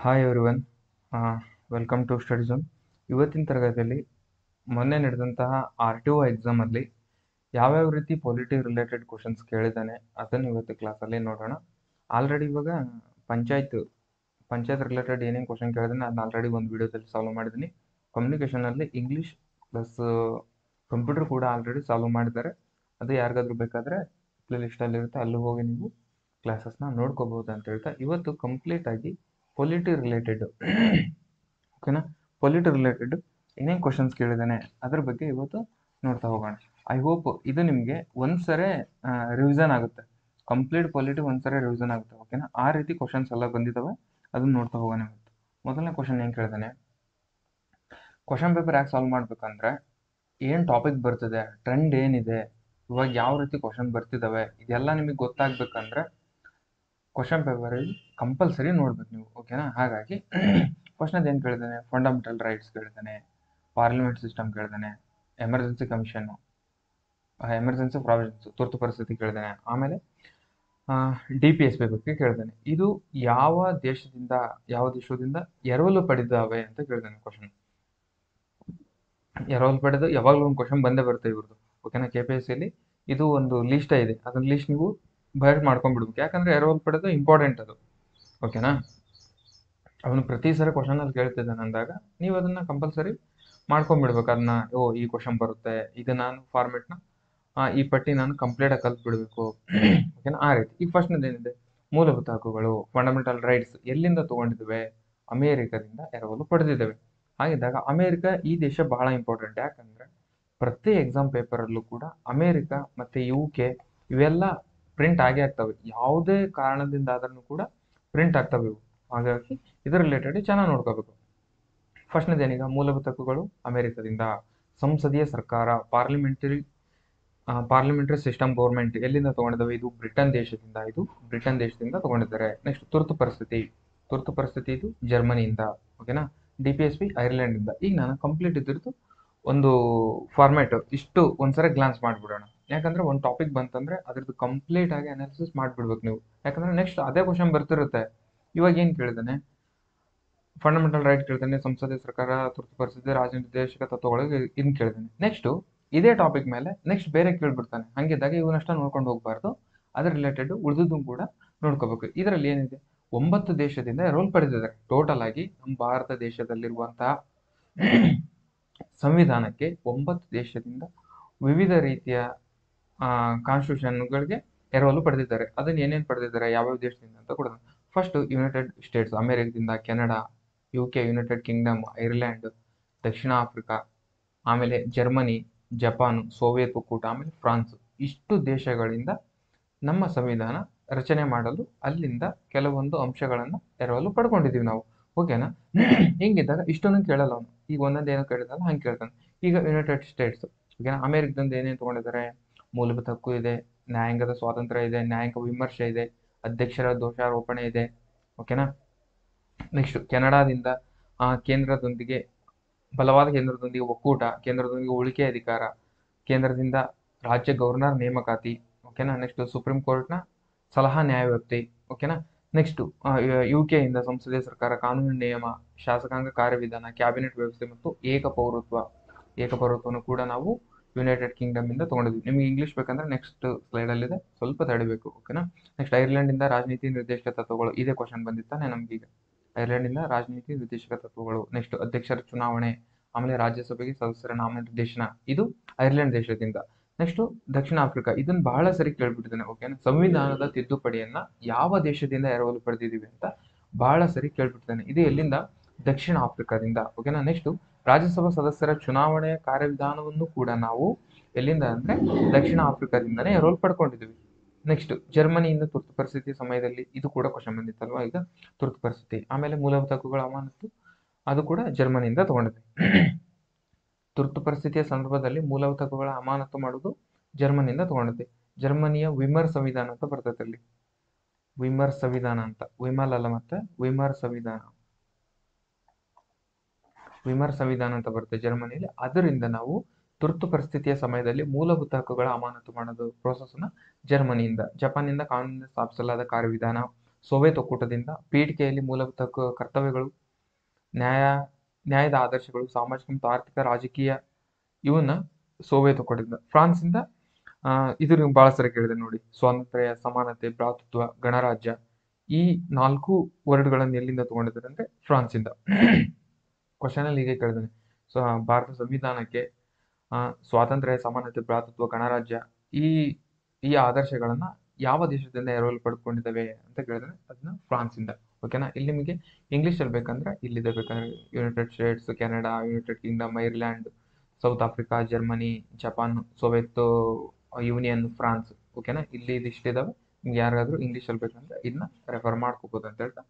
Hi everyone, welcome to study zone. ಇವತ್ತಿನ ತರಗತಿಯಲ್ಲಿ ಮೊನ್ನೆ ನಡೆದಂತಹ RTO ಎಕ್ಸಾಮಲ್ಲಿ ಯಾವ್ಯಾವ ರೀತಿ ಪೊಲಿಟಿ ರಿಲೇಟೆಡ್ ಕ್ವಶನ್ಸ್ ಕೇಳಿದ್ದಾನೆ ಅದನ್ನು ಇವತ್ತು ಕ್ಲಾಸಲ್ಲಿ ನೋಡೋಣ. ಆಲ್ರೆಡಿ ಇವಾಗ ಪಂಚಾಯತ್ ರಿಲೇಟೆಡ್ ಏನೇನು ಕ್ವಶನ್ ಕೇಳಿದಾನೆ ಅದನ್ನ ಆಲ್ರೆಡಿ ಒಂದು ವಿಡಿಯೋದಲ್ಲಿ ಸಾಲ್ವ್ ಮಾಡಿದ್ದೀನಿ. ಕಮ್ಯುನಿಕೇಷನಲ್ಲಿ ಇಂಗ್ಲೀಷ್ ಪ್ಲಸ್ ಕಂಪ್ಯೂಟರ್ ಕೂಡ ಆಲ್ರೆಡಿ ಸಾಲ್ವ್ ಮಾಡಿದ್ದಾರೆ. ಅದು ಯಾರಿಗಾದ್ರೂ ಬೇಕಾದರೆ ಪ್ಲೇ ಲಿಸ್ಟಲ್ಲಿರುತ್ತೆ, ಅಲ್ಲಿ ಹೋಗಿ ನೀವು ಕ್ಲಾಸಸ್ನ ನೋಡ್ಕೋಬಹುದು ಅಂತ ಹೇಳ್ತಾ ಇವತ್ತು ಕಂಪ್ಲೀಟ್ ಆಗಿ ಪೊಲಿಟಿ ರಿಲೇಟೆಡ್ ಓಕೆನಾ, ಪೊಲಿಟಿ ರಿಲೇಟೆಡ್ ಏನೇನು ಕ್ವಶನ್ಸ್ ಕೇಳಿದ್ದಾನೆ ಅದ್ರ ಬಗ್ಗೆ ಇವತ್ತು ನೋಡ್ತಾ ಹೋಗೋಣ. ಐ ಹೋಪ್ ಇದು ನಿಮಗೆ ಒಂದ್ಸರಿ ರಿವಿಷನ್ ಆಗುತ್ತೆ, ಕಂಪ್ಲೀಟ್ ಪೊಲಿಟಿ ಒಂದ್ಸರಿ ರಿವಿಷನ್ ಆಗುತ್ತೆ. ಓಕೆನಾ, ಆ ರೀತಿ ಕ್ವಶನ್ಸ್ ಎಲ್ಲ ಬಂದಿದ್ದಾವೆ, ಅದನ್ನ ನೋಡ್ತಾ ಹೋಗೋಣ ಇವತ್ತು. ಮೊದಲನೇ ಕ್ವಶನ್ ಏನು ಕೇಳಿದಾನೆ, ಕ್ವಶನ್ ಪೇಪರ್ ಯಾಕೆ ಸಾಲ್ವ್ ಮಾಡ್ಬೇಕಂದ್ರೆ ಏನು ಟಾಪಿಕ್ ಬರ್ತಿದೆ, ಟ್ರೆಂಡ್ ಏನಿದೆ, ಇವಾಗ ಯಾವ ರೀತಿ ಕ್ವಶನ್ ಬರ್ತಿದ್ದಾವೆ ಇದೆಲ್ಲ ನಿಮಗೆ ಗೊತ್ತಾಗ್ಬೇಕಂದ್ರೆ ಕ್ವಶನ್ ಪೇಪರ್ ಕಂಪಲ್ಸರಿ ನೋಡ್ಬೇಕು ನೀವು. ಓಕೆನಾ, ಹಾಗಾಗಿ ಕ್ವಶನ್ ಏನು ಕೇಳಿದಾನೆ, ಫಂಡಮೆಂಟಲ್ ರೈಟ್ಸ್ ಕೇಳಿದಾನೆ, ಪಾರ್ಲಿಮೆಂಟ್ ಸಿಸ್ಟಮ್ ಕೇಳಿದಾನೆ, ಎಮರ್ಜೆನ್ಸಿ ಕಮಿಷನ್ನು, ಎಮರ್ಜೆನ್ಸಿ ಪ್ರಾವಿಷನ್ಸ್, ತುರ್ತು ಪರಿಸ್ಥಿತಿ ಕೇಳಿದಾನೆ, ಆಮೇಲೆ DPSP ಬಗ್ಗೆ ಕೇಳಿದಾನೆ. ಇದು ಯಾವ ದೇಶದಿಂದ ಎರವಲು ಪಡೆದಿದ್ದಾವೆ ಅಂತ ಕೇಳಿದಾನೆ ಕ್ವಶನ್. ಎರವಲು ಪಡೆದು ಯಾವಾಗಲೂ ಒಂದು ಕ್ವಶನ್ ಬಂದೇ ಬರುತ್ತೆ ಇವ್ರದ್ದು. ಓಕೆನಾ, KPSCಯಲ್ಲಿ ಇದು ಒಂದು ಲಿಸ್ಟ್ ಇದೆ, ಅದನ್ನ ಲಿಸ್ಟ್ ನೀವು ಬೈಟ್ ಮಾಡ್ಕೊಂಡ್ಬಿಡ್ಬೇಕು, ಯಾಕಂದ್ರೆ ಎರವಲು ಪಡೆದು ಇಂಪಾರ್ಟೆಂಟ್ ಅದು. ಓಕೆನಾ, ಅವನು ಪ್ರತಿ ಸರಿ ಕ್ವಶನ್ ಅಲ್ಲಿ ಕೇಳ್ತಿದ್ದಾನೆ ಅಂದಾಗ ನೀವು ಅದನ್ನ ಕಂಪಲ್ಸರಿ ಮಾಡ್ಕೊಂಡ್ಬಿಡ್ಬೇಕು. ಅದನ್ನ ಈ ಕ್ವಶನ್ ಬರುತ್ತೆ, ಇದು ನಾನು ಫಾರ್ಮೆಟ್ನ ಈ ಪಟ್ಟಿ ನಾನು ಕಂಪ್ಲೀಟ್ ಆಗಿ ಕಲ್ತ್ಬಿಡ್ಬೇಕು. ಓಕೆನಾ, ಆ ರೀತಿ. ಈಗ ಫಸ್ಟ್ನದು ಏನಿದೆ, ಮೂಲಭೂತ ಹಕ್ಕುಗಳು, ಫಂಡಮೆಂಟಲ್ ರೈಟ್ಸ್ ಎಲ್ಲಿಂದ ತಗೊಂಡಿದ್ದೇವೆ, ಅಮೇರಿಕದಿಂದ ಎರವಲು ಪಡೆದಿದ್ದೇವೆ. ಹಾಗಿದ್ದಾಗ ಅಮೇರಿಕ ಈ ದೇಶ ಬಹಳ ಇಂಪಾರ್ಟೆಂಟ್, ಯಾಕಂದ್ರೆ ಪ್ರತಿ ಎಕ್ಸಾಮ್ ಪೇಪರಲ್ಲೂ ಕೂಡ ಅಮೇರಿಕ ಮತ್ತೆ UK ಇವೆಲ್ಲ ಪ್ರಿಂಟ್ ಆಗೇ ಆಗ್ತವೆ, ಯಾವುದೇ ಕಾರಣದಿಂದ ಆದ್ರೂ ಕೂಡ ಪ್ರಿಂಟ್ ಆಗ್ತವೆ ಇವು. ಹಾಗಾಗಿ ಇದರ ರಿಲೇಟೆಡ್ ಚೆನ್ನಾಗಿ ನೋಡ್ಕೋಬೇಕು. ಫಸ್ಟ್ನದು ಏನೀಗ, ಮೂಲಭೂತ ಹಕ್ಕುಗಳು ಅಮೇರಿಕದಿಂದ. ಸಂಸದೀಯ ಸರ್ಕಾರ, ಪಾರ್ಲಿಮೆಂಟರಿ ಸಿಸ್ಟಮ್ ಗೌರ್ಮೆಂಟ್ ಎಲ್ಲಿಂದ ತಗೊಂಡಿದ್ದಾವೆ, ಇದು ಬ್ರಿಟನ್ ದೇಶದಿಂದ ತಗೊಂಡಿದ್ದಾರೆ. ನೆಕ್ಸ್ಟ್ ತುರ್ತು ಪರಿಸ್ಥಿತಿ ಇದು ಜರ್ಮನಿಯಿಂದ. ಓಕೆನಾ, DPSP ಐರ್ಲೆಂಡ್ ಇಂದ. ಈಗ ನಾನು ಕಂಪ್ಲೀಟ್ ಇದ್ರದ್ದು ಒಂದು ಫಾರ್ಮ್ಯಾಟ್ ಇಷ್ಟು ಒಂದ್ಸರಿ ಗ್ಲಾನ್ಸ್ ಮಾಡ್ಬಿಡೋಣ, ಯಾಕಂದ್ರೆ ಒಂದು ಟಾಪಿಕ್ ಬಂತಂದ್ರೆ ಅದ್ರದ್ದು ಕಂಪ್ಲೀಟ್ ಆಗಿ ಅನಾಲಿಸಿಸ್ ಮಾಡ್ಬಿಡ್ಬೇಕು ನೀವು, ಯಾಕಂದ್ರೆ ನೆಕ್ಸ್ಟ್ ಅದೇ ಕ್ವಶನ್ ಬರ್ತಿರುತ್ತೆ. ಇವಾಗ ಏನ್ ಕೇಳಿದಾನೆ, ಫಂಡಮೆಂಟಲ್ ರೈಟ್ ಕೇಳ್ತಾನೆ, ಸಂಸದೀಯ ಸರ್ಕಾರ, ತುರ್ತು ಪರಿಸ್ಥಿತಿ, ರಾಜನಿರ್ದೇಶಕ ತತ್ವಗಳಿಗೆ ಇನ್ ಕೇಳಿದಾನೆ. ನೆಕ್ಸ್ಟ್ ಇದೇ ಟಾಪಿಕ್ ಮೇಲೆ ನೆಕ್ಸ್ಟ್ ಬೇರೆ ಕೇಳ್ಬಿಡ್ತಾನೆ. ಹಂಗಿದ್ದಾಗ ಇವನಷ್ಟ ನೋಡ್ಕೊಂಡು ಹೋಗ್ಬಾರ್ದು, ಅದ್ರ ರಿಲೇಟೆಡ್ ಉಳಿದದ್ದು ಕೂಡ ನೋಡ್ಕೋಬೇಕು. ಇದರಲ್ಲಿ ಏನಿದೆ, 9 ದೇಶದಿಂದ ರೋಲ್ ಪಡೆದಿದ್ದಾರೆ ಟೋಟಲ್ ಆಗಿ. ನಮ್ಮ ಭಾರತ ದೇಶದಲ್ಲಿರುವಂತಹ ಸಂವಿಧಾನಕ್ಕೆ 9 ದೇಶದಿಂದ ವಿವಿಧ ರೀತಿಯ ಕಾನ್ಸ್ಟಿಟ್ಯೂಷನ್ಗಳಿಗೆ ಎರವಲು ಪಡೆದಿದ್ದಾರೆ. ಅದನ್ನ ಏನೇನು ಪಡೆದಿದ್ದಾರೆ, ಯಾವ್ಯಾವ ದೇಶದಿಂದ ಅಂತ ಕೊಡೋಣ. ಫಸ್ಟ್ ಯುನೈಟೆಡ್ ಸ್ಟೇಟ್ಸ್ ಅಮೆರಿಕದಿಂದ, Canada, UK, United Kingdom, Ireland, ದಕ್ಷಿಣ ಆಫ್ರಿಕಾ, ಆಮೇಲೆ ಜರ್ಮನಿ, ಜಪಾನ್, ಸೋವಿಯತ್ ಒಕ್ಕೂಟ, ಆಮೇಲೆ ಫ್ರಾನ್ಸ್. ಇಷ್ಟು ದೇಶಗಳಿಂದ ನಮ್ಮ ಸಂವಿಧಾನ ರಚನೆ ಮಾಡಲು ಅಲ್ಲಿಂದ ಕೆಲವೊಂದು ಅಂಶಗಳನ್ನು ಎರವಲು ಪಡ್ಕೊಂಡಿದೀವಿ ನಾವು. ಓಕೆನಾ, ಹಿಂಗಿದ್ದಾಗ ಇಷ್ಟೊಂದು ಕೇಳಲ್ಲ ಅವನು, ಈಗ ಒಂದೊಂದು ಏನೋ ಕೇಳಿದಲ್ಲ ಹಂಗೆ ಕೇಳ್ತಾನೆ. ಈಗ ಯುನೈಟೆಡ್ ಸ್ಟೇಟ್ಸ್, ಓಕೆನಾ, ಅಮೆರಿಕದಿಂದ ಏನೇನು ತಗೊಂಡಿದ್ದಾರೆ, ಮೂಲಭೂತ ಹಕ್ಕು ಇದೆ, ನ್ಯಾಯಾಂಗದ ಸ್ವಾತಂತ್ರ್ಯ ಇದೆ, ನ್ಯಾಯಾಂಗ ವಿಮರ್ಶೆ ಇದೆ, ಅಧ್ಯಕ್ಷರ ದೋಷಾರೋಪಣೆ ಇದೆ. ಓಕೆನಾ, ನೆಕ್ಸ್ಟ್ ಕೆನಡಾದಿಂದ ಬಲವಾದ ಕೇಂದ್ರದೊಂದಿಗೆ ಒಕ್ಕೂಟ, ಕೇಂದ್ರದೊಂದಿಗೆ ಉಳಿಕೆ ಅಧಿಕಾರ, ಕೇಂದ್ರದಿಂದ ರಾಜ್ಯ ಗವರ್ನರ್ ನೇಮಕಾತಿ. ಓಕೆನಾ, ನೆಕ್ಸ್ಟ್ ಸುಪ್ರೀಂ ಕೋರ್ಟ್ನ ಸಲಹಾ ನ್ಯಾಯವ್ಯಾಪ್ತಿ. ಓಕೆನಾ, ನೆಕ್ಸ್ಟ್ UK ಇಂದ ಸಂಸದೀಯ ಸರ್ಕಾರ, ಕಾನೂನು ನಿಯಮ, ಶಾಸಕಾಂಗ ಕಾರ್ಯವಿಧಾನ, ಕ್ಯಾಬಿನೆಟ್ ವ್ಯವಸ್ಥೆ ಮತ್ತು ಏಕಪೌರತ್ವನು ಕೂಡ ನಾವು ಯುನೈಟೆಡ್ ಕಿಂಗ್ಡಮ್ ಇಂದ ತಗೊಂಡಿದ್ವಿ. ನಿಮ್ಗೆ ಇಂಗ್ಲಿಷ್ ಬೇಕಂದ್ರೆ ನೆಕ್ಸ್ಟ್ ಸ್ಲೈಡ್ ಅಲ್ಲಿ ಇದೆ, ಸ್ವಲ್ಪ ತಡಿಬೇಕು. ಓಕೆನಾ, ನೆಕ್ಸ್ಟ್ ಐರ್ಲೆಂಡ್ ಇಂದ ರಾಜನೀತಿ ನಿರ್ದೇಶಕ ತತ್ವಗಳು. ಇದೇ ಕ್ವಶನ್ ಬಂದಿತ್ತಾನೆ ನಮ್ಗೀಗ, ಐರ್ಲೆಂಡ್ ಇಂದ ರಾಜನೀತಿ ನಿರ್ದೇಶಕ ತತ್ವಗಳು. ನೆಕ್ಸ್ಟ್ ಅಧ್ಯಕ್ಷರ ಚುನಾವಣೆ, ಆಮೇಲೆ ರಾಜ್ಯಸಭೆಗೆ ಸದಸ್ಯರ ನಾಮನಿರ್ದೇಶನ, ಇದು ಐರ್ಲೆಂಡ್ ದೇಶದಿಂದ. ನೆಕ್ಸ್ಟ್ ದಕ್ಷಿಣ ಆಫ್ರಿಕಾ, ಇದನ್ನ ಬಹಳ ಸರಿ ಕೇಳ್ಬಿಟ್ಟಿದ್ದಾನೆ. ಓಕೆನಾ, ಸಂವಿಧಾನದ ತಿದ್ದುಪಡಿಯನ್ನ ಯಾವ ದೇಶದಿಂದ ಎರವಲು ಪಡೆದಿದ್ದೀವಿ ಅಂತ ಬಹಳ ಸರಿ ಕೇಳ್ಬಿಟ್ಟಿದ್ದಾನೆ. ಇದು ಎಲ್ಲಿಂದ, ದಕ್ಷಿಣ ಆಫ್ರಿಕಾದಿಂದ. ಓಕೆನಾ, ನೆಕ್ಸ್ಟ್ ರಾಜ್ಯಸಭಾ ಸದಸ್ಯರ ಚುನಾವಣೆಯ ಕಾರ್ಯವಿಧಾನವನ್ನು ಕೂಡ ನಾವು ಎಲ್ಲಿಂದ ಅಂದ್ರೆ ದಕ್ಷಿಣ ಆಫ್ರಿಕಾದಿಂದನೇ ಎರವಲು ಪಡ್ಕೊಂಡಿದ್ದೀವಿ. ನೆಕ್ಸ್ಟ್ ಜರ್ಮನಿಯಿಂದ ತುರ್ತು ಪರಿಸ್ಥಿತಿ ಸಮಯದಲ್ಲಿ, ಇದು ಕೂಡ ಕ್ವಶನ್ ಬಂದಿತ್ತಲ್ವಾ ಈಗ, ತುರ್ತು ಪರಿಸ್ಥಿತಿ. ಆಮೇಲೆ ಮೂಲಭೂತ ಹಕ್ಕುಗಳ ಅಮಾನತು, ಅದು ಕೂಡ ಜರ್ಮನಿಯಿಂದ ತಗೊಂಡಿದೆ. ತುರ್ತು ಪರಿಸ್ಥಿತಿಯ ಸಂದರ್ಭದಲ್ಲಿ ಮೂಲಭೂತ ಹಕ್ಕುಗಳ ಅಮಾನತು ಮಾಡುವುದು ಜರ್ಮನಿಯಿಂದ ತಗೊಂಡಿದೆ. ಜರ್ಮನಿಯ ವಿಮರ್ ಸಂವಿಧಾನ ಅಂತ ಬರ್ತೈತೆ ಅಲ್ಲಿ, ವಿಮರ್ ಸಂವಿಧಾನ ಅಂತ, ವಿಮಲ್ ಅಲ್ಲ, ಮತ್ತೆ ವಿಮರ್ ಸಂವಿಧಾನ ಅಂತ ಬರುತ್ತೆ ಜರ್ಮನಿಯಲ್ಲಿ. ಅದರಿಂದ ನಾವು ತುರ್ತು ಪರಿಸ್ಥಿತಿಯ ಸಮಯದಲ್ಲಿ ಮೂಲಭೂತ ಹಕ್ಕುಗಳ ಅಮಾನತು ಮಾಡೋದು ಪ್ರೋಸೆಸ್ನ ಜರ್ಮನಿಯಿಂದ. ಜಪಾನಿಂದ ಕಾನೂನಿಂದ ಸ್ಥಾಪಿಸಲಾದ ಕಾರ್ಯವಿಧಾನ, ಸೋವಿಯತ್ ಒಕ್ಕೂಟದಿಂದ. ಪೀಠಿಕೆಯಲ್ಲಿ ಮೂಲಭೂತ ಕರ್ತವ್ಯಗಳು, ನ್ಯಾಯ ನ್ಯಾಯದ ಆದರ್ಶಗಳು, ಸಾಮಾಜಿಕ ಮತ್ತು ಆರ್ಥಿಕ ರಾಜಕೀಯ ಇವನ್ನ ಸೋವಿಯತ್ ಒಕ್ಕೂಟದಿಂದ. ಫ್ರಾನ್ಸಿಂದ ಇದು ನೀವು ಬಹಳ ಸರಿ ಕೇಳಿದೆ ನೋಡಿ, ಸ್ವಾತಂತ್ರ್ಯ, ಸಮಾನತೆ, ಭ್ರಾತೃತ್ವ, ಗಣರಾಜ್ಯ. ಈ 4 ವರ್ಡ್ಗಳನ್ನು ಎಲ್ಲಿಂದ ತಗೊಂಡಿದ್ದಾರೆ ಅಂದ್ರೆ ಫ್ರಾನ್ಸಿಂದ. ಕ್ವಶನ್ ಅಲ್ಲಿ ಹೀಗೆ ಕೇಳಿದಾನೆ, ಸೊ ಭಾರತ ಸಂವಿಧಾನಕ್ಕೆ ಸ್ವಾತಂತ್ರ್ಯ, ಸಮಾನತೆ, ಭ್ರಾತೃತ್ವ, ಗಣರಾಜ್ಯ ಈ ಈ ಆದರ್ಶಗಳನ್ನ ಯಾವ ದೇಶದಿಂದ ಎರವಲು ಪಡ್ಕೊಂಡಿದ್ದಾವೆ ಅಂತ ಕೇಳಿದ್ರೆ ಅದನ್ನ ಫ್ರಾನ್ಸಿಂದ. ಓಕೆನಾ. ಇಲ್ಲಿ ನಿಮಗೆ ಇಂಗ್ಲಿಷ್ ಅಲ್ಲಿ ಬೇಕಂದ್ರೆ ಇಲ್ಲಿದೆ, ಬೇಕಂದ್ರೆ United States, Canada, United Kingdom, Ireland, south Africa, Germany, Japan, Soviet union, France. ಓಕೆನಾ. ಇಲ್ಲಿ ಇದಿಷ್ಟಿದಾವೆ. ನಿಮ್ಗೆ ಯಾರಾದ್ರೂ ಇಂಗ್ಲಿಷ್ ಅಲ್ಲಿ ಬೇಕಂದ್ರೆ ಇದನ್ನ ರೆಫರ್ ಮಾಡ್ಕೋಬಹುದು ಅಂತ ಹೇಳ್ತಾ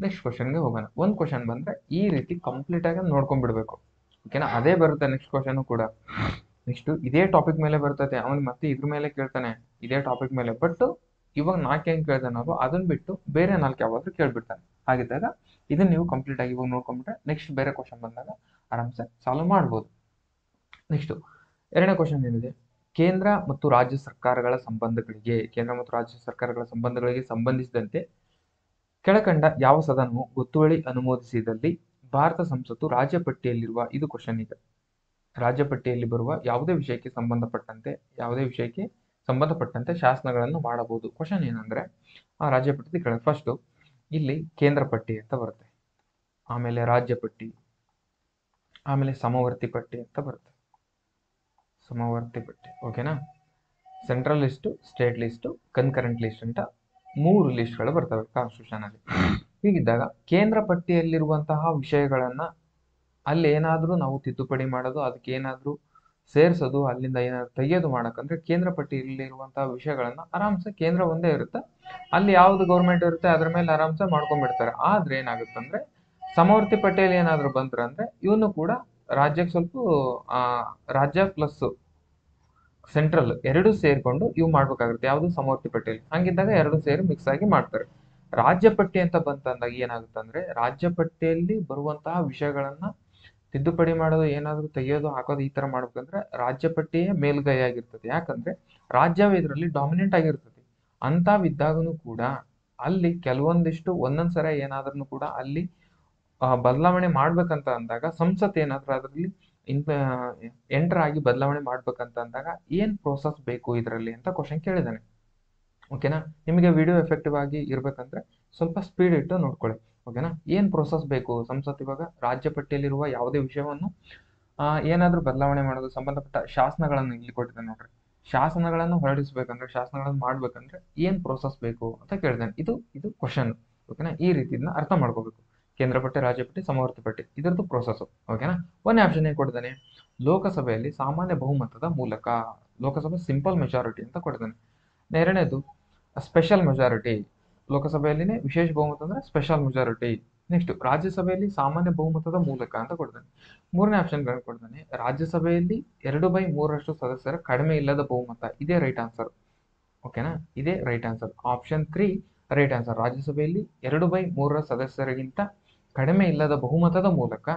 ನೆಕ್ಸ್ಟ್ ಕ್ವಶನ್ಗೆ ಹೋಗೋಣ. ಒಂದು ಕ್ವಶನ್ ಬಂದ್ರೆ ಈ ರೀತಿ ಕಂಪ್ಲೀಟ್ ಆಗಿ ನೋಡ್ಕೊಂಡ್ಬಿಡ್ಬೇಕು. ಓಕೆನಾ. ಅದೇ ಬರುತ್ತೆ ನೆಕ್ಸ್ಟ್ ಕ್ವಶನ್ ಕೂಡ. ನೆಕ್ಸ್ಟ್ ಇದೇ ಟಾಪಿಕ್ ಮೇಲೆ ಬರ್ತದೆ, ಅವನು ಮತ್ತೆ ಇದ್ರ ಮೇಲೆ ಕೇಳ್ತಾನೆ, ಇದೇ ಟಾಪಿಕ್ ಮೇಲೆ. ಬಟ್ ಇವಾಗ 4 ಹೆಂಗ್ ಕೇಳ್ತಾನೆ ನಾವು ಅದನ್ನ ಬಿಟ್ಟು ಬೇರೆ 4 ಯಾವಾದ್ರೂ ಕೇಳ್ಬಿಡ್ತಾನೆ. ಹಾಗಿದ್ದಾಗ ಇದನ್ನ ನೀವು ಕಂಪ್ಲೀಟ್ ಆಗಿ ಇವಾಗ ನೋಡ್ಕೊಂಡ್ಬಿಟ್ರೆ ನೆಕ್ಸ್ಟ್ ಬೇರೆ ಕ್ವಶನ್ ಬಂದಾಗ ಆರಾಮ್ಸೆ ಸಾಲ್ವ್ ಮಾಡ್ಬೋದು. ನೆಕ್ಸ್ಟ್ 2ನೇ ಕ್ವಶನ್ ಏನಿದೆ, ಕೇಂದ್ರ ಮತ್ತು ರಾಜ್ಯ ಸರ್ಕಾರಗಳ ಸಂಬಂಧಗಳಿಗೆ ಸಂಬಂಧಿಸಿದಂತೆ ಕೆಳಕಂಡ ಯಾವ ಸದನವು ಗೊತ್ತುವಳಿ ಅನುಮೋದಿಸಿದಲ್ಲಿ ಭಾರತ ಸಂಸತ್ತು ರಾಜ್ಯ ಪಟ್ಟಿಯಲ್ಲಿರುವ, ಇದು ಕ್ವಶನ್ ಇದೆ, ರಾಜ್ಯ ಪಟ್ಟಿಯಲ್ಲಿ ಬರುವ ಯಾವುದೇ ವಿಷಯಕ್ಕೆ ಸಂಬಂಧಪಟ್ಟಂತೆ ಶಾಸನಗಳನ್ನು ಮಾಡಬಹುದು. ಕ್ವಶನ್ ಏನಂದ್ರೆ ಆ ರಾಜ್ಯ ಪಟ್ಟಿ ಕೆಳಗೆ ಫಸ್ಟ್ ಇಲ್ಲಿ ಕೇಂದ್ರ ಪಟ್ಟಿ ಅಂತ ಬರುತ್ತೆ, ಆಮೇಲೆ ರಾಜ್ಯ ಪಟ್ಟಿ, ಆಮೇಲೆ ಸಮವರ್ತಿ ಪಟ್ಟಿ ಅಂತ ಬರುತ್ತೆ. ಸಮವರ್ತಿ ಪಟ್ಟಿ. ಓಕೆನಾ. Central list, state list, concurrent list ಅಂತ 3 ಲಿಸ್ಟ್ಗಳು ಬರ್ತವೆ ಕಾನ್ಸ್ಟಿಟ್ಯೂಷನ್ ಅಲ್ಲಿ. ಹೀಗಿದ್ದಾಗ ಕೇಂದ್ರ ಪಟ್ಟಿಯಲ್ಲಿರುವಂತಹ ವಿಷಯಗಳನ್ನ ಅಲ್ಲಿ ಏನಾದ್ರೂ ನಾವು ತಿದ್ದುಪಡಿ ಮಾಡೋದು, ಅದಕ್ಕೆ ಏನಾದ್ರೂ ಸೇರಿಸೋದು, ಅಲ್ಲಿಂದ ಏನಾದ್ರು ತೆಗೆಯೋದು ಮಾಡಕ್ಕಂದ್ರೆ ಕೇಂದ್ರ ಪಟ್ಟಿಯಲ್ಲಿರುವಂತಹ ವಿಷಯಗಳನ್ನ ಆರಾಮ್ಸೆ ಕೇಂದ್ರ ಒಂದೇ ಇರುತ್ತೆ, ಅಲ್ಲಿ ಯಾವ್ದು ಗೌರ್ಮೆಂಟ್ ಇರುತ್ತೆ ಅದ್ರ ಮೇಲೆ ಆರಾಮ್ಸೆ ಮಾಡ್ಕೊಂಡ್ಬಿಡ್ತಾರೆ. ಆದ್ರೆ ಏನಾಗುತ್ತಂದ್ರೆ ಸಮವರ್ತಿ ಪಟ್ಟಿಯಲ್ಲಿ ಏನಾದ್ರು ಬಂದ್ರಂದ್ರೆ ಇವನು ಕೂಡ ರಾಜ್ಯಕ್ಕೆ ಸ್ವಲ್ಪ ರಾಜ್ಯ ಪ್ಲಸ್ ಸೆಂಟ್ರಲ್ ಎರಡು ಸೇರ್ಕೊಂಡು ಇವು ಮಾಡ್ಬೇಕಾಗುತ್ತೆ. ಯಾವ್ದು ಸಮವರ್ತಿ ಪಟ್ಟಿಯಲ್ಲಿ. ಹಂಗಿದ್ದಾಗ ಎರಡು ಸೇರಿ ಮಿಕ್ಸ್ ಆಗಿ ಮಾಡ್ತಾರೆ. ರಾಜ್ಯ ಪಟ್ಟಿ ಅಂತ ಬಂತಂದಾಗ ಏನಾಗುತ್ತಂದ್ರೆ ರಾಜ್ಯ ಪಟ್ಟಿಯಲ್ಲಿ ಬರುವಂತಹ ವಿಷಯಗಳನ್ನ ತಿದ್ದುಪಡಿ ಮಾಡೋದು, ಏನಾದ್ರು ತೆಗೆಯೋದು, ಹಾಕೋದು ಈ ತರ ಮಾಡ್ಬೇಕಂದ್ರೆ ರಾಜ್ಯ ಪಟ್ಟಿಯೇ ಮೇಲ್ಗೈ ಆಗಿರ್ತದೆ. ಯಾಕಂದ್ರೆ ರಾಜ್ಯವೇ ಇದರಲ್ಲಿ ಡಾಮಿನೆಂಟ್ ಆಗಿರ್ತದೆ. ಅಂತಾವಿದ್ದಾಗನು ಕೂಡ ಅಲ್ಲಿ ಕೆಲವೊಂದಿಷ್ಟು ಒಂದೊಂದ್ಸರ ಏನಾದ್ರೂ ಕೂಡ ಅಲ್ಲಿ ಬದಲಾವಣೆ ಮಾಡ್ಬೇಕಂತ ಅಂದಾಗ ಸಂಸತ್ ಏನಾದ್ರೂ ಅದರಲ್ಲಿ ಎಂಟರ್ ಆಗಿ ಬದಲಾವಣೆ ಮಾಡ್ಬೇಕಂತ ಅಂದಾಗ ಏನ್ ಪ್ರೋಸೆಸ್ ಬೇಕು ಇದರಲ್ಲಿ ಅಂತ ಕ್ವಶನ್ ಕೇಳಿದಾನೆ. ಓಕೆನಾ. ನಿಮಗೆ ವಿಡಿಯೋ ಎಫೆಕ್ಟಿವ್ ಆಗಿ ಇರ್ಬೇಕಂದ್ರೆ ಸ್ವಲ್ಪ ಸ್ಪೀಡ್ ಇಟ್ಟು ನೋಡ್ಕೊಳ್ಳಿ. ಓಕೆನಾ. ಏನ್ ಪ್ರೋಸೆಸ್ ಬೇಕು ಸಂಸತ್ ಇವಾಗ ರಾಜ್ಯ ಪಟ್ಟಿಯಲ್ಲಿರುವ ಯಾವುದೇ ವಿಷಯವನ್ನು ಏನಾದ್ರೂ ಬದಲಾವಣೆ ಮಾಡೋದು, ಸಂಬಂಧಪಟ್ಟ ಶಾಸನಗಳನ್ನು ಇಲ್ಲಿ ಕೊಟ್ಟಿದ್ದಾನೆ ನೋಡ್ರಿ. ಶಾಸನಗಳನ್ನು ಹೊರಡಿಸ್ಬೇಕಂದ್ರೆ, ಶಾಸನಗಳನ್ನು ಮಾಡ್ಬೇಕಂದ್ರೆ ಏನ್ ಪ್ರೋಸೆಸ್ ಬೇಕು ಅಂತ ಕೇಳಿದಾನೆ. ಇದು ಕ್ವಶನ್. ಓಕೆನಾ. ಈ ರೀತಿ ಅರ್ಥ ಮಾಡ್ಕೋಬೇಕು. ಕೇಂದ್ರ ಪಟ್ಟಿ, ರಾಜ್ಯ ಪಟ್ಟಿ, ಸಮವರ್ತಿ ಪಟ್ಟಿ ಇದರದ್ದು ಪ್ರೋಸೆಸ್. ಓಕೆನಾ. ಒಂದೇ ಆಪ್ಷನ್ ಏನ್ ಕೊಟ್ಟಿದ್ದಾನೆ, ಲೋಕಸಭೆಯಲ್ಲಿ ಸಾಮಾನ್ಯ ಬಹುಮತದ ಮೂಲಕ, ಲೋಕಸಭೆ ಸಿಂಪಲ್ ಮೆಜಾರಿಟಿ ಅಂತ ಕೊಟ್ಟಿದ್ದಾನೆ. ಎರಡನೇದು ಸ್ಪೆಷಲ್ ಮೆಜಾರಿಟಿ, ಲೋಕಸಭೆಯಲ್ಲಿನೇ ವಿಶೇಷ ಬಹುಮತ ಅಂದ್ರೆ ಸ್ಪೆಷಲ್ ಮೆಜಾರಿಟಿ. ನೆಕ್ಸ್ಟ್ ರಾಜ್ಯಸಭೆಯಲ್ಲಿ ಸಾಮಾನ್ಯ ಬಹುಮತದ ಮೂಲಕ ಅಂತ ಕೊಡ್ತಾನೆ. 3ನೇ ಆಪ್ಷನ್ ಕೊಡ್ತಾನೆ, ರಾಜ್ಯಸಭೆಯಲ್ಲಿ 2/3 ಸದಸ್ಯರ ಕಡಿಮೆ ಇಲ್ಲದ ಬಹುಮತ. ಇದೇ ರೈಟ್ ಆನ್ಸರ್. ಓಕೆನಾ. ಇದೇ right answer. Option 3 right answer. ರಾಜ್ಯಸಭೆಯಲ್ಲಿ 2/3 ಸದಸ್ಯರಿಗಿಂತ ಕಡಿಮೆ ಇಲ್ಲದ ಬಹುಮತದ ಮೂಲಕ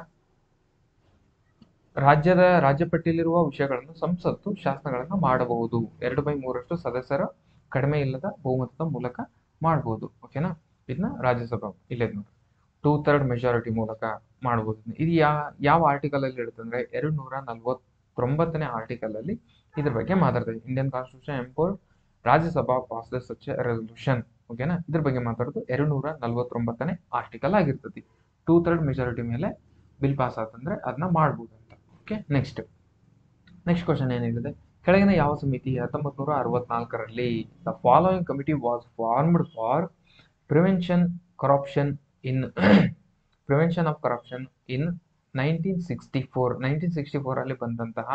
ರಾಜ್ಯ ಪಟ್ಟಿಯಲ್ಲಿರುವ ವಿಷಯಗಳನ್ನು ಸಂಸತ್ತು ಶಾಸನಗಳನ್ನು ಮಾಡಬಹುದು. 2/3 ಸದಸ್ಯರ ಕಡಿಮೆ ಇಲ್ಲದ ಬಹುಮತದ ಮೂಲಕ ಮಾಡಬಹುದು. ಓಕೆನಾ. ಇದನ್ನ ರಾಜ್ಯಸಭಾ ಇಲ್ಲೇ ನೋಡಿ 2/3 ಮೆಜಾರಿಟಿ ಮೂಲಕ ಮಾಡಬಹುದು. ಇದು ಯಾವ ಆರ್ಟಿಕಲ್ ಅಲ್ಲಿ ಇರುತ್ತಂದ್ರೆ 249ನೇ ಆರ್ಟಿಕಲ್ ಅಲ್ಲಿ ಇದ್ರ ಬಗ್ಗೆ ಮಾತಾಡ್ತಾರೆ. Indian constitution empower Rajya Sabha pass such resolution. ಓಕೆನಾ. ಇದ್ರ ಬಗ್ಗೆ ಮಾತಾಡೋದು 249ನೇ ಆರ್ಟಿಕಲ್ ಆಗಿರ್ತದೆ. 2/3 ಮೆಜಾರಿಟಿ ಮೇಲೆ ಬಿಲ್ ಪಾಸ್ ಆತಂದ್ರೆ ಅದನ್ನ ಮಾಡ್ಬೋದು ಅಂತ. ಓಕೆ. ನೆಕ್ಸ್ಟ್ ಕ್ವಶನ್ ಏನಿದೆ, ಕೆಳಗಿನ ಯಾವ ಸಮಿತಿ 1964ರಲ್ಲಿ the following committee was formed for prevention of corruption in 1964 ಅಲ್ಲಿ ಬಂದಂತಹ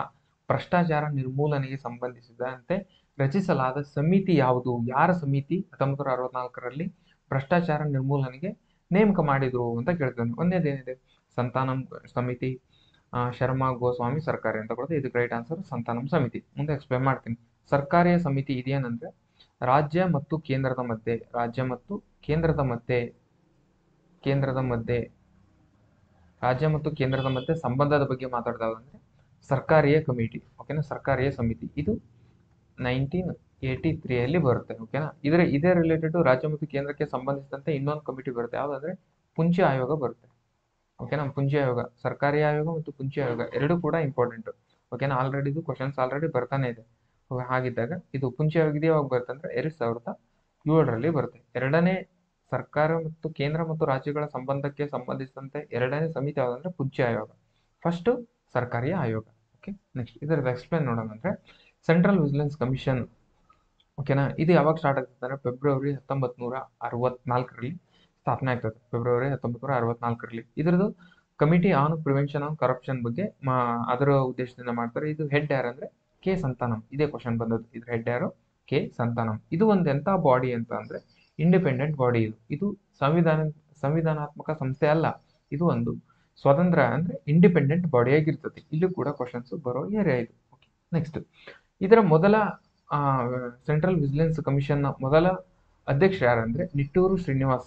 ಭ್ರಷ್ಟಾಚಾರ ನಿರ್ಮೂಲನೆಗೆ ಸಂಬಂಧಿಸಿದಂತೆ ರಚಿಸಲಾದ ಸಮಿತಿ ಯಾವುದು? ಯಾರ ಸಮಿತಿ 1964ರಲ್ಲಿ ಭ್ರಷ್ಟಾಚಾರ ನಿರ್ಮೂಲನೆಗೆ ನೇಮಕ ಮಾಡಿದ್ರು ಅಂತ ಕೇಳ್ತಾನೆ. ಒಂದೇದೇನಿದೆ, ಸಂತಾನಂ ಸಮಿತಿ, ಶರ್ಮಾ ಗೋಸ್ವಾಮಿ ಸರ್ಕಾರಿ ಅಂತ ಕೊಡುತ್ತೆ. ಇದಕ್ಕೆ ರೈಟ್ ಆನ್ಸರ್ ಸಂತಾನಂ ಸಮಿತಿ. ಮುಂದೆ ಎಕ್ಸ್ಪ್ಲೇನ್ ಮಾಡ್ತೀನಿ. ಸರ್ಕಾರಿಯ ಸಮಿತಿ ಇದೇನಂದ್ರೆ ರಾಜ್ಯ ಮತ್ತು ಕೇಂದ್ರದ ಮಧ್ಯೆ ಸಂಬಂಧದ ಬಗ್ಗೆ ಮಾತಾಡ್ತಾವಂದ್ರೆ ಸರ್ಕಾರಿಯ ಕಮಿಟಿ. ಓಕೆನಾ. ಸರ್ಕಾರಿಯ ಸಮಿತಿ ಇದು 83 ಬರುತ್ತೆ. ಓಕೆನಾ. ಇದೇ ರಿಲೇಟೆಡ್ ರಾಜ್ಯ ಮತ್ತು ಕೇಂದ್ರಕ್ಕೆ ಸಂಬಂಧಿಸಿದಂತೆ ಇನ್ನೊಂದು ಕಮಿಟಿ ಬರುತ್ತೆ, ಯಾವುದಂದ್ರೆ ಪುಂಚಿ ಆಯೋಗ ಬರುತ್ತೆ. ಓಕೆನಾ. ಪುಂಚಿ ಆಯೋಗ, ಸರ್ಕಾರಿ ಆಯೋಗ ಮತ್ತು ಪುಂಚಿ ಆಯೋಗ ಎರಡು ಕೂಡ ಇಂಪಾರ್ಟೆಂಟ್. ಓಕೆನಾ. ಆಲ್ರೆಡಿ ಇದು ಕ್ವಶನ್ಸ್ ಆಲ್ರೆಡಿ ಬರ್ತಾನೆ ಇದೆ. ಹಾಗಿದ್ದಾಗ ಇದು ಪುಂಚಿ ಆಯೋಗ ಇದು ಯಾವಾಗ ಬರುತ್ತೆ ಅಂದ್ರೆ 2007ರಲ್ಲಿ ಬರುತ್ತೆ. ಎರಡನೇ ಸರ್ಕಾರ ಮತ್ತು ಕೇಂದ್ರ ಮತ್ತು ರಾಜ್ಯಗಳ ಸಂಬಂಧಕ್ಕೆ ಸಂಬಂಧಿಸಿದಂತೆ ಎರಡನೇ ಸಮಿತಿ ಯಾವುದಂದ್ರೆ ಪುಂಚಿ ಆಯೋಗ. ಫಸ್ಟ್ ಸರ್ಕಾರಿ ಆಯೋಗ. ಓಕೆ. ನೆಕ್ಸ್ಟ್ ಇದರ ಎಕ್ಸ್ಪ್ಲೇನ್ ನೋಡೋಣ ಅಂದ್ರೆ ಸೆಂಟ್ರಲ್ ವಿಜಿಲೆನ್ಸ್ ಕಮಿಷನ್. ಓಕೆನಾ. ಇದು ಯಾವಾಗ ಸ್ಟಾರ್ಟ್ ಆಗ್ತದೆ ಅಂದ್ರೆ ಫೆಬ್ರವರಿ 1964ರಲ್ಲಿ ಸ್ಥಾಪನೆ ಆಗ್ತದೆ. ಫೆಬ್ರವರಿ 1964ರಲ್ಲಿ ಇದರದ್ದು committee on prevention on corruption ಬಗ್ಗೆ ಅದರ ಉದ್ದೇಶದಿಂದ ಮಾಡ್ತಾರೆ. ಇದು ಹೆಡ್ ಯಾರು ಅಂದ್ರೆ ಕೆ ಸಂತಾನಂ. ಇದೇ ಕ್ವಶನ್ ಬಂದದ್ದು. ಇದ್ರ ಹೆಡ್ ಯಾರು? ಕೆ ಸಂತಾನಂ. ಇದು ಒಂದು ಎಂತ ಬಾಡಿ ಅಂತ ಅಂದ್ರೆ ಇಂಡಿಪೆಂಡೆಂಟ್ ಬಾಡಿ. ಇದು ಸಂವಿಧಾನಾತ್ಮಕ ಸಂಸ್ಥೆ ಅಲ್ಲ. ಇದು ಒಂದು ಸ್ವತಂತ್ರ ಅಂದ್ರೆ ಇಂಡಿಪೆಂಡೆಂಟ್ ಬಾಡಿ ಆಗಿರ್ತದೆ. ಇಲ್ಲಿ ಕೂಡ ಕ್ವಶನ್ಸ್ ಬರೋ ಏರಿಯಾ ಇದು. ನೆಕ್ಸ್ಟ್ ಇದರ ಮೊದಲ ಸೆಂಟ್ರಲ್ ವಿಜಿಲೆನ್ಸ್ ಕಮಿಷನ್ ಮೊದಲ ಅಧ್ಯಕ್ಷ ಯಾರಂದ್ರೆ ನಿಟ್ಟೂರು ಶ್ರೀನಿವಾಸ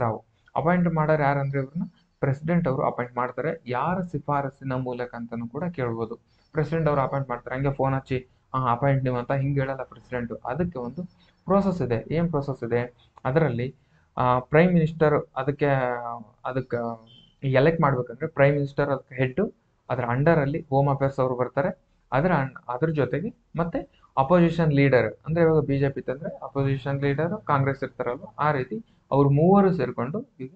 ರಾವ್. ಅಪಾಯಿಂಟ್ ಮಾಡೋರು ಯಾರಂದ್ರೆ ಇವ್ರನ್ನ ಪ್ರೆಸಿಡೆಂಟ್ ಅವರು ಅಪಾಯಿಂಟ್ ಮಾಡ್ತಾರೆ. ಯಾರ ಶಿಫಾರಸಿನ ಮೂಲಕ ಅಂತಾನು ಕೂಡ ಕೇಳ್ಬೋದು. ಪ್ರೆಸಿಡೆಂಟ್ ಅವರು ಅಪಾಯಿಂಟ್ ಮಾಡ್ತಾರೆ. ಹಂಗೆ ಫೋನ್ ಹಚ್ಚಿ ಅಪಾಯಿಂಟ್ ನೀವು ಅಂತ ಹಿಂಗೆ ಹೇಳಲ್ಲ ಪ್ರೆಸಿಡೆಂಟ್. ಅದಕ್ಕೆ ಒಂದು ಪ್ರೋಸೆಸ್ ಇದೆ. ಏನ್ ಪ್ರೋಸೆಸ್ ಇದೆ? ಅದರಲ್ಲಿ ಪ್ರೈಮ್ ಮಿನಿಸ್ಟರ್ ಅದಕ್ಕೆ ಎಲೆಕ್ಟ್ ಮಾಡ್ಬೇಕಂದ್ರೆ ಪ್ರೈಮ್ ಮಿನಿಸ್ಟರ್ ಅದಕ್ಕೆ ಹೆಡ್, ಅದರ ಅಂಡರ್ ಅಲ್ಲಿ ಹೋಮ್ ಅಫೇರ್ಸ್ ಅವರು ಬರ್ತಾರೆ. ಅದ್ರ ಜೊತೆಗೆ ಮತ್ತೆ ಅಪೋಸಿಷನ್ ಲೀಡರ್ ಅಂದ್ರೆ ಇವಾಗ ಬಿಜೆಪಿ ಇತ್ತಂದ್ರೆ ಅಪೋಸಿಷನ್ ಲೀಡರ್, ಕಾಂಗ್ರೆಸ್ ಇರ್ತಾರಲ್ವ ಆ ರೀತಿ ಅವ್ರು ಮೂವರು ಸೇರ್ಕೊಂಡು ಈಗ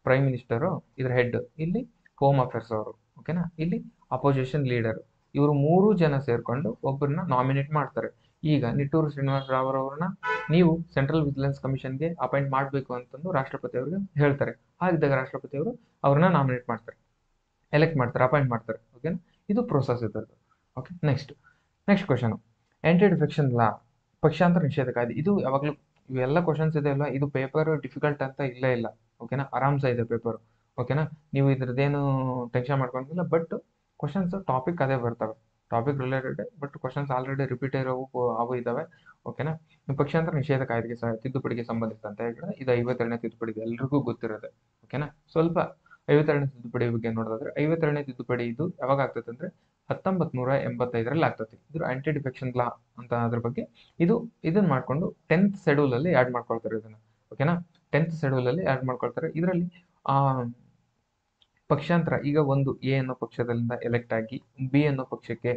ಪ್ರೈಮ್ ಮಿನಿಸ್ಟರ್ ಇದ್ರ ಹೆಡ್, ಇಲ್ಲಿ ಹೋಮ್ ಅಫೇರ್ಸ್ ಅವರು, ಓಕೆನಾ, ಇಲ್ಲಿ ಅಪೋಸಿಷನ್ ಲೀಡರ್, ಇವರು 3 ಜನ ಸೇರ್ಕೊಂಡು ಒಬ್ಬರನ್ನ ನಾಮಿನೇಟ್ ಮಾಡ್ತಾರೆ. ಈಗ ನಿಟ್ಟೂರು ಶ್ರೀನಿವಾಸ ರಾವ್ ಅವರನ್ನ ನೀವು ಸೆಂಟ್ರಲ್ ವಿಜಿಲೆನ್ಸ್ ಕಮಿಷನ್ಗೆ ಅಪಾಯಿಂಟ್ ಮಾಡಬೇಕು ಅಂತಂದು ರಾಷ್ಟ್ರಪತಿ ಅವರಿಗೆ ಹೇಳ್ತಾರೆ. ಹಾಗಿದ್ದಾಗ ರಾಷ್ಟ್ರಪತಿ ಅವರು ಅವ್ರನ್ನ ನಾಮಿನೇಟ್ ಮಾಡ್ತಾರೆ, ಎಲೆಕ್ಟ್ ಮಾಡ್ತಾರೆ, ಅಪಾಯಿಂಟ್ ಮಾಡ್ತಾರೆ. ಓಕೆನಾ. ಇದು ಪ್ರೋಸೆಸ್ ಇದ್ದದ್ದು. Okay. Next question, aunty defection ಲಾ, ಪಕ್ಷಾಂತರ ನಿಷೇಧ ಕಾಯ್ದೆ. ಇದು ಯಾವಾಗಲೂ ಇವೆಲ್ಲ ಕ್ವಶನ್ಸ್ ಇದೆ ಅಲ್ವಾ, ಇದು ಪೇಪರ್ ಡಿಫಿಕಲ್ಟ್ ಅಂತ ಇಲ್ಲ. ಓಕೆನಾ. ಆರಾಮ್ಸ ಇದೆ ಪೇಪರ್. ಓಕೆನಾ. ನೀವು ಇದ್ರದ್ದೇನು ಟೆನ್ಷನ್ ಮಾಡ್ಕೊಂಡಿಲ್ಲ. ಬಟ್ ಕ್ವಶನ್ಸ್ ಟಾಪಿಕ್ ಅದೇ ಬರ್ತವೆ, topic related. But questions already repeat ಅವು ಇದಾವೆ. ಓಕೆನಾ. ಪಕ್ಷಾಂತರ ನಿಷೇಧ ಕಾಯ್ದೆಗೆ ತಿದ್ದುಪಡಿಗೆ ಸಂಬಂಧಿಸಿದಂತೆ ಇದು 52ನೇ ತಿದ್ದುಪಡಿ, ಎಲ್ರಿಗೂ ಗೊತ್ತಿರುತ್ತೆ. ಓಕೆನಾ. ಸ್ವಲ್ಪ 52ನೇ ತಿದ್ದುಪಡಿ ಬಗ್ಗೆ ನೋಡೋದಾದ್ರೆ 52ನೇ ತಿದ್ದುಪಡಿ ಇದು ಯಾವಾಗ ಆಗ್ತದೆ ಅಂದ್ರೆ 1985ರಲ್ಲಿ ಆಗ್ತದೆ. ಇದು ಆಂಟಿ ಡಿಫೆಕ್ಷನ್ ಲಾ ಅಂತ ಅದ್ರ ಬಗ್ಗೆ ಇದನ್ನ ಮಾಡ್ಕೊಂಡು 10th ಶೆಡ್ಯೂಲ್ ಅಲ್ಲಿ ಆಡ್ ಮಾಡ್ಕೊಳ್ತಾರೆ ಇದನ್ನ. ಓಕೆನಾ. 10th ಶೆಡ್ಯೂಲ್ ಅಲ್ಲಿ ಆಡ್ ಮಾಡ್ಕೊಳ್ತಾರೆ. ಇದರಲ್ಲಿ ಪಕ್ಷಾಂತರ, ಈಗ ಒಂದು ಎ ಅನ್ನೋ ಪಕ್ಷದಿಂದ ಎಲೆಕ್ಟ್ ಆಗಿ ಬಿ ಅನ್ನೋ ಪಕ್ಷಕ್ಕೆ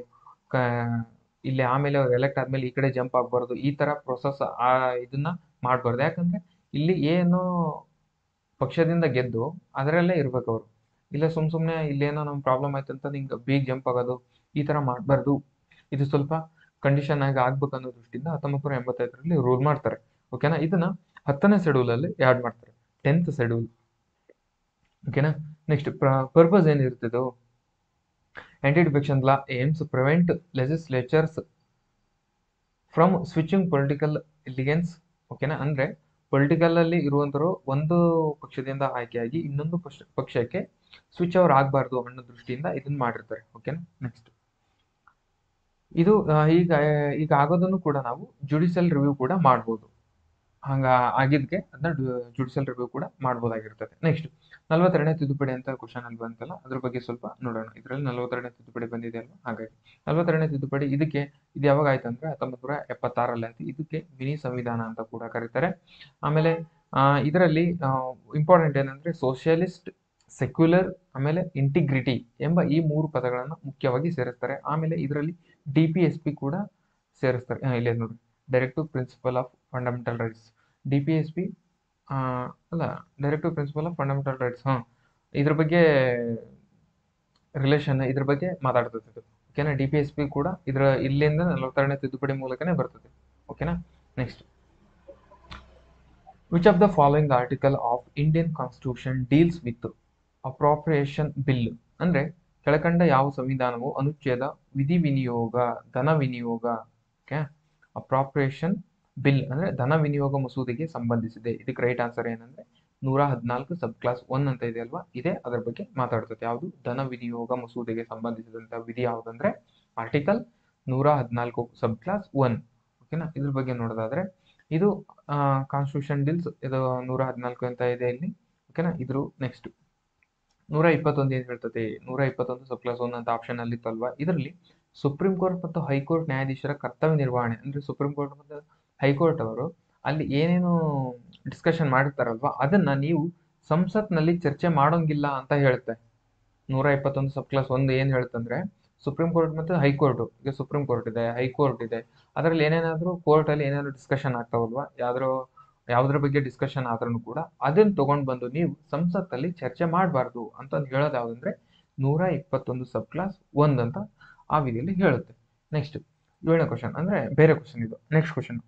ಇಲ್ಲಿ ಆಮೇಲೆ ಅವ್ರು ಎಲೆಕ್ಟ್ ಆದ್ಮೇಲೆ ಈ ಕಡೆ ಜಂಪ್ ಆಗ್ಬಾರ್ದು, ಈ ತರ ಪ್ರೊಸೆಸ್ ಇದನ್ನ ಮಾಡ್ಬಾರ್ದು. ಯಾಕಂದ್ರೆ ಇಲ್ಲಿ ಎ ಅನ್ನೋ ಪಕ್ಷದಿಂದ ಗೆದ್ದು ಅದರಲ್ಲೇ ಇರ್ಬೇಕು ಅವರು. ಇಲ್ಲ ಸುಮ್ನೆ ಇಲ್ಲೇನೋ ನಮ್ ಪ್ರಾಬ್ಲಮ್ ಆಯ್ತು ಅಂತ ನಿಂಗೆ ಬಿಗ್ ಜಂಪ್ ಆಗೋದು, ಈ ತರ ಮಾಡ್ಬಾರ್ದು. ಇದು ಸ್ವಲ್ಪ ಕಂಡೀಷನ್ ಆಗಿ ಆಗ್ಬೇಕು ಅನ್ನೋ ದೃಷ್ಟಿಯಿಂದ 1985ರಲ್ಲಿ ರೂಲ್ ಮಾಡ್ತಾರೆ. ಓಕೆನಾ. ಇದನ್ನ 10ನೇ ಶೆಡ್ಯೂಲ್ ಅಲ್ಲಿ ಆಡ್ ಮಾಡ್ತಾರೆ, 10th ಶೆಡ್ಯೂಲ್. ಓಕೆನಾ. ನೆಕ್ಸ್ಟ್ ಪರ್ಪಸ್ ಏನಿರ್ತದೆ, anti defection law aims prevent legislators from switching political allegiance. ಓಕೆನಾ. ಅಂದ್ರೆ ಪೊಲಿಟಿಕಲ್ ಅಲ್ಲಿ ಇರುವಂತರು ಒಂದು ಪಕ್ಷದಿಂದ ಆಯ್ಕೆಯಾಗಿ ಇನ್ನೊಂದು ಪಕ್ಷಕ್ಕೆ ಸ್ವಿಚ್ ಅವ್ರು ಆಗ್ಬಾರ್ದು ಅನ್ನೋ ದೃಷ್ಟಿಯಿಂದ ಇದನ್ನ ಮಾಡಿರ್ತಾರೆ. ಓಕೆನಾ. ನೆಕ್ಸ್ಟ್ ಇದು ಈಗ ಆಗೋದನ್ನು ಕೂಡ ನಾವು ಜುಡಿಷಿಯಲ್ ರಿವ್ಯೂ ಕೂಡ ಮಾಡ್ಬೋದು. ಹಂಗ ಆಗಿದ್ಕೆ ಅದನ್ನ ಜುಡಿಷಿಯಲ್ ರಿವ್ಯೂ ಕೂಡ ಮಾಡ್ಬೋದಾಗಿರ್ತದೆ. ನೆಕ್ಸ್ಟ್ 42ನೇ ತಿದ್ದುಪಡಿ ಅಂತ ಕ್ವಶನ್ ಅಲ್ಲಿ ಬಂತಲ್ಲ, ಅದ್ರ ಬಗ್ಗೆ ಸ್ವಲ್ಪ ನೋಡೋಣ. ಇದರಲ್ಲಿ 42ನೇ ತಿದ್ದುಪಡಿ ಬಂದಿದೆ ಅಲ್ವಾ, ಹಾಗಾಗಿ 42ನೇ ತಿದ್ದುಪಡಿ ಇದು ಯಾವಾಗ ಆಯ್ತು ಅಂದ್ರೆ 1976ರಲ್ಲಿ ಆಯ್ತು. ಇದಕ್ಕೆ ಮಿನಿ ಸಂವಿಧಾನ ಅಂತ ಕೂಡ ಕರೀತಾರೆ. ಆಮೇಲೆ ಇದರಲ್ಲಿ ಇಂಪಾರ್ಟೆಂಟ್ ಏನಂದ್ರೆ ಸೋಷಿಯಲಿಸ್ಟ್, ಸೆಕ್ಯುಲರ್, ಆಮೇಲೆ ಇಂಟಿಗ್ರಿಟಿ ಎಂಬ ಈ 3 ಪದಗಳನ್ನು ಮುಖ್ಯವಾಗಿ ಸೇರಿಸ್ತಾರೆ. ಆಮೇಲೆ ಇದರಲ್ಲಿ DPSP ಕೂಡ ಸೇರಿಸ್ತಾರೆ. ಇಲ್ಲಿ ನೋಡಿ, directive principle of fundamental rights, DPSP ಅಲ್ಲ, directive principle of fundamental rights. ಇದ್ರ ಬಗ್ಗೆ ರಿಲೇಷನ್, ಇದ್ರ ಬಗ್ಗೆ ಮಾತಾಡ್ತದೆ ಇದು. ಓಕೆನಾ. DPSP ಕೂಡ ಇಲ್ಲಿಂದ 42ನೇ ತಿದ್ದುಪಡಿ ಮೂಲಕನೇ ಬರ್ತದೆ. ಓಕೆನಾ. Next, which of the following article of Indian constitution deals with appropriation bill. ಅಂದ್ರೆ ಕೆಳಕಂಡ ಯಾವ ಸಂವಿಧಾನವು ಅನುಚ್ಛೇದ ವಿಧಿ ವಿನಿಯೋಗ, ಧನ ವಿನಿಯೋಗ, ಓಕೆ, ಅಪ್ರಾಪ್ರಿಯೇಷನ್ ಬಿಲ್ ಅಂದ್ರೆ ಧನ ವಿನಿಯೋಗ ಮಸೂದೆಗೆ ಸಂಬಂಧಿಸಿದೆ. ಇದಕ್ಕೆ ರೈಟ್ ಆನ್ಸರ್ ಏನಂದ್ರೆ 114 ಸಬ್ ಕ್ಲಾಸ್ 1 ಅಂತ ಇದೆ ಅಲ್ವಾ, ಇದೇ ಅದರ ಬಗ್ಗೆ ಮಾತಾಡ್ತದೆ. ಯಾವುದು? ಧನ ವಿನಿಯೋಗ ಮಸೂದೆಗೆ ಸಂಬಂಧಿಸಿದಂತ ವಿಧಿ ಯಾವುದಂದ್ರೆ ಆರ್ಟಿಕಲ್ 114 ಸಬ್ ಕ್ಲಾಸ್ 1. ಓಕೆನಾ. ಇದ್ರ ಬಗ್ಗೆ ನೋಡೋದಾದ್ರೆ ಇದು ಕಾನ್ಸ್ಟಿಟ್ಯೂಷನ್ ಡೀಲ್ಸ್, ಇದು 114 ಅಂತ ಇದೆ ಇಲ್ಲಿ. ಓಕೆನಾ. ಇದ್ರ ನೆಕ್ಸ್ಟ್ 121 ಏನ್ ಹೇಳ್ತದೆ, 121 ಸಬ್ ಕ್ಲಾಸ್ 1 ಅಂತ ಆಪ್ಷನ್ ಅಲ್ಲಿ ಇತ್ತಲ್ವಾ, ಇದರಲ್ಲಿ ಸುಪ್ರೀಂ ಕೋರ್ಟ್ ಮತ್ತು ಹೈಕೋರ್ಟ್ ನ್ಯಾಯಾಧೀಶರ ಕರ್ತವ್ಯ ನಿರ್ವಹಣೆ ಅಂದ್ರೆ ಸುಪ್ರೀಂ ಕೋರ್ಟ್ ಮತ್ತು ಹೈಕೋರ್ಟ್ ಅವರು ಅಲ್ಲಿ ಏನೇನು ಡಿಸ್ಕಷನ್ ಮಾಡಿರ್ತಾರಲ್ವಾ ಅದನ್ನ ನೀವು ಸಂಸತ್ನಲ್ಲಿ ಚರ್ಚೆ ಮಾಡೋಂಗಿಲ್ಲ ಅಂತ ಹೇಳುತ್ತೆ. 121 ಸಬ್ ಕ್ಲಾಸ್ 1 ಏನ್ ಹೇಳುತ್ತಂದ್ರೆ ಸುಪ್ರೀಂ ಕೋರ್ಟ್ ಮತ್ತು ಹೈಕೋರ್ಟ್, ಈಗ ಸುಪ್ರೀಂ ಕೋರ್ಟ್ ಇದೆ, ಹೈಕೋರ್ಟ್ ಇದೆ, ಅದರಲ್ಲಿ ಏನೇನಾದ್ರೂ ಕೋರ್ಟ್ ಅಲ್ಲಿ ಏನಾದ್ರು ಡಿಸ್ಕಷನ್ ಆಗ್ತಾವಲ್ವಾ, ಯಾವ್ದ್ರ ಬಗ್ಗೆ ಡಿಸ್ಕಷನ್ ಆದ್ರೂ ಕೂಡ ಅದನ್ನ ತಗೊಂಡ್ ಬಂದು ನೀವು ಸಂಸತ್ತಲ್ಲಿ ಚರ್ಚೆ ಮಾಡಬಾರ್ದು ಅಂತ ಹೇಳೋದು ಯಾವ್ದಂದ್ರೆ 121 ಸಬ್ ಕ್ಲಾಸ್ 1 ಅಂತ ಆ ವಿಧಿಯಲ್ಲಿ ಹೇಳುತ್ತೆ. ನೆಕ್ಸ್ಟ್ 7ನೇ ಕ್ವಶನ್ ಅಂದ್ರೆ ಬೇರೆ ಕ್ವಶನ್ ಇದು. ನೆಕ್ಸ್ಟ್ ಕ್ವಶನ್,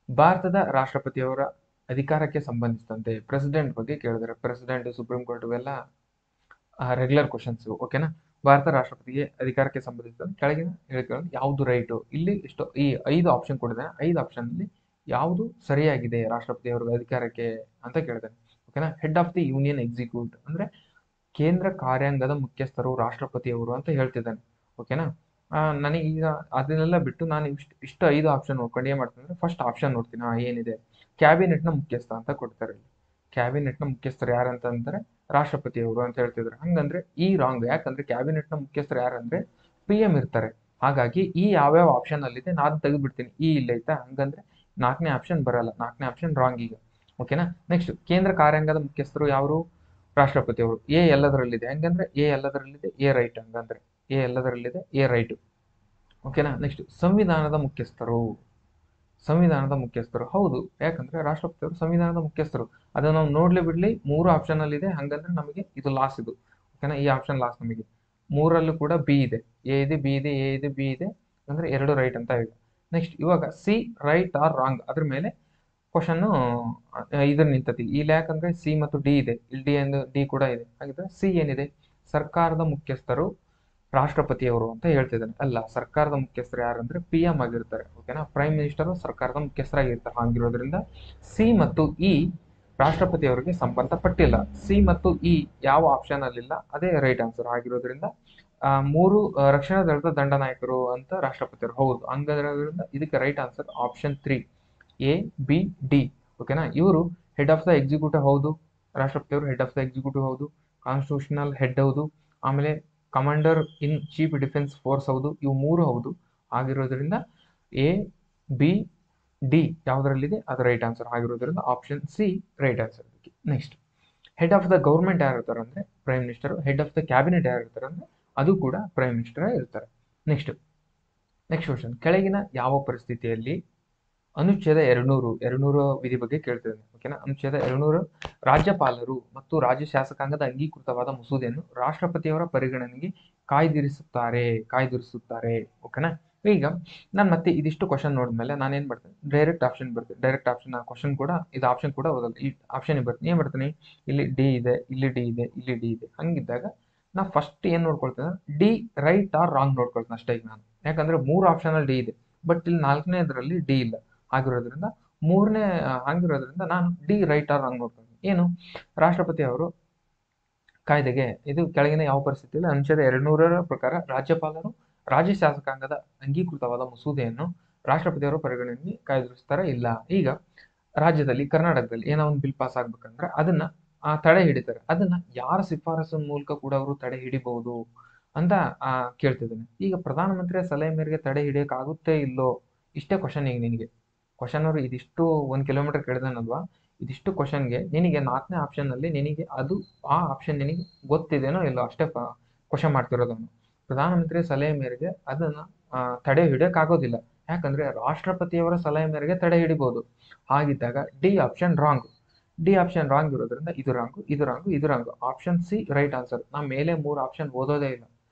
ಭಾರತದ ರಾಷ್ಟ್ರಪತಿಯವರ ಅಧಿಕಾರಕ್ಕೆ ಸಂಬಂಧಿಸಿದಂತೆ ಪ್ರೆಸಿಡೆಂಟ್ ಬಗ್ಗೆ ಕೇಳಿದರೆ, ಪ್ರೆಸಿಡೆಂಟ್, ಸುಪ್ರೀಂ ಕೋರ್ಟ್ ಇವೆಲ್ಲ ರೆಗ್ಯುಲರ್ ಕ್ವಶನ್ಸ್, ಓಕೆನಾ. ಭಾರತ ರಾಷ್ಟ್ರಪತಿಗೆ ಅಧಿಕಾರಕ್ಕೆ ಸಂಬಂಧಿಸಿದಂತೆ ಕೆಳಗಿನ ಹೇಳಿಕೆಗಳನ್ನು ಯಾವುದು ರೈಟು, ಇಲ್ಲಿ ಇಷ್ಟು ಈ 5 ಆಪ್ಷನ್ ಕೊಡಿದೆ, 5 ಆಪ್ಷನ್ ಅಲ್ಲಿ ಯಾವುದು ಸರಿಯಾಗಿದೆ ರಾಷ್ಟ್ರಪತಿಯವರ ಅಧಿಕಾರಕ್ಕೆ ಅಂತ ಕೇಳಿದ್ದಾನೆ, ಓಕೆನಾ. Head of the union executive ಅಂದ್ರೆ ಕೇಂದ್ರ ಕಾರ್ಯಾಂಗದ ಮುಖ್ಯಸ್ಥರು ರಾಷ್ಟ್ರಪತಿಯವರು ಅಂತ ಹೇಳ್ತಿದ್ದಾನೆ, ಓಕೆನಾ. ನನಗೀಗ ಅದನ್ನೆಲ್ಲ ಬಿಟ್ಟು ನಾನು ಇಷ್ಟು 5 ಆಪ್ಷನ್ ನೋಡ್ಕೊಂಡು ಏನ್ ಮಾಡ್ತೀನಿ ಅಂದ್ರೆ ಫಸ್ಟ್ ಆಪ್ಷನ್ ನೋಡ್ತೀನಿ. ಏನಿದೆ, ಕ್ಯಾಬಿನೆಟ್ ನ ಮುಖ್ಯಸ್ಥ ಅಂತ ಕೊಡ್ತಾರೆ. ಕ್ಯಾಬಿನೆಟ್ ನ ಮುಖ್ಯಸ್ಥರು ಯಾರಂತ ಅಂತಾರೆ ರಾಷ್ಟ್ರಪತಿಯವರು ಅಂತ ಹೇಳ್ತಿದ್ದಾರೆ. ಹಂಗಂದ್ರೆ ಈ ರಾಂಗ್. ಯಾಕಂದ್ರೆ ಕ್ಯಾಬಿನೆಟ್ ನ ಮುಖ್ಯಸ್ಥರು ಯಾರಂದ್ರೆ PM ಇರ್ತಾರೆ. ಹಾಗಾಗಿ ಈ ಯಾವ್ಯಾವ ಆಪ್ಷನ್ ಅಲ್ಲಿದೆ ನಾನು ತೆಗೆದು ಬಿಡ್ತೀನಿ. ಇಲ್ಲ ಐತಾ, ಹಂಗಂದ್ರೆ 4ನೇ ಆಪ್ಷನ್ ಬರಲ್ಲ. 4ನೇ ಆಪ್ಷನ್ ರಾಂಗ್ ಈಗ, ಓಕೆನಾ. ನೆಕ್ಸ್ಟ್, ಕೇಂದ್ರ ಕಾರ್ಯಾಂಗದ ಮುಖ್ಯಸ್ಥರು ಯಾರು ರಾಷ್ಟ್ರಪತಿಯವರು. ಎಲ್ಲದರಲ್ಲಿದೆ, ಹಂಗಂದ್ರೆ ಎಲ್ಲದರಲ್ಲಿದೆ, ರೈಟ್. ಹಂಗಂದ್ರೆ ಎಲ್ಲದರಲ್ಲಿದೆ, ರೈಟ್, ಓಕೆನಾ. ನೆಕ್ಸ್ಟ್, ಸಂವಿಧಾನದ ಮುಖ್ಯಸ್ಥರು ಹೌದು, ಯಾಕಂದ್ರೆ ರಾಷ್ಟ್ರಪತಿಯವರು ಸಂವಿಧಾನದ ಮುಖ್ಯಸ್ಥರು. ಅದನ್ನ ನಾವು ನೋಡ್ಲಿ ಬಿಡ್ಲಿ 3 ಆಪ್ಷನ್ ಅಲ್ಲಿ ಇದೆ, ಹಂಗಂದ್ರೆ ನಮಗೆ ಇದು ಲಾಸ್ ಇದು, ಓಕೆನಾ. ಈ ಆಪ್ಷನ್ ಲಾಸ್ ನಮಗೆ. 3ರಲ್ಲೂ ಕೂಡ ಬಿ ಇದೆ, ಎ ಇದೆ, ಬಿ ಇದೆ, ಎ ಇದೆ, ಬಿ ಇದೆ, ಅಂದ್ರೆ 2 ರೈಟ್ ಅಂತ ಇದೆ. ನೆಕ್ಸ್ಟ್, ಇವಾಗ ಸಿ ರೈಟ್ ಆರ್ ರಾಂಗ್ ಅದ್ರ ಮೇಲೆ ಕ್ವಶನ್ ಇದ್ರ ನಿಂತತಿ. ಇಲ್ಲಿ ಯಾಕಂದ್ರೆ ಸಿ ಮತ್ತು ಡಿ ಇದೆ, ಇಲ್ಲಿ ಡಿ ಕೂಡ ಇದೆ. ಹಾಗಿದ್ರೆ ಸಿ ಏನಿದೆ, ಸರ್ಕಾರದ ಮುಖ್ಯಸ್ಥರು ರಾಷ್ಟ್ರಪತಿಯವರು ಅಂತ ಹೇಳ್ತಿದ್ದಾನೆ. ಅಲ್ಲ, ಸರ್ಕಾರದ ಮುಖ್ಯಸ್ಥರು ಯಾರಂದ್ರೆ PM ಆಗಿರ್ತಾರೆ, ಓಕೆನಾ. ಪ್ರೈಮ್ ಮಿನಿಸ್ಟರ್ ಸರ್ಕಾರದ ಮುಖ್ಯಸ್ಥರಾಗಿರ್ತಾರೆ. ಹಾಗಿರೋದ್ರಿಂದ ಸಿ ಮತ್ತು ಇ ರಾಷ್ಟ್ರಪತಿಯವರಿಗೆ ಸಂಬಂಧಪಟ್ಟಿಲ್ಲ. ಸಿ ಮತ್ತು ಇ ಯಾವ ಆಪ್ಷನ್ ಅಲ್ಲಿಲ್ಲ, ಅದೇ ರೈಟ್ ಆನ್ಸರ್ ಆಗಿರೋದ್ರಿಂದ 3 ರಕ್ಷಣಾ ದಳದ ದಂಡನಾಯಕರು ಅಂತ ರಾಷ್ಟ್ರಪತಿಯವರು ಹೌದು. ಹಂಗಿರೋದ್ರಿಂದ ಇದಕ್ಕೆ right answer option 3 A, B, D, ಓಕೆನಾ. ಇವರು ಹೆಡ್ ಆಫ್ ದ ಎಕ್ಸಿಕ್ಯೂಟಿವ್ ಹೌದು, ರಾಷ್ಟ್ರಪತಿಯವರು ಹೆಡ್ ಆಫ್ ದ ಎಕ್ಸಿಕ್ಯೂಟಿವ್ ಹೌದು, ಕಾನ್ಸ್ಟಿಟ್ಯೂಷನಲ್ ಹೆಡ್ ಹೌದು, ಆಮೇಲೆ commander in chief defence force ಹೌದು. ಇವು 3 ಹೌದು. ಆಗಿರೋದ್ರಿಂದ A, B, D ಯಾವ್ದ್ರಲ್ಲಿದೆ ಅದು ರೈಟ್ ಆನ್ಸರ್ ಆಗಿರೋದ್ರಿಂದ option C right answer. Next, head of the government ಯಾರು ಇರ್ತಾರೆ ಅಂದ್ರೆ prime minister. Head of the cabinet ಯಾರು ಇರ್ತಾರೆ ಅಂದ್ರೆ ಅದು ಕೂಡ ಪ್ರೈಮ್ ಮಿನಿಸ್ಟರ್ ಇರ್ತಾರೆ. ನೆಕ್ಸ್ಟ್ ಕ್ವಶನ್, ಕೆಳಗಿನ ಯಾವ ಪರಿಸ್ಥಿತಿಯಲ್ಲಿ ಅನುಚ್ಛೇದ 200 ವಿಧಿ ಬಗ್ಗೆ ಕೇಳ್ತಿದ್ದೇನೆ, ಓಕೆನಾ. ಅನುಚ್ಛೇದ 200 ರಾಜ್ಯಪಾಲರು ಮತ್ತು ರಾಜ್ಯ ಶಾಸಕಾಂಗದ ಅಂಗೀಕೃತವಾದ ಮಸೂದೆಯನ್ನು ರಾಷ್ಟ್ರಪತಿಯವರ ಪರಿಗಣನೆಗೆ ಕಾಯ್ದಿರಿಸುತ್ತಾರೆ, ಓಕೆನಾ. ಈಗ ನಾನು ಮತ್ತೆ ಇದಿಷ್ಟು ಕ್ವಶನ್ ನೋಡಿದ್ಮೇಲೆ ನಾನು ಏನ್ ಮಾಡ್ತೇನೆ, ಡೈರೆಕ್ಟ್ ಆಪ್ಷನ್ ಬರ್ತೀನಿ. ಡೈರೆಕ್ಟ್ ಆಪ್ಷನ್ ಕ್ವಶನ್ ಕೂಡ ಇದು ಆಪ್ಷನ್ ಕೂಡ ಓದಲ್ಲ, ಈ ಆಪ್ಷನ್ ಬರ್ತೀನಿ. ಏನ್ ಮಾಡ್ತೀನಿ, ಇಲ್ಲಿ ಡಿ ಇದೆ, ಇಲ್ಲಿ ಡಿ ಇದೆ, ಇಲ್ಲಿ ಡಿ ಇದೆ. ಹಂಗಿದ್ದಾಗ ನಾ ಫಸ್ಟ್ ಏನ್ ನೋಡ್ಕೊಳ್ತೇನೆ, ಡಿ ರೈಟ್ ಆರ್ ರಾಂಗ್ ನೋಡ್ಕೊಳ್ತೇನೆ ಅಷ್ಟೇ. ಈಗ ನಾನು ಯಾಕಂದ್ರೆ 3 ಆಪ್ಷನ್ ಅಲ್ಲಿ ಡಿ ಇದೆ, ಬಟ್ ಇಲ್ಲಿ 4ನೇದ್ರಲ್ಲಿ ಡಿ ಇಲ್ಲ. ಆಗಿರೋದ್ರಿಂದ ಹಂಗಿರೋದ್ರಿಂದ ನಾನು ಡಿ ರೈಟ್ ಆರ್ ರಾಂಗ್ ನೋಡ್ತೀನಿ. ಏನು, ರಾಷ್ಟ್ರಪತಿ ಅವರು ಕಾಯ್ದೆಗೆ ಇದು ಕೆಳಗಿನ ಯಾವ ಪರಿಸ್ಥಿತಿಯಲ್ಲಿ ಅನುಚ್ಛೇದ 200ರ ಪ್ರಕಾರ ರಾಜ್ಯಪಾಲರು ರಾಜ್ಯ ಶಾಸಕಾಂಗದ ಅಂಗೀಕೃತವಾದ ಮಸೂದೆಯನ್ನು ರಾಷ್ಟ್ರಪತಿಯವರ ಪರಿಗಣನೆಗೆ ಕಾಯ್ದಿರಿಸ್ತಾರ ಇಲ್ಲ. ಈಗ ರಾಜ್ಯದಲ್ಲಿ ಕರ್ನಾಟಕದಲ್ಲಿ ಏನೋ ಒಂದು ಬಿಲ್ ಪಾಸ್ ಆಗ್ಬೇಕಂದ್ರೆ ಅದನ್ನ ತಡೆ ಹಿಡಿತಾರೆ. ಅದನ್ನ ಯಾರ ಶಿಫಾರಸಿನ ಮೂಲಕ ಕೂಡ ಅವರು ತಡೆ ಹಿಡಿಬಹುದು ಅಂತ ಕೇಳ್ತಿದ್ದೇನೆ. ಈಗ ಪ್ರಧಾನಮಂತ್ರಿಯ ಸಲಹೆ ಮೇರೆಗೆ ತಡೆ ಹಿಡಿಯಕ್ ಆಗುತ್ತೆ ಇಲ್ಲೋ, ಇಷ್ಟೇ ಕ್ವಶನ್. ಈಗ ನಿನಗೆ ಕ್ವಶನ್ ಅವರು ಇದಿಷ್ಟು 1 ಕಿಲೋಮೀಟರ್ ಕೇಳಿದಾನಲ್ವಾ, ಇದಿಷ್ಟು ಕ್ವಶನ್ಗೆ ನಿನಗೆ 4ನೇ ಆಪ್ಷನ್ ಅಲ್ಲಿ ನಿನಗೆ ಅದು ಆ ಆಪ್ಷನ್ ನಿನಗೆ ಗೊತ್ತಿದೆನೋ ಇಲ್ಲೋ ಅಷ್ಟೇ ಕ್ವಶನ್ ಮಾಡ್ತಿರೋದನ್ನು. ಪ್ರಧಾನಮಂತ್ರಿಯ ಸಲಹೆ ಮೇರೆಗೆ ಅದನ್ನ ತಡೆ ಹಿಡಿಯಕ್ ಆಗೋದಿಲ್ಲ, ಯಾಕಂದ್ರೆ ರಾಷ್ಟ್ರಪತಿಯವರ ಸಲಹೆ ಮೇರೆಗೆ ತಡೆ ಹಿಡಿಬಹುದು. ಹಾಗಿದ್ದಾಗ D option wrong. D option wrong ಇರೋದ್ರಿಂದ ಇದು ರಾಂಗು, ಇದು ರಾಂಗು, ಇದು wrong. Option C right answer. ನಾ ಮೇಲೆ 3 ಆಪ್ಷನ್ ಓದೋದೇ ಇಲ್ಲ,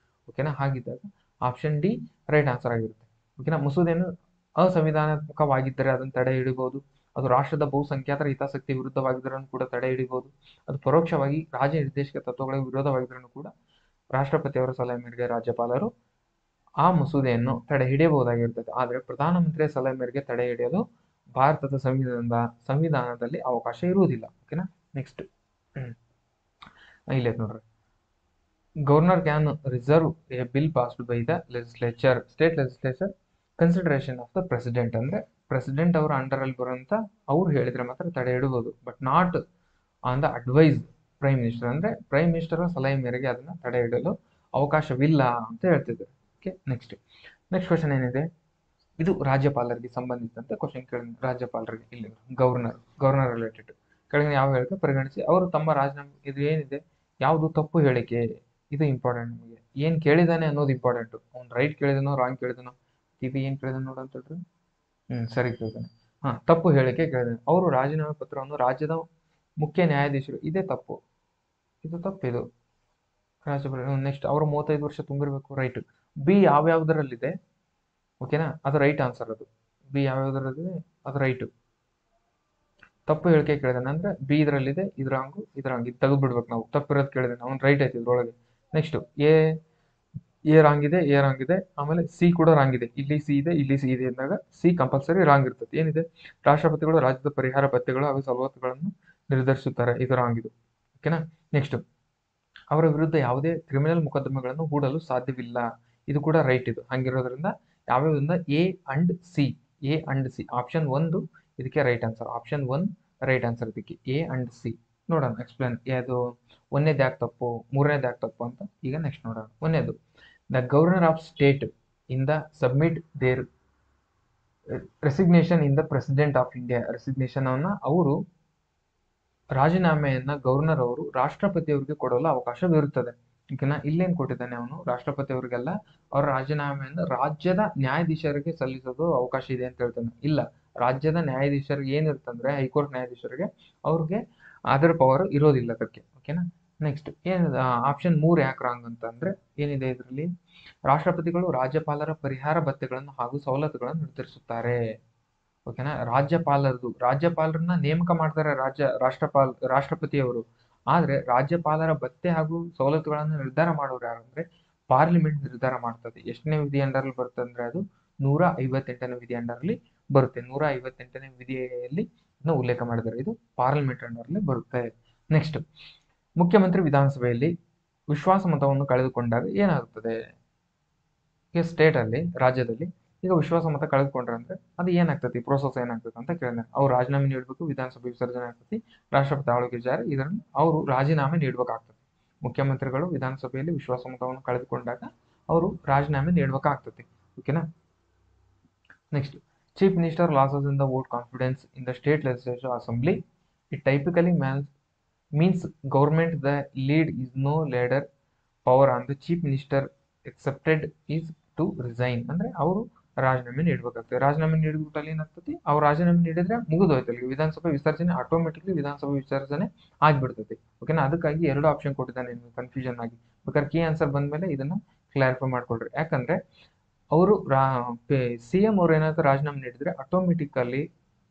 ಓಕೆನಾ. ಹಾಗಿದ್ದಾಗ ಆಪ್ಷನ್ ಡಿ ರೈಟ್ ಆನ್ಸರ್ ಆಗಿರುತ್ತೆ, ಓಕೆನಾ. ಮಸೂದೆಯನ್ನು ಅಸಂವಿಧಾನಾತ್ಮಕವಾಗಿದ್ದರೆ ಅದನ್ನು ತಡೆ ಹಿಡಿಬಹುದು. ಅದು ರಾಷ್ಟ್ರದ ಬಹುಸಂಖ್ಯಾತರ ಹಿತಾಸಕ್ತಿ ವಿರುದ್ಧವಾಗಿದ್ದರೂ ಕೂಡ ತಡೆ ಹಿಡಿಬಹುದು. ಅದು ಪರೋಕ್ಷವಾಗಿ ರಾಜ್ಯ ನಿರ್ದೇಶಕ ತತ್ವಗಳಿಗೆ ವಿರೋಧವಾಗಿದ್ರೂ ಕೂಡ ರಾಷ್ಟ್ರಪತಿಯವರ ಸಲಹೆ ಮೇರೆಗೆ ರಾಜ್ಯಪಾಲರು ಆ ಮಸೂದೆಯನ್ನು ತಡೆ ಹಿಡಿಯಬಹುದಾಗಿರ್ತದೆ. ಆದರೆ ಪ್ರಧಾನಮಂತ್ರಿಯ ಸಲಹೆ ಮೇರೆಗೆ ತಡೆ ಹಿಡಿಯಲು ಭಾರತದ ಸಂವಿಧಾನದಲ್ಲಿ ಅವಕಾಶ ಇರುವುದಿಲ್ಲ, ಓಕೆನಾ. ನೆಕ್ಸ್ಟ್ ಇಲ್ಲೇ ನೋಡ್ರಿ, governor can reserve a bill passed by the legislature, state legislature consideration of the president. ಅಂದ್ರೆ ಪ್ರೆಸಿಡೆಂಟ್ ಅವರ ಅಂಡರ್ ಅಲ್ಲಿ ಬರುವಂತ ಅವ್ರು ಹೇಳಿದ್ರೆ ಮಾತ್ರ ತಡೆ ಹಿಡಬಹುದು, but not on the advice prime minister. ಅಂದ್ರೆ ಪ್ರೈಮ್ ಮಿನಿಸ್ಟರ್ ಸಲಹೆ ಮೇರೆಗೆ ಅದನ್ನ ತಡೆ ಹಿಡಲು ಅವಕಾಶವಿಲ್ಲ ಅಂತ ಹೇಳ್ತಿದ್ದಾರೆ. ಓಕೆ, ನೆಕ್ಸ್ಟ್ ಕ್ವಶನ್ ಏನಿದೆ, ಇದು ರಾಜ್ಯಪಾಲರಿಗೆ ಸಂಬಂಧಿಸಿದಂತೆ ಕ್ವಶನ್ ಕೇಳಿ. ರಾಜ್ಯಪಾಲರಿಗೆ ಇಲ್ಲಿ ಗವರ್ನರ್ ರಿಲೇಟೆಡ್ ಕೆಳಗಿನ ಯಾವ ಹೇಳಿಕೆ ಪರಿಗಣಿಸಿ ಅವರು ತಮ್ಮ ರಾಜೀನಾಮೆ, ಇದು ಏನಿದೆ ಯಾವುದು ತಪ್ಪು ಹೇಳಿಕೆ, ಇದು ಇಂಪಾರ್ಟೆಂಟ್. ನಮಗೆ ಏನ್ ಕೇಳಿದಾನೆ ಅನ್ನೋದು ಇಂಪಾರ್ಟೆಂಟ್. ಅವ್ನು ರೈಟ್ ಕೇಳಿದನೋ ರಾಂಗ್ ಕೇಳಿದನೋ, ಇದು ಏನ್ ಕೇಳಿದ ನೋಡು ಅಂತ ಹೇಳ್ರಿ. ಸರಿ ಕೇಳಿದಾನೆ. ತಪ್ಪು ಹೇಳಿಕೆ ಕೇಳಿದಾನೆ. ಅವರು ರಾಜೀನಾಮೆ ಪತ್ರವನ್ನು ರಾಜ್ಯದ ಮುಖ್ಯ ನ್ಯಾಯಾಧೀಶರು, ಇದೇ ತಪ್ಪು, ಇದು ತಪ್ಪಿದು. ನೆಕ್ಸ್ಟ್ ಅವರು 35 ವರ್ಷ ತುಂಬಿರ್ಬೇಕು, ರೈಟ್. ಬಿ ಯಾವ್ಯಾವ್ದರಲ್ಲಿದೆ, ಓಕೆನಾ, ಅದು ರೈಟ್ ಆನ್ಸರ್. ಅದು ಬಿ ಯಾವ್ಯಾವ್ದರಲ್ಲಿದೆ ಅದು ರೈಟ್. ತಪ್ಪು ಹೇಳಿಕೆ ಕೇಳಿದಾನೆ ಅಂದ್ರೆ ಬಿ ಇದರಲ್ಲಿದೆ, ಇದ್ರಾಂಗು ಇದು ತೆಗೆದು ಬಿಡ್ಬೇಕು ನಾವು. ತಪ್ಪಿರೋದು ಕೇಳಿದಾನೆ, ಅವ್ನು ರೈಟ್ ಐತಿ ಇದ್ರೊಳಗೆ. ನೆಕ್ಸ್ಟ್ ಎ ರಾಂಗ್ ಇದೆ, ಆಮೇಲೆ ಸಿ ಕೂಡ ರಾಂಗ್ ಇದೆ. ಇಲ್ಲಿ ಸಿ ಇದೆ, ಇಲ್ಲಿ ಸಿ ಇದೆ ಅಂದಾಗ ಸಿ ಕಂಪಲ್ಸರಿ ರಾಂಗ್ ಇರ್ತದೆ. ಏನಿದೆ, ರಾಷ್ಟ್ರಪತಿಗಳು ರಾಜ್ಯದ ಪರಿಹಾರ ಭತ್ಯೆಗಳು ಹಾಗೂ ಸವಲತ್ತುಗಳನ್ನು ನಿರ್ಧರಿಸುತ್ತಾರೆ, ಇದು ರಾಂಗ್ ಇದು. ಓಕೆನಾ. ನೆಕ್ಸ್ಟ್ ಅವರ ವಿರುದ್ಧ ಯಾವುದೇ ಕ್ರಿಮಿನಲ್ ಮೊಕದ್ದಮೆಗಳನ್ನು ಹೂಡಲು ಸಾಧ್ಯವಿಲ್ಲ, ಇದು ಕೂಡ ರೈಟ್. ಇದು ಹಂಗಿರೋದ್ರಿಂದ ಯಾವ್ಯಾವ್ದಿಂದ ಎ ಅಂಡ್ ಸಿ ಆಪ್ಷನ್ 1 ಇದಕ್ಕೆ right answer. Option 1 right answer ಇದಕ್ಕೆ, ಎ ಅಂಡ್ ಸಿ. ನೋಡೋಣ ಎಕ್ಸ್ಪ್ಲೇನ್, ಅದು ಒಂದೇದು ಯಾಕೆ ತಪ್ಪು, ಮೂರನೇದು ಯಾಕೆ ತಪ್ಪು ಅಂತ ಈಗ ನೆಕ್ಸ್ಟ್ ನೋಡೋಣ. ಒಂದೇದು, the governor of state in the submit their resignation in the president of India. Resignation ಅನ್ನ ಅವರು ರಾಜೀನಾಮೆಯನ್ನ ಗವರ್ನರ್ ಅವರು ರಾಷ್ಟ್ರಪತಿಯವರಿಗೆ ಕೊಡಲು ಅವಕಾಶವಿರುತ್ತದೆ. ಓಕೆನಾ. ಇಲ್ಲೇನ್ ಕೊಟ್ಟಿದ್ದಾನೆ ಅವನು, ರಾಷ್ಟ್ರಪತಿಯವರಿಗೆಲ್ಲ ಅವರ ರಾಜೀನಾಮೆಯನ್ನು ರಾಜ್ಯದ ನ್ಯಾಯಾಧೀಶರಿಗೆ ಸಲ್ಲಿಸೋದು ಅವಕಾಶ ಇದೆ ಅಂತ ಹೇಳ್ತಾನೆ. ಇಲ್ಲ, ರಾಜ್ಯದ ನ್ಯಾಯಾಧೀಶರಿಗೆ ಏನಿರ್ತಂದ್ರೆ ಹೈಕೋರ್ಟ್ ನ್ಯಾಯಾಧೀಶರಿಗೆ ಅವ್ರಿಗೆ ಅದರ ಪವರ್ ಇರೋದಿಲ್ಲ ಅದಕ್ಕೆ. ಓಕೆನಾ. ನೆಕ್ಸ್ಟ್ ಏನಿದೆ, ಆಪ್ಷನ್ 3 ಯಾಕೆ ರಾಂಗ್ ಅಂತ ಅಂದ್ರೆ ಏನಿದೆ ಇದರಲ್ಲಿ, ರಾಷ್ಟ್ರಪತಿಗಳು ರಾಜ್ಯಪಾಲರ ಪರಿಹಾರ ಭತ್ಯೆಗಳನ್ನು ಹಾಗೂ ಸವಲತ್ತುಗಳನ್ನು ನಿರ್ಧರಿಸುತ್ತಾರೆ. ಓಕೆನಾ. ರಾಜ್ಯಪಾಲರನ್ನ ನೇಮಕ ಮಾಡ್ತಾರೆ ರಾಷ್ಟ್ರಪತಿಯವರು. ಆದ್ರೆ ರಾಜ್ಯಪಾಲರ ಭತ್ಯೆ ಹಾಗೂ ಸವಲತ್ತುಗಳನ್ನು ನಿರ್ಧಾರ ಮಾಡೋರು ಯಾರು ಅಂದ್ರೆ ಪಾರ್ಲಿಮೆಂಟ್ ನಿರ್ಧಾರ ಮಾಡ್ತದೆ. ಎಷ್ಟನೇ ವಿಧಿ ಅಂಡರ್ ಬರುತ್ತೆ ಅಂದ್ರೆ ಅದು 158ನೇ ವಿಧಿ ಅಂಡರ್ಲಿ ಬರುತ್ತೆ. 158ನೇ ವಿಧಿಯಲ್ಲಿ ಉಲ್ಲೇಖ ಮಾಡಿದ್ದಾರೆ, ಇದು ಪಾರ್ಲಿಮೆಂಟ್ ಅಂಡರ್ಲಿ ಬರುತ್ತೆ. ನೆಕ್ಸ್ಟ್, ಮುಖ್ಯಮಂತ್ರಿ ವಿಧಾನಸಭೆಯಲ್ಲಿ ವಿಶ್ವಾಸ ಮತವನ್ನು ಕಳೆದುಕೊಂಡಾಗ ಏನಾಗುತ್ತದೆ. ಸ್ಟೇಟ್ ಅಲ್ಲಿ, ರಾಜ್ಯದಲ್ಲಿ ಈಗ ವಿಶ್ವಾಸ ಮತ ಕಳೆದುಕೊಂಡ್ರೆ ಅಂದ್ರೆ ಅದು ಏನಾಗ್ತತಿ, ಪ್ರೋಸೆಸ್ ಏನಾಗ್ತದೆ ಅಂತ ಕೇಳಿದ್ರೆ ಅವ್ರು ರಾಜೀನಾಮೆ ನೀಡಬೇಕು, ವಿಧಾನಸಭೆ ವಿಸರ್ಜನೆ ಆಗ್ತತಿ, ರಾಷ್ಟ್ರಪತಿ ಆಳ್ವಿಕೆ ಜಾರಿ, ಇದರಲ್ಲಿ ಅವರು ರಾಜೀನಾಮೆ ನೀಡಬೇಕಾಗ್ತದೆ. ಮುಖ್ಯಮಂತ್ರಿಗಳು ವಿಧಾನಸಭೆಯಲ್ಲಿ ವಿಶ್ವಾಸ ಮತವನ್ನು ಕಳೆದುಕೊಂಡಾಗ ಅವರು ರಾಜೀನಾಮೆ ನೀಡಬೇಕಾಗ್ತದೆ. ಓಕೆನಾ. Next, chief minister losses in the vote confidence in the state legislative assembly. It typically means government the lead is no leader power on the chief minister accepted is to resign. ಅಂದ್ರೆ ಅವರು ರಾಜೀನಾಮೆ ನೀಡಬೇಕಾಗ್ತದೆ. ರಾಜೀನಾಮೆ ನೀಡಿಬಿಟ್ಟಲ್ಲಿ ಏನಾಗ್ತದೆ, ಅವ್ರು ರಾಜೀನಾಮೆ ನೀಡಿದ್ರೆ ಮುಗಿದೋಯ್ತಲ್ಲಿ, ವಿಧಾನಸಭೆ ವಿಸರ್ಜನೆ automatically ವಿಧಾನಸಭೆ ವಿಸರ್ಜನೆ ಆಗ್ಬಿಡ್ತದೆ. ಓಕೆನಾ. ಅದಕ್ಕಾಗಿ 2 ಆಪ್ಷನ್ ಕೊಟ್ಟಿದ್ದಾನೆ, ನಿಮ್ಗೆ ಕನ್ಫ್ಯೂಷನ್ ಆಗಿ. ಬೇಕಾದ್ರೆ ಕೀ ಆನ್ಸರ್ ಬಂದ್ಮೇಲೆ ಇದನ್ನ ಕ್ಲಾರಿಫೈ ಮಾಡ್ಕೊಳ್ರಿ. ಯಾಕಂದ್ರೆ ಅವರು CM ಅವ್ರು ಏನಾದ್ರು ರಾಜೀನಾಮೆ ನೀಡಿದ್ರೆ ಆಟೋಮೆಟಿಕಲ್ಲಿ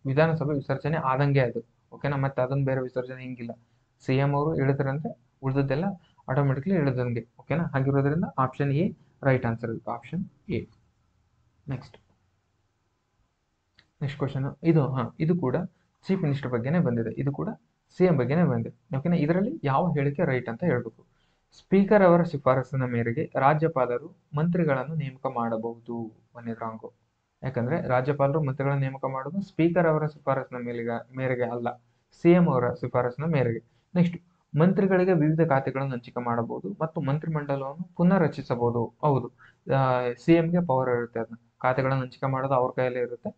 ವಿಧಾನಸಭೆ ವಿಸರ್ಜನೆ ಆದಂಗೆ ಅದು. ಓಕೆನಾ. ಮತ್ತೆ ಅದನ್ನ ಬೇರೆ ವಿಸರ್ಜನೆ ಹಿಂಗಿಲ್ಲ. CM ಅವರು ಹೇಳಿದ್ರಂತೆ ಉಳಿದದ್ದೆಲ್ಲ ಆಟೋಮೆಟಿಕ್ಲಿ ಹೇಳಿದಂಗೆ. ಓಕೆನಾ. ಹಾಗಿರೋದ್ರಿಂದ ಆಪ್ಷನ್ ಎ ರೈಟ್ ಆನ್ಸರ್ ಇತ್ತು, ಆಪ್ಷನ್ ಎ. ನೆಕ್ಸ್ಟ್ ಕ್ವಶನ್, ಇದು ಕೂಡ ಚೀಫ್ ಮಿನಿಸ್ಟರ್ ಬಗ್ಗೆನೇ ಬಂದಿದೆ, ಇದು ಕೂಡ CM ಬಗ್ಗೆನೇ ಬಂದಿದೆ. ಓಕೆನಾ. ಇದರಲ್ಲಿ ಯಾವ ಹೇಳಿಕೆ ರೈಟ್ ಅಂತ ಹೇಳ್ಬೇಕು. ಸ್ಪೀಕರ್ ಅವರ ಶಿಫಾರಸಿನ ಮೇರೆಗೆ ರಾಜ್ಯಪಾಲರು ಮಂತ್ರಿಗಳನ್ನು ನೇಮಕ ಮಾಡಬಹುದು, ಒಂದೇ ರಾಂಗು. ಯಾಕಂದ್ರೆ ರಾಜ್ಯಪಾಲರು ಮಂತ್ರಿಗಳನ್ನು ನೇಮಕ ಮಾಡೋದು ಸ್ಪೀಕರ್ ಅವರ ಶಿಫಾರಸಿನ ಮೇರೆಗೆ ಅಲ್ಲ, CM ಅವರ ಶಿಫಾರಸಿನ ಮೇರೆಗೆ. ನೆಕ್ಸ್ಟ್, ಮಂತ್ರಿಗಳಿಗೆ ವಿವಿಧ ಖಾತೆಗಳನ್ನು ಹಂಚಿಕೆ ಮಾಡಬಹುದು ಮತ್ತು ಮಂತ್ರಿಮಂಡಲವನ್ನು ಪುನರ್ ರಚಿಸಬಹುದು. ಹೌದು, CMಗೆ ಪವರ್ ಇರುತ್ತೆ, ಅದನ್ನ ಖಾತೆಗಳನ್ನು ಹಂಚಿಕೆ ಮಾಡೋದು ಅವ್ರ ಕೈಯಲ್ಲೇ ಇರುತ್ತೆ.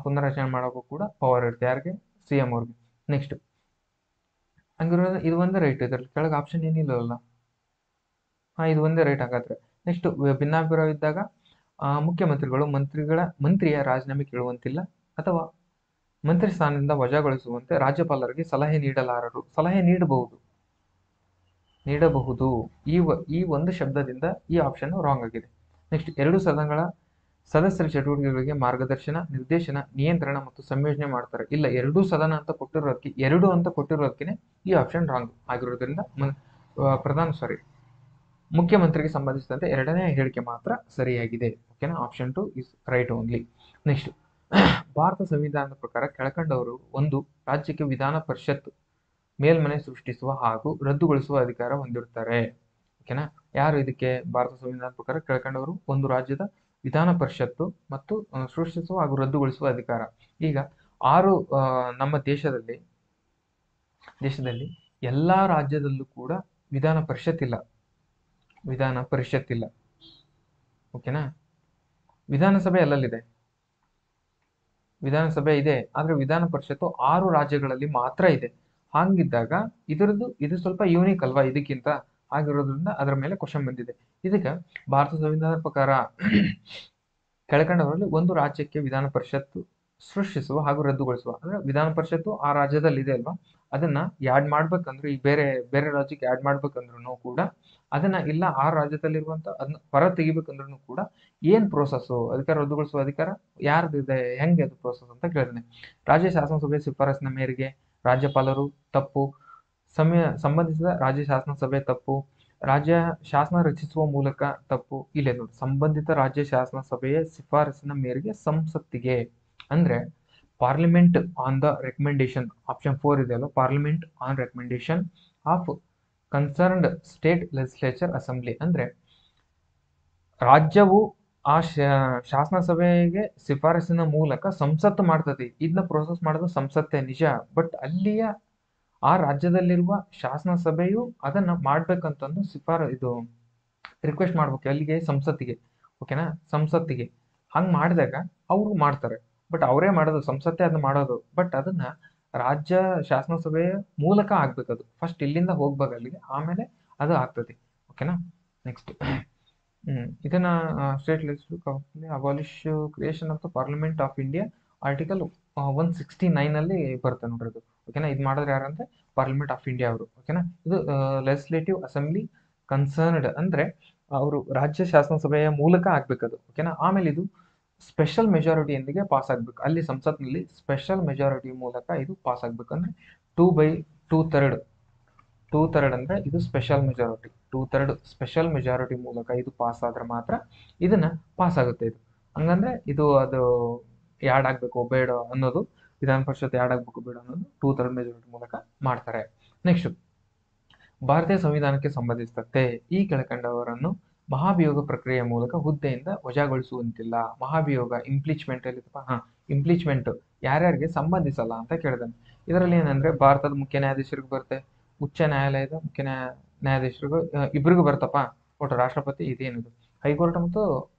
ಪುನರ್ರಚನೆ ಮಾಡೋಕ್ಕೂ ಕೂಡ ಪವರ್ ಇರುತ್ತೆ, ಯಾರಿಗೆ, CM ಅವ್ರಿಗೆ. ನೆಕ್ಸ್ಟ್, ಹಂಗಿರೋದು ಇದು ಒಂದೇ ರೈಟ್, ಇದರಲ್ಲಿ ಕೆಳಗೆ ಆಪ್ಷನ್ ಏನಿಲ್ಲವಲ್ಲ. ಇದು ಒಂದೇ ರೈಟ್ ಹಾಗಾದ್ರೆ. ನೆಕ್ಸ್ಟ್, ಭಿನ್ನಾಭಿಪ್ರಾಯ ಇದ್ದಾಗ ಮುಖ್ಯಮಂತ್ರಿಗಳು ಮಂತ್ರಿಯ ರಾಜೀನಾಮೆ ಕೇಳುವಂತಿಲ್ಲ ಅಥವಾ ಮಂತ್ರಿ ಸ್ಥಾನದಿಂದ ವಜಾಗೊಳಿಸುವಂತೆ ರಾಜ್ಯಪಾಲರಿಗೆ ಸಲಹೆ ನೀಡಲಾರರು. ಸಲಹೆ ನೀಡಬಹುದು. ಈ ಒಂದು ಶಬ್ದದಿಂದ ಈ ಆಪ್ಷನ್ ರಾಂಗ್ ಆಗಿದೆ. ನೆಕ್ಸ್ಟ್, 2 ಸದನಗಳ ಸದಸ್ಯರ ಚಟುವಟಿಕೆಗಳಿಗೆ ಮಾರ್ಗದರ್ಶನ, ನಿರ್ದೇಶನ, ನಿಯಂತ್ರಣ ಮತ್ತು ಸಂಯೋಜನೆ ಮಾಡ್ತಾರೆ. ಇಲ್ಲ, 2 ಸದನ ಅಂತ ಕೊಟ್ಟಿರೋದಕ್ಕೆ 2 ಅಂತ ಕೊಟ್ಟಿರೋದಕ್ಕೆ ಈ ಆಪ್ಷನ್ ರಾಂಗ್ ಆಗಿರೋದ್ರಿಂದ ಮುಖ್ಯಮಂತ್ರಿಗೆ ಸಂಬಂಧಿಸಿದಂತೆ 2ನೇ ಹೇಳಿಕೆ ಮಾತ್ರ ಸರಿಯಾಗಿದೆ. ಓಕೆನಾ. Option 2 is right only. Next, Bharat ಸಂವಿಧಾನದ ಪ್ರಕಾರ ಕೆಳಕಂಡವರು ಒಂದು ರಾಜ್ಯಕ್ಕೆ ವಿಧಾನ ಪರಿಷತ್ ಮೇಲ್ಮನೆ ಸೃಷ್ಟಿಸುವ ಹಾಗೂ ರದ್ದುಗೊಳಿಸುವ ಅಧಿಕಾರ ಹೊಂದಿರುತ್ತಾರೆ. ಓಕೆನಾ. ಯಾರು ಇದಕ್ಕೆ ಭಾರತ ಸಂವಿಧಾನದ ಪ್ರಕಾರ ಕೆಳಕಂಡವರು ಒಂದು ರಾಜ್ಯದ ವಿಧಾನ ಪರಿಷತ್ತು ಮತ್ತು ಸೃಷ್ಟಿಸುವ ಹಾಗೂ ರದ್ದುಗೊಳಿಸುವ ಅಧಿಕಾರ. ಈಗ 6 ನಮ್ಮ ದೇಶದಲ್ಲಿ ಎಲ್ಲಾ ರಾಜ್ಯದಲ್ಲೂ ಕೂಡ ವಿಧಾನ ಪರಿಷತ್ ಇಲ್ಲ. ಓಕೆನಾ. ವಿಧಾನಸಭೆ ಎಲ್ಲೆಲ್ಲಿದೆ? ವಿಧಾನಸಭೆ ಇದೆ, ಆದ್ರೆ ವಿಧಾನ ಪರಿಷತ್ತು 6 ರಾಜ್ಯಗಳಲ್ಲಿ ಮಾತ್ರ ಇದೆ. ಹಾಗಿದ್ದಾಗ ಇದು ಸ್ವಲ್ಪ ಯೂನಿಕ್ ಅಲ್ವಾ ಇದಕ್ಕಿಂತ, ಆಗಿರೋದ್ರಿಂದ ಅದರ ಮೇಲೆ ಕ್ವಶನ್ ಬಂದಿದೆ. ಇದಕ್ಕೆ ಭಾರತ ಸಂವಿಧಾನದ ಪ್ರಕಾರ ಕೆಳಕಂಡವರಲ್ಲಿ ಒಂದು ರಾಜ್ಯಕ್ಕೆ ವಿಧಾನ ಪರಿಷತ್ತು ಸೃಷ್ಟಿಸುವ ಹಾಗೂ ರದ್ದುಗೊಳಿಸುವ, ಅಂದ್ರೆ ವಿಧಾನ ಪರಿಷತ್ತು ಆ ರಾಜ್ಯದಲ್ಲಿ ಇದೆ ಅಲ್ವಾ, ಅದನ್ನ ಆಡ್ ಮಾಡ್ಬೇಕಂದ್ರೆ ಈ ಬೇರೆ ಬೇರೆ ರಾಜ್ಯಕ್ಕೆ ಆಡ್ ಮಾಡ್ಬೇಕಂದ್ರೂ ಕೂಡ ಅದನ್ನ ಇಲ್ಲ ಆ ರಾಜ್ಯದಲ್ಲಿರುವಂತ ಅದನ್ನ ಹೊರ ತೆಗಿಬೇಕಂದ್ರೂ ಕೂಡ ಏನ್ ಪ್ರೋಸೆಸ್, ಅಧಿಕಾರ ರದ್ದುಗೊಳಿಸುವ ಅಧಿಕಾರ ಯಾರ್ದಿದೆ, ಹೆಂಗೆ ಅದು ಪ್ರೋಸೆಸ್ ಅಂತ ಕೇಳಿದ್ದೇನೆ. ರಾಜ್ಯ ಶಾಸನಸಭೆ ಶಿಫಾರಸಿನ ಮೇರೆಗೆ ರಾಜ್ಯಪಾಲರು ತಪ್ಪು, ಸಂಬಂಧಿಸಿದ ರಾಜ್ಯ ಶಾಸನಸಭೆ ತಪ್ಪು, ರಾಜ್ಯ ಶಾಸನ ರಚಿಸುವ ಮೂಲಕ ತಪ್ಪು. ಇಲ್ಲೇ ನೋಡಿ, ಸಂಬಂಧಿತ ರಾಜ್ಯ ಶಾಸನ ಸಭೆಯ ಶಿಫಾರಸಿನ ಮೇರೆಗೆ ಸಂಸತ್ತಿಗೆ ಅಂದ್ರೆ parliament on the recommendation, option 4 ಇದೆ ಅಲ್ಲ, parliament on recommendation of concerned state legislature assembly, ಅಂದ್ರೆ ರಾಜ್ಯವು ಆ ಶಾಸನ ಸಭೆಗೆ ಶಿಫಾರಸಿನ ಮೂಲಕ ಸಂಸತ್ತು ಮಾಡ್ತದೆ. ಇದನ್ನ ಪ್ರೋಸೆಸ್ ಮಾಡೋದು ಸಂಸತ್ತೇ ನಿಜ, ಬಟ್ ಅಲ್ಲಿಯ ಆ ರಾಜ್ಯದಲ್ಲಿರುವ ಶಾಸನ ಸಭೆಯು ಅದನ್ನ ಮಾಡ್ಬೇಕಂತಂದು ಇದು ರಿಕ್ವೆಸ್ಟ್ ಮಾಡ್ಬೇಕು ಅಲ್ಲಿಗೆ, ಸಂಸತ್ತಿಗೆ. ಓಕೆನಾ, ಸಂಸತ್ತಿಗೆ. ಹಂಗ್ ಮಾಡಿದಾಗ ಅವ್ರು ಮಾಡ್ತಾರೆ, ಬಟ್ ಅವರೇ ಮಾಡೋದು, ಸಂಸತ್ತೇ ಅದನ್ನ ಮಾಡೋದು, ಬಟ್ ಅದನ್ನ ರಾಜ್ಯ ಶಾಸನ ಸಭೆಯ ಮೂಲಕ ಆಗ್ಬೇಕದು. ಫಸ್ಟ್ ಇಲ್ಲಿಂದ ಹೋಗ್ಬೇಕು ಅಲ್ಲಿಗೆ, ಆಮೇಲೆ ಅದು ಆಗ್ತದೆ. ಓಕೆನಾ. ನೆಕ್ಸ್ಟ್ ಇದನ್ನ state legislative abolish creation of the parliament of India article 169 ಅಲ್ಲಿ ಬರುತ್ತೆ ನೋಡ್ರಿ ಅದು. ಓಕೆನಾ, ಇದು ಮಾಡಿದ್ರೆ ಯಾರಂದ್ರೆ ಪಾರ್ಲಿಮೆಂಟ್ ಆಫ್ ಇಂಡಿಯಾ ಅವರು. ಓಕೆನಾ, ಇದು ಲೆಜಿಸ್ಲೇಟಿವ್ ಅಸೆಂಬ್ಲಿ ಕನ್ಸರ್ನ್ಡ್ ಅಂದ್ರೆ ಅವರು ರಾಜ್ಯ ಶಾಸನಸಭೆಯ ಮೂಲಕ ಆಗ್ಬೇಕದು. ಓಕೆನಾ, ಆಮೇಲೆ ಇದು ಸ್ಪೆಷಲ್ ಮೆಜಾರಿಟಿಯೊಂದಿಗೆ ಪಾಸ್ ಆಗ್ಬೇಕು. ಅಲ್ಲಿ ಸಂಸತ್ನಲ್ಲಿ ಸ್ಪೆಷಲ್ ಮೆಜಾರಿಟಿ ಮೂಲಕ ಇದು ಪಾಸ್ ಆಗ್ಬೇಕಂದ್ರೆ 2/3 ಅಂದ್ರೆ ಇದು ಸ್ಪೆಷಲ್ ಮೆಜಾರಿಟಿ. 2/3 ಸ್ಪೆಷಲ್ ಮೆಜಾರಿಟಿ ಮೂಲಕ ಇದು ಪಾಸ್ ಆದ್ರೆ ಮಾತ್ರ ಇದನ್ನ ಪಾಸ್ ಆಗುತ್ತೆ ಇದು. ಹಂಗಂದ್ರೆ ಇದು ಅದು ಯಾಡ್ ಆಗ್ಬೇಕು ಬೇಡ ಅನ್ನೋದು, ವಿಧಾನ ಪರಿಷತ್ ಯಾಡ್ ಆಗ್ಬೇಕು ಬೇಡ ಅನ್ನೋದು 2/3 ಮೆಜಾರಿಟಿ ಮೂಲಕ ಮಾಡ್ತಾರೆ. ನೆಕ್ಸ್ಟ್, ಭಾರತೀಯ ಸಂವಿಧಾನಕ್ಕೆ ಸಂಬಂಧಿಸಿದಂತೆ ಈ ಕೆಳಕಂಡವರನ್ನು ಮಹಾಭಿಯೋಗ ಪ್ರಕ್ರಿಯೆಯ ಮೂಲಕ ಹುದ್ದೆಯಿಂದ ವಜಾಗೊಳಿಸುವಂತಿಲ್ಲ. ಮಹಾಭಿಯೋಗ ಇಂಪ್ಲೀಚ್ಮೆಂಟ್ ಇಂಪ್ಲೀಚ್ಮೆಂಟ್ ಯಾರ್ಯಾರಿಗೆ ಸಂಬಂಧಿಸಲ್ಲ ಅಂತ ಕೇಳಿದಾನೆ. ಇದರಲ್ಲಿ ಏನಂದ್ರೆ ಭಾರತದ ಮುಖ್ಯ ನ್ಯಾಯಾಧೀಶರಿಗೆ ಬರುತ್ತೆ, ಉಚ್ಚ ನ್ಯಾಯಾಲಯದ ಮುಖ್ಯ ನ್ಯಾಯಾಧೀಶರಿಗೂ ಇಬ್ರಿಗೂ ಬರ್ತಪ್ಪ. ಒಟ್ಟು ರಾಷ್ಟ್ರಪತಿ ಇದೇನಿದು ಹೈಕೋರ್ಟ್ ಮತ್ತು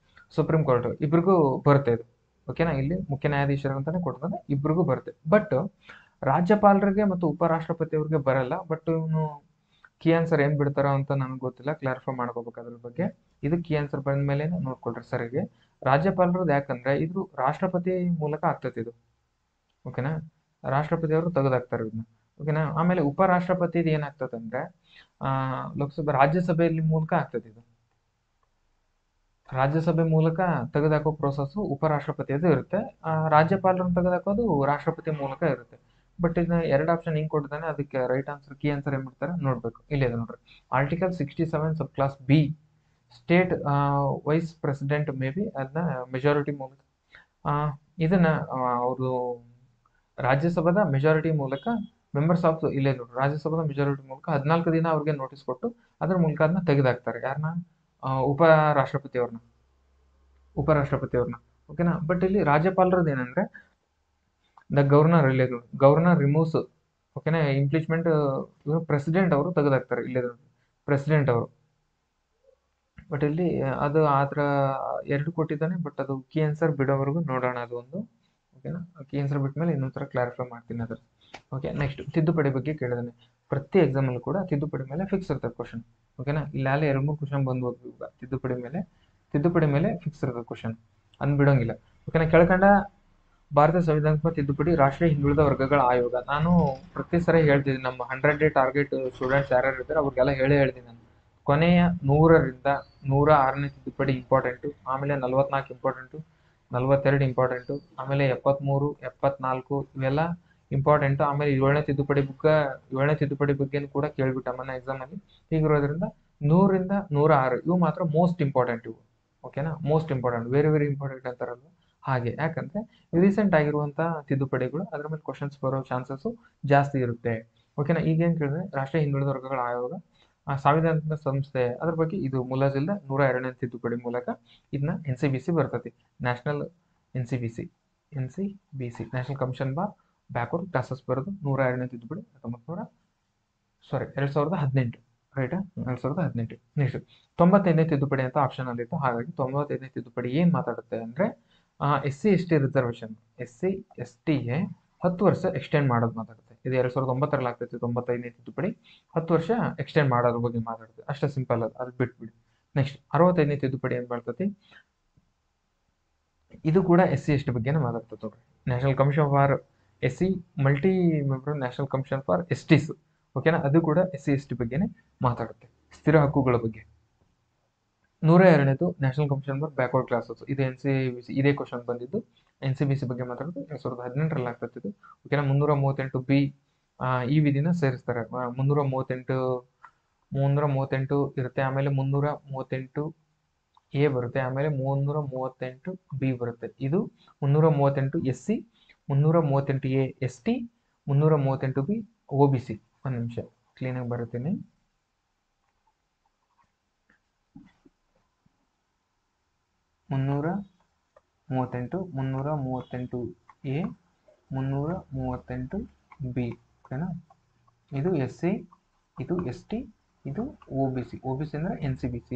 ಸುಪ್ರೀಂ ಕೋರ್ಟ್ ಇಬ್ರಿಗೂ ಬರುತ್ತೆ ಇದು. ಓಕೆನಾ, ಇಲ್ಲಿ ಮುಖ್ಯ ನ್ಯಾಯಾಧೀಶರು ಅಂತಾನೆ ಕೊಡ್ತಾರೆ, ಇಬ್ರಿಗೂ ಬರುತ್ತೆ. ಬಟ್ ರಾಜ್ಯಪಾಲರಿಗೆ ಮತ್ತು ಉಪರಾಷ್ಟ್ರಪತಿ ಅವ್ರಿಗೆ ಬರಲ್ಲ. ಬಟ್ ಇವನು ಕೀ ಆನ್ಸರ್ ಏನ್ ಬಿಡ್ತಾರ ಅಂತ ನನಗೆ ಗೊತ್ತಿಲ್ಲ, ಕ್ಲಾರಿಫೈ ಮಾಡ್ಕೋಬೇಕು ಅದ್ರ ಬಗ್ಗೆ. ಇದು ಕೀ ಆನ್ಸರ್ ಬಂದ ಮೇಲೆ ನೋಡ್ಕೊಳ್ರಿ ಸರಿಗೆ. ರಾಜ್ಯಪಾಲರದ್ದು ಯಾಕಂದ್ರೆ ಇದು ರಾಷ್ಟ್ರಪತಿ ಮೂಲಕ ಆಗ್ತದೆ ಇದು. ಓಕೆನಾ, ರಾಷ್ಟ್ರಪತಿ ಅವರು ತೆಗೆದಾಕ್ತಾರೆ ಇದನ್ನ. ಓಕೆನಾ, ಆಮೇಲೆ ಉಪರಾಷ್ಟ್ರಪತಿದು ಏನಾಗ್ತದೆ ಅಂದ್ರೆ ಲೋಕಸಭೆ ರಾಜ್ಯಸಭೆಯಲ್ಲಿ ಮೂಲಕ ಆಗ್ತದೆ ಇದು. ರಾಜ್ಯಸಭೆ ಮೂಲಕ ತೆಗೆದಾಕೋ ಪ್ರೋಸೆಸ್ ಉಪರಾಷ್ಟ್ರಪತಿಯದು ಇರುತ್ತೆ, ರಾಜ್ಯಪಾಲರನ್ನು ತೆಗೆದಾಕೋದು ರಾಷ್ಟ್ರಪತಿ ಮೂಲಕ ಇರುತ್ತೆ. ಬಟ್ ಇದನ್ನ 2 ಆಪ್ಷನ್ ಹಿಂಗ್ ಕೊಟ್ಟಿದ್ದಾನೆ, ಅದಕ್ಕೆ ರೈಟ್ ಆನ್ಸರ್ ಕೀ ಆನ್ಸರ್ ಏನ್ ಮಾಡ್ತಾರೆ ನೋಡ್ಬೇಕು. ಇಲ್ಲೇ ಇದೆ ನೋಡ್ರಿ, article 67 sub class B state vice president may be ಅದನ್ನ ಮೆಜಾರಿಟಿ ಮೂಲಕ ಇದನ್ನ ಅವರು ರಾಜ್ಯಸಭಾದ ಮೆಜಾರಿಟಿ ಮೂಲಕ ಮೆಂಬರ್ಸ್ ಆಫ್ ಇಲ್ಲೇ ನೋಡ್ರಿ, ರಾಜ್ಯಸಭಾದ ಮೆಜಾರಿಟಿ ಮೂಲಕ 14 ದಿನ ಅವ್ರಿಗೆ ನೋಟಿಸ್ ಕೊಟ್ಟು ಅದ್ರ ಮೂಲಕ ಅದನ್ನ ತೆಗೆದಾಕ್ತಾರೆ. ಯಾರನ್ನ? ಉಪರಾಷ್ಟ್ರಪತಿಯವ್ರನ್ನ. ಓಕೆನಾ, ಬಟ್ ಇಲ್ಲಿ ರಾಜ್ಯಪಾಲರದ್ದು ಏನಂದ್ರೆ ದ ಗವರ್ನರ್, ಇಲ್ಲೇ ಗವರ್ನರ್ ರಿಮೂವ್ಸ್. ಓಕೆನಾ, ಇಂಪ್ಲೀಚ್ಮೆಂಟ್ ಪ್ರೆಸಿಡೆಂಟ್ ಅವರು ತೆಗೆದಾಕ್ತಾರೆ, ಇಲ್ಲೇ ಪ್ರೆಸಿಡೆಂಟ್ ಅವರು. ಬಟ್ ಇಲ್ಲಿ ಅದು ಆದ್ರ 2 ಕೊಟ್ಟಿದ್ದಾನೆ, ಬಟ್ ಅದು ಕೀ ಆನ್ಸರ್ ಬಿಡೋವರೆಗೂ ನೋಡೋಣ ಅದು ಒಂದು. ಓಕೆನಾ, ಕೀ ಆನ್ಸರ್ ಬಿಟ್ಮೇಲೆ ಇನ್ನೊಂದ್ಸಲ ಕ್ಲಾರಿಫೈ ಮಾಡ್ತೀನಿ ಅದ್ರ. ಓಕೆ, ನೆಕ್ಸ್ಟ್ ತಿದ್ದುಪಡಿ ಬಗ್ಗೆ ಕೇಳಿದಾನೆ. ಪ್ರತಿ ಎಕ್ಸಾಮ್ ಅಲ್ಲಿ ಕೂಡ ತಿದ್ದುಪಡಿ ಮೇಲೆ ಫಿಕ್ಸ್ ಇರ್ತದೆ ಕ್ವಶನ್. ಓಕೆನಾ, ಇಲ್ಲಾಲೆ 2-3 ಕ್ವಶನ್ ಬಂದ್ಬೋದು ಈಗ ತಿದ್ದುಪಡಿ ಮೇಲೆ ಫಿಕ್ಸ್ ಇರ್ತದೆ ಕ್ವಶನ್, ಅನ್ ಬಿಡೋಂಗಿಲ್ಲ. ಓಕೆನಾ, ಕೆಳಕಂಡ ಭಾರತೀಯ ಸಂವಿಧಾನಕ್ಕೆ ತಿದ್ದುಪಡಿ ರಾಷ್ಟ್ರೀಯ ಹಿಂದುಳಿದ ವರ್ಗಗಳ ಆಯೋಗ. ನಾನು ಪ್ರತಿ ಸರಿ ಹೇಳ್ತಿದ್ದೀನಿ, ನಮ್ಮ 100 ಡೇ ಟಾರ್ಗೆಟ್ ಸ್ಟೂಡೆಂಟ್ಸ್ ಯಾರ್ಯಾರು ಇರ್ತಾರೆ ಅವ್ರಿಗೆಲ್ಲ ಹೇಳ್ತೀನಿ ನಾನು. ಕೊನೆಯ 100ರಿಂದ 106ನೇ ತಿದ್ದುಪಡಿ ಇಂಪಾರ್ಟೆಂಟು, ಆಮೇಲೆ 44 ಇಂಪಾರ್ಟೆಂಟು, 42 ಇಂಪಾರ್ಟೆಂಟು, ಆಮೇಲೆ 73, 74 ಇವೆಲ್ಲ ಇಂಪಾರ್ಟೆಂಟು. ಆಮೇಲೆ 7ನೇ ತಿದ್ದುಪಡಿ ಬಗ್ಗೆ ಕೂಡ ಕೇಳ್ಬಿಟ್ಟ ಮೊನ್ನೆ ಎಕ್ಸಾಮ್ ಅಲ್ಲಿ. ಹೀಗಿರೋದ್ರಿಂದ 100ರಿಂದ 106 ಇವು ಮಾತ್ರ ಮೋಸ್ಟ್ ಇಂಪಾರ್ಟೆಂಟ್ ಇವು. ಓಕೆನಾ, most important, very very important ಅಂತಾರಲ್ವ ಹಾಗೆ. ಯಾಕಂದ್ರೆ ರೀಸೆಂಟ್ ಆಗಿರುವಂತ ತಿದ್ದುಪಡಿಗಳು, ಅದ್ರ ಮೇಲೆ ಕ್ವಶನ್ಸ್ ಬರೋ ಚಾನ್ಸಸ್ ಜಾಸ್ತಿ ಇರುತ್ತೆ. ಓಕೆನಾ, ಈಗೇನ್ ಕೇಳಿದ್ರೆ ರಾಷ್ಟ್ರೀಯ ಹಿಂದುಳಿದ ವರ್ಗಗಳ ಆಯೋಗ ಸಾಂವಿಧಾನಿಕ ಸಂಸ್ಥೆ, ಅದ್ರ ಬಗ್ಗೆ ಇದು ಮುಲಾಜಿಲ್ದ 102ನೇ ತಿದ್ದುಪಡಿ ಮೂಲಕ ಇದನ್ನ NCBC ಬರ್ತತಿ, ನ್ಯಾಷನಲ್ NCBC ನ್ಯಾಷನಲ್ ಕಮಿಷನ್ ಬಾ ಬ್ಯಾಕ್ವರ್ಡ್ ಕ್ಲಾಸಸ್ ಬರೋದು 102ನೇ ತಿದ್ದುಪಡಿ 2018. ರೈಟಾ? 2018. ನೆಕ್ಸ್ಟ್ 95ನೇ ತಿದ್ದುಪಡಿ ಅಂತ ಆಪ್ಷನ್ ಅಲ್ಲಿತ್ತು. ಹಾಗಾಗಿ 95ನೇ ತಿದ್ದುಪಡಿ ಏನ್ ಮಾತಾಡುತ್ತೆ ಅಂದ್ರೆ SC ST ರಿಸರ್ವೇಶನ್, SC STಗೆ 10 ವರ್ಷ ಎಕ್ಸ್ಟೆಂಡ್ ಮಾಡೋದು ಮಾತಾಡುತ್ತೆ. ಇದು 2009ರಲ್ಲಿ ಆಗ್ತೈತಿ 95ನೇ ತಿದ್ದುಪಡಿ. 10 ವರ್ಷ ಎಕ್ಸ್ಟೆಂಡ್ ಮಾಡೋದ್ರ ಬಗ್ಗೆ ಮಾತಾಡುತ್ತೆ. ಅಷ್ಟೇ ಸಿಂಪಲ್ ಅದು ಬಿಟ್ಬಿಡಿ. ನೆಕ್ಸ್ಟ್ 65ನೇ ತಿದ್ದುಪಡಿ ಏನ್ ಮಾಡ್ತೈತಿ, ಇದು ಕೂಡ SC ST ಬಗ್ಗೆನೇ ಮಾತಾಡ್ತದೆ ನೋಡ್ರಿ. National commission for SC multi member national commission for STs, ಓಕೆನಾ, ಅದು ಕೂಡ SC ST ಬಗ್ಗೆನೇ ಮಾತಾಡುತ್ತೆ, ಸ್ಥಿರ ಹಕ್ಕುಗಳ ಬಗ್ಗೆ. 102ನೇದು national commission for backward classes, ಇದು NCBC, ಇದೇ ಕ್ವಶನ್ ಬಂದಿದ್ದು NCBC ಬಗ್ಗೆ ಮಾತಾಡೋದು 2018ರಲ್ಲಿ ಆಗ್ತದೆ. ಓಕೆನಾ. 338B ಈ ವಿಧಿನ ಸೇರಿಸ್ತಾರೆ. 338 ಇರುತ್ತೆ, ಆಮೇಲೆ 338A ಬರುತ್ತೆ, ಆಮೇಲೆ 338B ಬರುತ್ತೆ. ಇದು 338 SC, 338A ST, 338B OBC. ಒಂದು ನಿಮಿಷ ಕ್ಲೀನಾಗಿ ಬರುತ್ತೇನೆ. ಮುನ್ನೂರ 338A, 338B, ಓಕೆನಾ. ಇದು SC, ಇದು ST, ಇದು OBC. OBC ಅಂದ್ರೆ NCBC,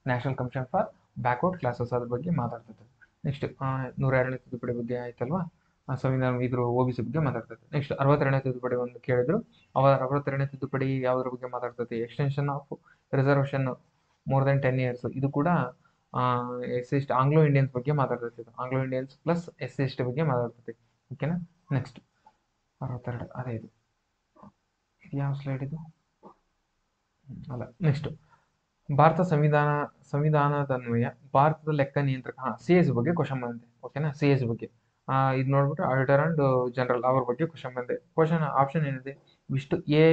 national commission for backward classes, ಅದ್ರ ಬಗ್ಗೆ ಮಾತಾಡ್ತದೆ. ನೆಕ್ಸ್ಟ್ 102ನೇ ತಿದ್ದುಪಡಿ ಬಗ್ಗೆ ಆಯ್ತಲ್ವಾ, ಸಂವಿಧಾನ ಇದ್ರ OBC ಬಗ್ಗೆ ಮಾತಾಡ್ತದೆ. ನೆಕ್ಸ್ಟ್ 62ನೇ ತಿದ್ದುಪಡಿ ಒಂದು ಕೇಳಿದ್ರು. 62ನೇ ತಿದ್ದುಪಡಿ ಯಾವುದ್ರ ಬಗ್ಗೆ ಮಾತಾಡ್ತದೆ, extension of reservation more than 10 years. ಇದು ಕೂಡ SC ಆಂಗ್ಲೋ ಇಂಡಿಯನ್ಸ್ ಬಗ್ಗೆ ಮಾತಾಡ್ತೈತಿ. Anglo Indians plus SC ST ಬಗ್ಗೆ ಮಾತಾಡ್ತೈತಿ, ಓಕೆನಾ. ನೆಕ್ಸ್ಟ್ 62 ಅದೇ ಇದು ಯಾವ ಸ್ಲೈಡ್ ಇದು ಅಲ್ಲ. ನೆಕ್ಸ್ಟ್ ಭಾರತ ಸಂವಿಧಾನದನ್ವಯ ಭಾರತದ ಲೆಕ್ಕ ನಿಯಂತ್ರಕ, CAG ಬಗ್ಗೆ ಕ್ವಶನ್ ಬಂದಿದೆ, ಓಕೆನಾ. CAG ಬಗ್ಗೆ ಇದು ನೋಡ್ಬಿಟ್ಟು ಆಡಿಟರ್ ಅಂಡ್ ಜನರಲ್ ಅವ್ರ ಬಗ್ಗೆ ಕ್ವಶನ್ ಬಂದಿದೆ. ಕ್ವಶನ್ ಆಪ್ಷನ್ ಏನಿದೆ, ಇಷ್ಟು A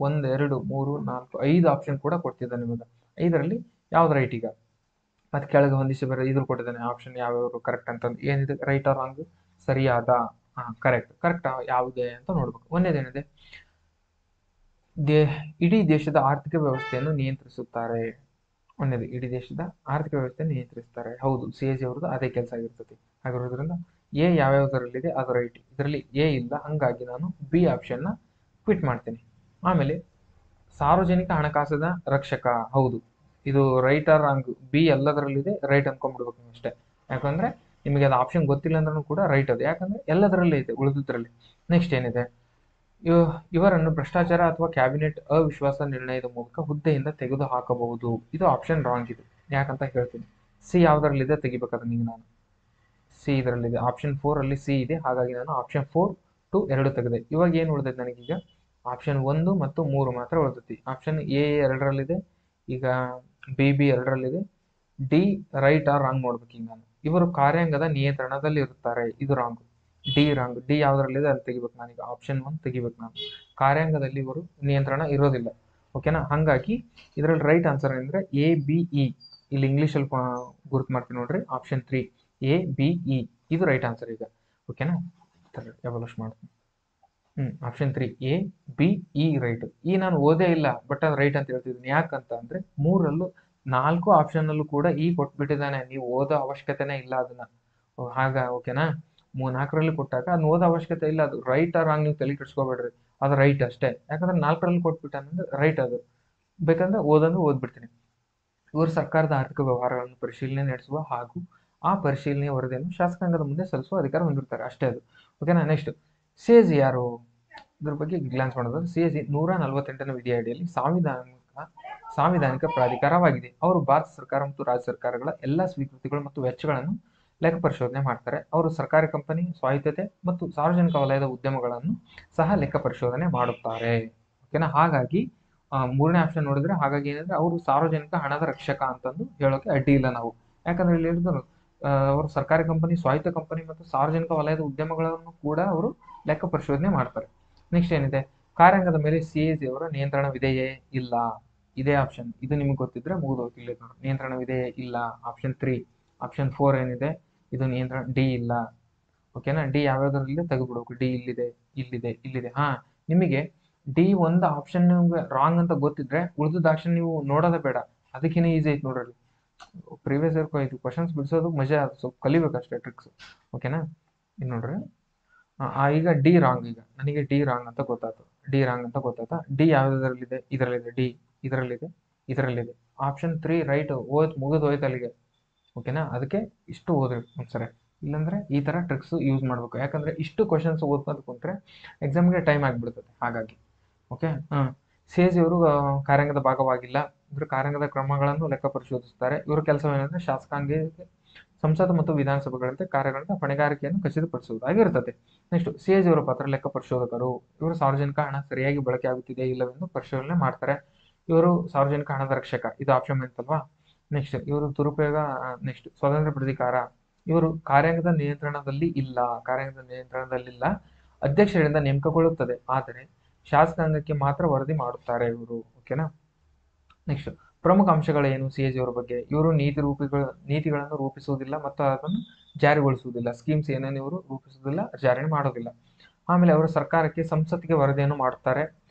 1 2 3 4 5 ಆಪ್ಷನ್ ಕೂಡ ಕೊಡ್ತಿದ್ದಾನೆ ನಿಮಗೆ. 5ರಲ್ಲಿ ಯಾವ್ದು ರೈಟ್ ಈಗ ಮತ್ತೆ ಕೆಳಗೆ ಹೊಂದಿಸಿ ಬರೋ ಇದ್ರ ಕೊಟ್ಟಿದ್ದಾನೆ ಆಪ್ಷನ್ ಯಾವ್ಯಾವ ಕರೆಕ್ಟ್ ಅಂತಂದು. ಏನಿದೆ ರೈಟ್ ಆರ್ ರಾಂಗ್, ಸರಿಯಾದ, ಕರೆಕ್ಟ್ ಯಾವುದೇ ಅಂತ ನೋಡ್ಬೇಕು. ಒಂದೇದೇನಿದೆ, ಇಡೀ ದೇಶದ ಆರ್ಥಿಕ ವ್ಯವಸ್ಥೆಯನ್ನು ನಿಯಂತ್ರಿಸುತ್ತಾರೆ. ಒಂದೇದು, ಇಡೀ ದೇಶದ ಆರ್ಥಿಕ ವ್ಯವಸ್ಥೆಯನ್ನು ನಿಯಂತ್ರಿಸ್ತಾರೆ. ಹೌದು, CAG ಅವ್ರದ್ದು ಅದೇ ಕೆಲಸ ಆಗಿರ್ತದೆ. ಹಾಗಿರೋದ್ರಿಂದ A ಯಾವ್ಯಾವುದರಲ್ಲಿದೆ ಅದು ರೈಟ್, ಇದರಲ್ಲಿ A ಇಲ್ಲ, ಹಂಗಾಗಿ ನಾನು B ಆಪ್ಷನ್ನ ಕ್ವಿಟ್ ಮಾಡ್ತೀನಿ. ಆಮೇಲೆ ಸಾರ್ವಜನಿಕ ಹಣಕಾಸಿನ ರಕ್ಷಕ, ಹೌದು, ಇದು ರೈಟ್ ಆರ್ ರಾಂಗ್, B ಎಲ್ಲದರಲ್ಲಿದೆ, ರೈಟ್ ಅನ್ಕೊಂಡ್ಬಿಡ್ಬೇಕು ಅಷ್ಟೇ. ಯಾಕಂದ್ರೆ ನಿಮಗೆ ಅದು ಆಪ್ಷನ್ ಗೊತ್ತಿಲ್ಲ ಅಂದ್ರೂ ಕೂಡ ರೈಟ್ ಅದು, ಯಾಕಂದ್ರೆ ಎಲ್ಲದರಲ್ಲೇ ಇದೆ ಉಳಿದಿದ್ರಲ್ಲಿ. ನೆಕ್ಸ್ಟ್ ಏನಿದೆ, ಇವರನ್ನು ಭ್ರಷ್ಟಾಚಾರ ಅಥವಾ ಕ್ಯಾಬಿನೆಟ್ ಅವಿಶ್ವಾಸ ನಿರ್ಣಯದ ಮೂಲಕ ಹುದ್ದೆಯಿಂದ ತೆಗೆದು ಹಾಕಬಹುದು. ಇದು ಆಪ್ಷನ್ ರಾಂಗ್ ಇದು, ಯಾಕಂತ ಹೇಳ್ತೀನಿ. C ಯಾವ್ದರಲ್ಲಿದೆ ತೆಗಿಬೇಕಾದ್ರೆ ಈಗ ನಾನು C ಇದರಲ್ಲಿದೆ, ಆಪ್ಷನ್ 4 ಅಲ್ಲಿ C ಇದೆ, ಹಾಗಾಗಿ ನಾನು ಆಪ್ಷನ್ 4 ಟು 2 ತೆಗೆದೆ. ಇವಾಗ ಏನು ಉಳಿದೈತೆ ನನಗೀಗ, ಆಪ್ಷನ್ 1 ಮತ್ತು 3 ಮಾತ್ರ ಉಳಿದೈತಿ. ಆಪ್ಷನ್ A 2ರಲ್ಲಿದೆ, ಈಗ B 2ರಲ್ಲಿದೆ, D ರೈಟ್ ಆರ್ ರಾಂಗ್ ನೋಡ್ಬೇಕು ಈಗ ನಾನು. ಇವರು ಕಾರ್ಯಾಂಗದ ನಿಯಂತ್ರಣದಲ್ಲಿ ಇರುತ್ತಾರೆ, ಇದು ರಾಂಗ್, D ರಾಂಗ್. D ಯಾವ್ದ್ರಲ್ಲಿದೆ ಅಲ್ಲಿ ತೆಗಿಬೇಕು ನಾನೀಗ, ಆಪ್ಷನ್ 1 ತೆಗಿಬೇಕು ನಾನು. ಕಾರ್ಯಾಂಗದಲ್ಲಿ ಇವರು ನಿಯಂತ್ರಣ ಇರೋದಿಲ್ಲ, ಓಕೆನಾ. ಹಾಗಾಗಿ ಇದರಲ್ಲಿ ರೈಟ್ ಆನ್ಸರ್ ಅಂದ್ರೆ ABE, ಇಲ್ಲಿ ಇಂಗ್ಲೀಷಲ್ಲಿ ಗುರುತು ಮಾಡ್ತೀನಿ ನೋಡ್ರಿ, ಆಪ್ಷನ್ 3 ABE, ಇದು ರೈಟ್ ಆನ್ಸರ್ ಈಗ, ಓಕೆನಾ. ಎವಲ್ಯೂಷ್ ಮಾಡ್ತೀನಿ. Option 3 ABE right. ಈ ನಾನು ಓದೇ ಇಲ್ಲ, ಬಟ್ ಅದು ರೈಟ್ ಅಂತ ಹೇಳ್ತಿದ್ದೀನಿ. ಯಾಕಂತ ಅಂದ್ರೆ 3ರಲ್ಲೂ 4 ಆಪ್ಷನ್ ಅಲ್ಲೂ ಕೂಡ ಕೊಟ್ಬಿಟ್ಟಿದ್ದಾನೆ, ನೀವು ಓದೋ ಅವಶ್ಯಕತೆನೇ ಇಲ್ಲ ಅದನ್ನ. ಓಕೆನಾ. 4ರಲ್ಲಿ ಕೊಟ್ಟಾಗ ಅದನ್ನ ಓದೋ ಅವಶ್ಯಕತೆ ಇಲ್ಲ, ಅದು ರೈಟ್ ಆರ್ ರಾಂಗ್ ನೀವು ತಲೆ ಕೆಡಿಸ್ಕೋಬೇಡ್ರಿ, ಅದು ರೈಟ್ ಅಷ್ಟೇ. ಯಾಕಂದ್ರೆ 4ರಲ್ಲಿ ಕೊಟ್ಬಿಟ್ಟಾನಂದ್ರೆ ರೈಟ್, ಅದು ಬೇಕಂದ್ರೆ ಓದಂದ್ರೆ ಓದ್ಬಿಡ್ತೀನಿ. ಇವರು ಸರ್ಕಾರದ ಆರ್ಥಿಕ ವ್ಯವಹಾರಗಳನ್ನು ಪರಿಶೀಲನೆ ನಡೆಸುವ ಹಾಗೂ ಆ ಪರಿಶೀಲನೆಯ ವರದಿಯನ್ನು ಶಾಸಕಾಂಗದ ಮುಂದೆ ಸಲ್ಲಿಸುವ ಅಧಿಕಾರ ಹೊಂದಿರ್ತಾರೆ, ಅಷ್ಟೇ ಅದು, ಓಕೆನಾ. ನೆಕ್ಸ್ಟ್ CAG ಯಾರು, ಇದ್ರ ಬಗ್ಗೆ ಗ್ಲಾನ್ಸ್ ಮಾಡೋದಾದ್ರೆ, CAG 148ನೇ ವಿಧಿ ಅಡಿಯಲ್ಲಿ ಸಾಂವಿಧಾನಿಕ ಪ್ರಾಧಿಕಾರವಾಗಿದೆ. ಅವರು ಭಾರತ ಸರ್ಕಾರ ಮತ್ತು ರಾಜ್ಯ ಸರ್ಕಾರಗಳ ಎಲ್ಲಾ ಸ್ವೀಕೃತಿಗಳು ಮತ್ತು ವೆಚ್ಚಗಳನ್ನು ಲೆಕ್ಕ ಪರಿಶೋಧನೆ ಮಾಡ್ತಾರೆ. ಅವರು ಸರ್ಕಾರಿ ಕಂಪನಿ, ಸ್ವಾಯತ್ತತೆ ಮತ್ತು ಸಾರ್ವಜನಿಕ ವಲಯದ ಉದ್ಯಮಗಳನ್ನು ಸಹ ಲೆಕ್ಕ ಪರಿಶೋಧನೆ ಮಾಡುತ್ತಾರೆ, ಓಕೆನಾ. ಹಾಗಾಗಿ 3ನೇ ಆಪ್ಷನ್ ನೋಡಿದ್ರೆ, ಹಾಗಾಗಿ ಏನಂದ್ರೆ ಅವರು ಸಾರ್ವಜನಿಕ ಹಣದ ರಕ್ಷಕ ಅಂತಂದು ಹೇಳೋಕೆ ಅಡ್ಡಿ ಇಲ್ಲ ನಾವು. ಯಾಕಂದ್ರೆ ಇಲ್ಲಿ ಹೇಳಿದ್ರು ಅವರು ಸರ್ಕಾರಿ ಕಂಪನಿ, ಸ್ವಾಯತ್ತ ಕಂಪನಿ ಮತ್ತು ಸಾರ್ವಜನಿಕ ವಲಯದ ಉದ್ಯಮಗಳನ್ನು ಕೂಡ ಅವರು ಲೆಕ್ಕ ಪರಿಶೋಧನೆ ಮಾಡ್ತಾರೆ. ನೆಕ್ಸ್ಟ್ ಏನಿದೆ, ಕಾರ್ಯಾಂಗದ ಮೇಲೆ CAG ಅವರ ನಿಯಂತ್ರಣವಿದೆಯೇ, ಇಲ್ಲ, ಇದೇ ಆಪ್ಷನ್. ಇದು ನಿಮ್ಗೆ ಗೊತ್ತಿದ್ರೆ ಮುಗಿದೋಗ್ತಿಲ್ಲ, ನಿಯಂತ್ರಣವಿದೆಯೇ ಇಲ್ಲ, ಆಪ್ಷನ್ 3. ಆಪ್ಷನ್ 4 ಏನಿದೆ, ಇದು ನಿಯಂತ್ರಣ D ಇಲ್ಲ, ಓಕೆನಾ. D ಯಾವ್ಯಾವ್ದ್ರಲ್ಲಿ ತೆಗೆದ್ಬಿಡ್ಬೇಕು, D ಇಲ್ಲಿದೆ. ನಿಮಗೆ D ಒಂದು ಆಪ್ಷನ್ ರಾಂಗ್ ಅಂತ ಗೊತ್ತಿದ್ರೆ ಉಳಿದ ಆಪ್ಷನ್ ನೀವು ನೋಡೋದೇ ಬೇಡ, ಅದಕ್ಕಿಂತ ಈಸಿ ಐತೆ ನೋಡ್ರಿ. ಪ್ರೀವಿಯಸ್ ಇಯರ್ ಇದು ಕ್ವಶನ್ಸ್ ಬಿಡಿಸೋದು ಮಜಾ, ಸ್ವಲ್ಪ ಕಲಿಬೇಕಷ್ಟೇ ಟ್ರಿಕ್ಸ್, ಓಕೆನಾ. ಇದು ನೋಡ್ರಿ, ಈಗ D ರಾಂಗ್, ಈಗ ನನಗೆ D ರಾಂಗ್ ಅಂತ ಗೊತ್ತಾಯ್ತು. ಡಿ ರಾಂಗ್ ಅಂತ ಗೊತ್ತಾಯ್ತಾ. ಡಿ ಯಾವುದರಲ್ಲಿದೆ? ಇದರಲ್ಲಿದೆ. ಡಿ ಇದರಲ್ಲಿದೆ, ಇದರಲ್ಲಿದೆ. Option 3 right. ಮುಗಿದು ಹೋಯ್ತು ಅಲ್ಲಿಗೆ. ಓಕೆನಾ? ಅದಕ್ಕೆ ಇಷ್ಟು ಓದ್ರಿ ಒಂದ್ಸರಿ. ಇಲ್ಲಾಂದ್ರೆ ಈ ಥರ ಟ್ರಿಕ್ಸ್ ಯೂಸ್ ಮಾಡಬೇಕು. ಯಾಕಂದರೆ ಇಷ್ಟು ಕ್ವಶನ್ಸ್ ಓದ್ಕೊಂಡು ಕುಂತ್ರೆ ಎಕ್ಸಾಮ್ಗೆ ಟೈಮ್ ಆಗಿಬಿಡ್ತದೆ. ಹಾಗಾಗಿ ಓಕೆ. ಸೇಜ್ ಇವರು ಕಾರ್ಯಾಂಗದ ಭಾಗವಾಗಿಲ್ಲ. ಇವರು ಕಾರ್ಯಾಂಗದ ಕ್ರಮಗಳನ್ನು ಲೆಕ್ಕ ಪರಿಶೋಧಿಸುತ್ತಾರೆ. ಇವರ ಕೆಲಸವೇನೆಂದರೆ ಶಾಸಕಾಂಗ ಸಂಸತ್ ಮತ್ತು ವಿಧಾನಸಭೆಗಳಂತೆ ಕಾರ್ಯಗಳಂತೆ ಹೊಣೆಗಾರಿಕೆಯನ್ನು ಖಚಿತಪಡಿಸುವುದಾಗಿರುತ್ತದೆ. ನೆಕ್ಸ್ಟ್, ಸೇಜ್ ಅವರ ಪಾತ್ರ ಲೆಕ್ಕ ಪರಿಶೋಧಕರು. ಇವರು ಸಾರ್ವಜನಿಕ ಹಣ ಸರಿಯಾಗಿ ಬಳಕೆ ಆಗುತ್ತಿದೆ ಇಲ್ಲವೆಂದು ಪರಿಶೀಲನೆ ಮಾಡ್ತಾರೆ. ಇವರು ಸಾರ್ವಜನಿಕ ಹಣದ ರಕ್ಷಕ. ಇದು ಆಪ್ಷನ್ ಅಂತಲ್ವಾ. ನೆಕ್ಸ್ಟ್, ಇವರು ದುರುಪಯೋಗ. ನೆಕ್ಸ್ಟ್, ಸ್ವತಂತ್ರ ಪ್ರತಿಕಾರ. ಇವರು ಕಾರ್ಯಾಂಗದ ನಿಯಂತ್ರಣದಲ್ಲಿಲ್ಲ. ಅಧ್ಯಕ್ಷರಿಂದ ನೇಮಕಗೊಳ್ಳುತ್ತದೆ, ಆದರೆ ಶಾಸಕಾಂಗಕ್ಕೆ ಮಾತ್ರ ವರದಿ ಮಾಡುತ್ತಾರೆ ಇವರು. ಓಕೆನಾ? ನೆಕ್ಸ್ಟ್, ಪ್ರಮುಖ ಅಂಶಗಳೇನು ಸಿಎಜಿ ಅವರ ಬಗ್ಗೆ? ಇವರು ನೀತಿಗಳನ್ನು ರೂಪಿಸುವುದಿಲ್ಲ ಮತ್ತು ಅದನ್ನು ಜಾರಿಗೊಳಿಸುವುದಿಲ್ಲ. ಸ್ಕೀಮ್ಸ್ ಏನೇನು ಇವರು ರೂಪಿಸುವುದಿಲ್ಲ, ಜಾರಿ ಮಾಡೋದಿಲ್ಲ. ಆಮೇಲೆ ಅವರು ಸರ್ಕಾರಕ್ಕೆ, ಸಂಸತ್ತಿಗೆ ವರದಿಯನ್ನು ಮಾಡುತ್ತಾರೆ.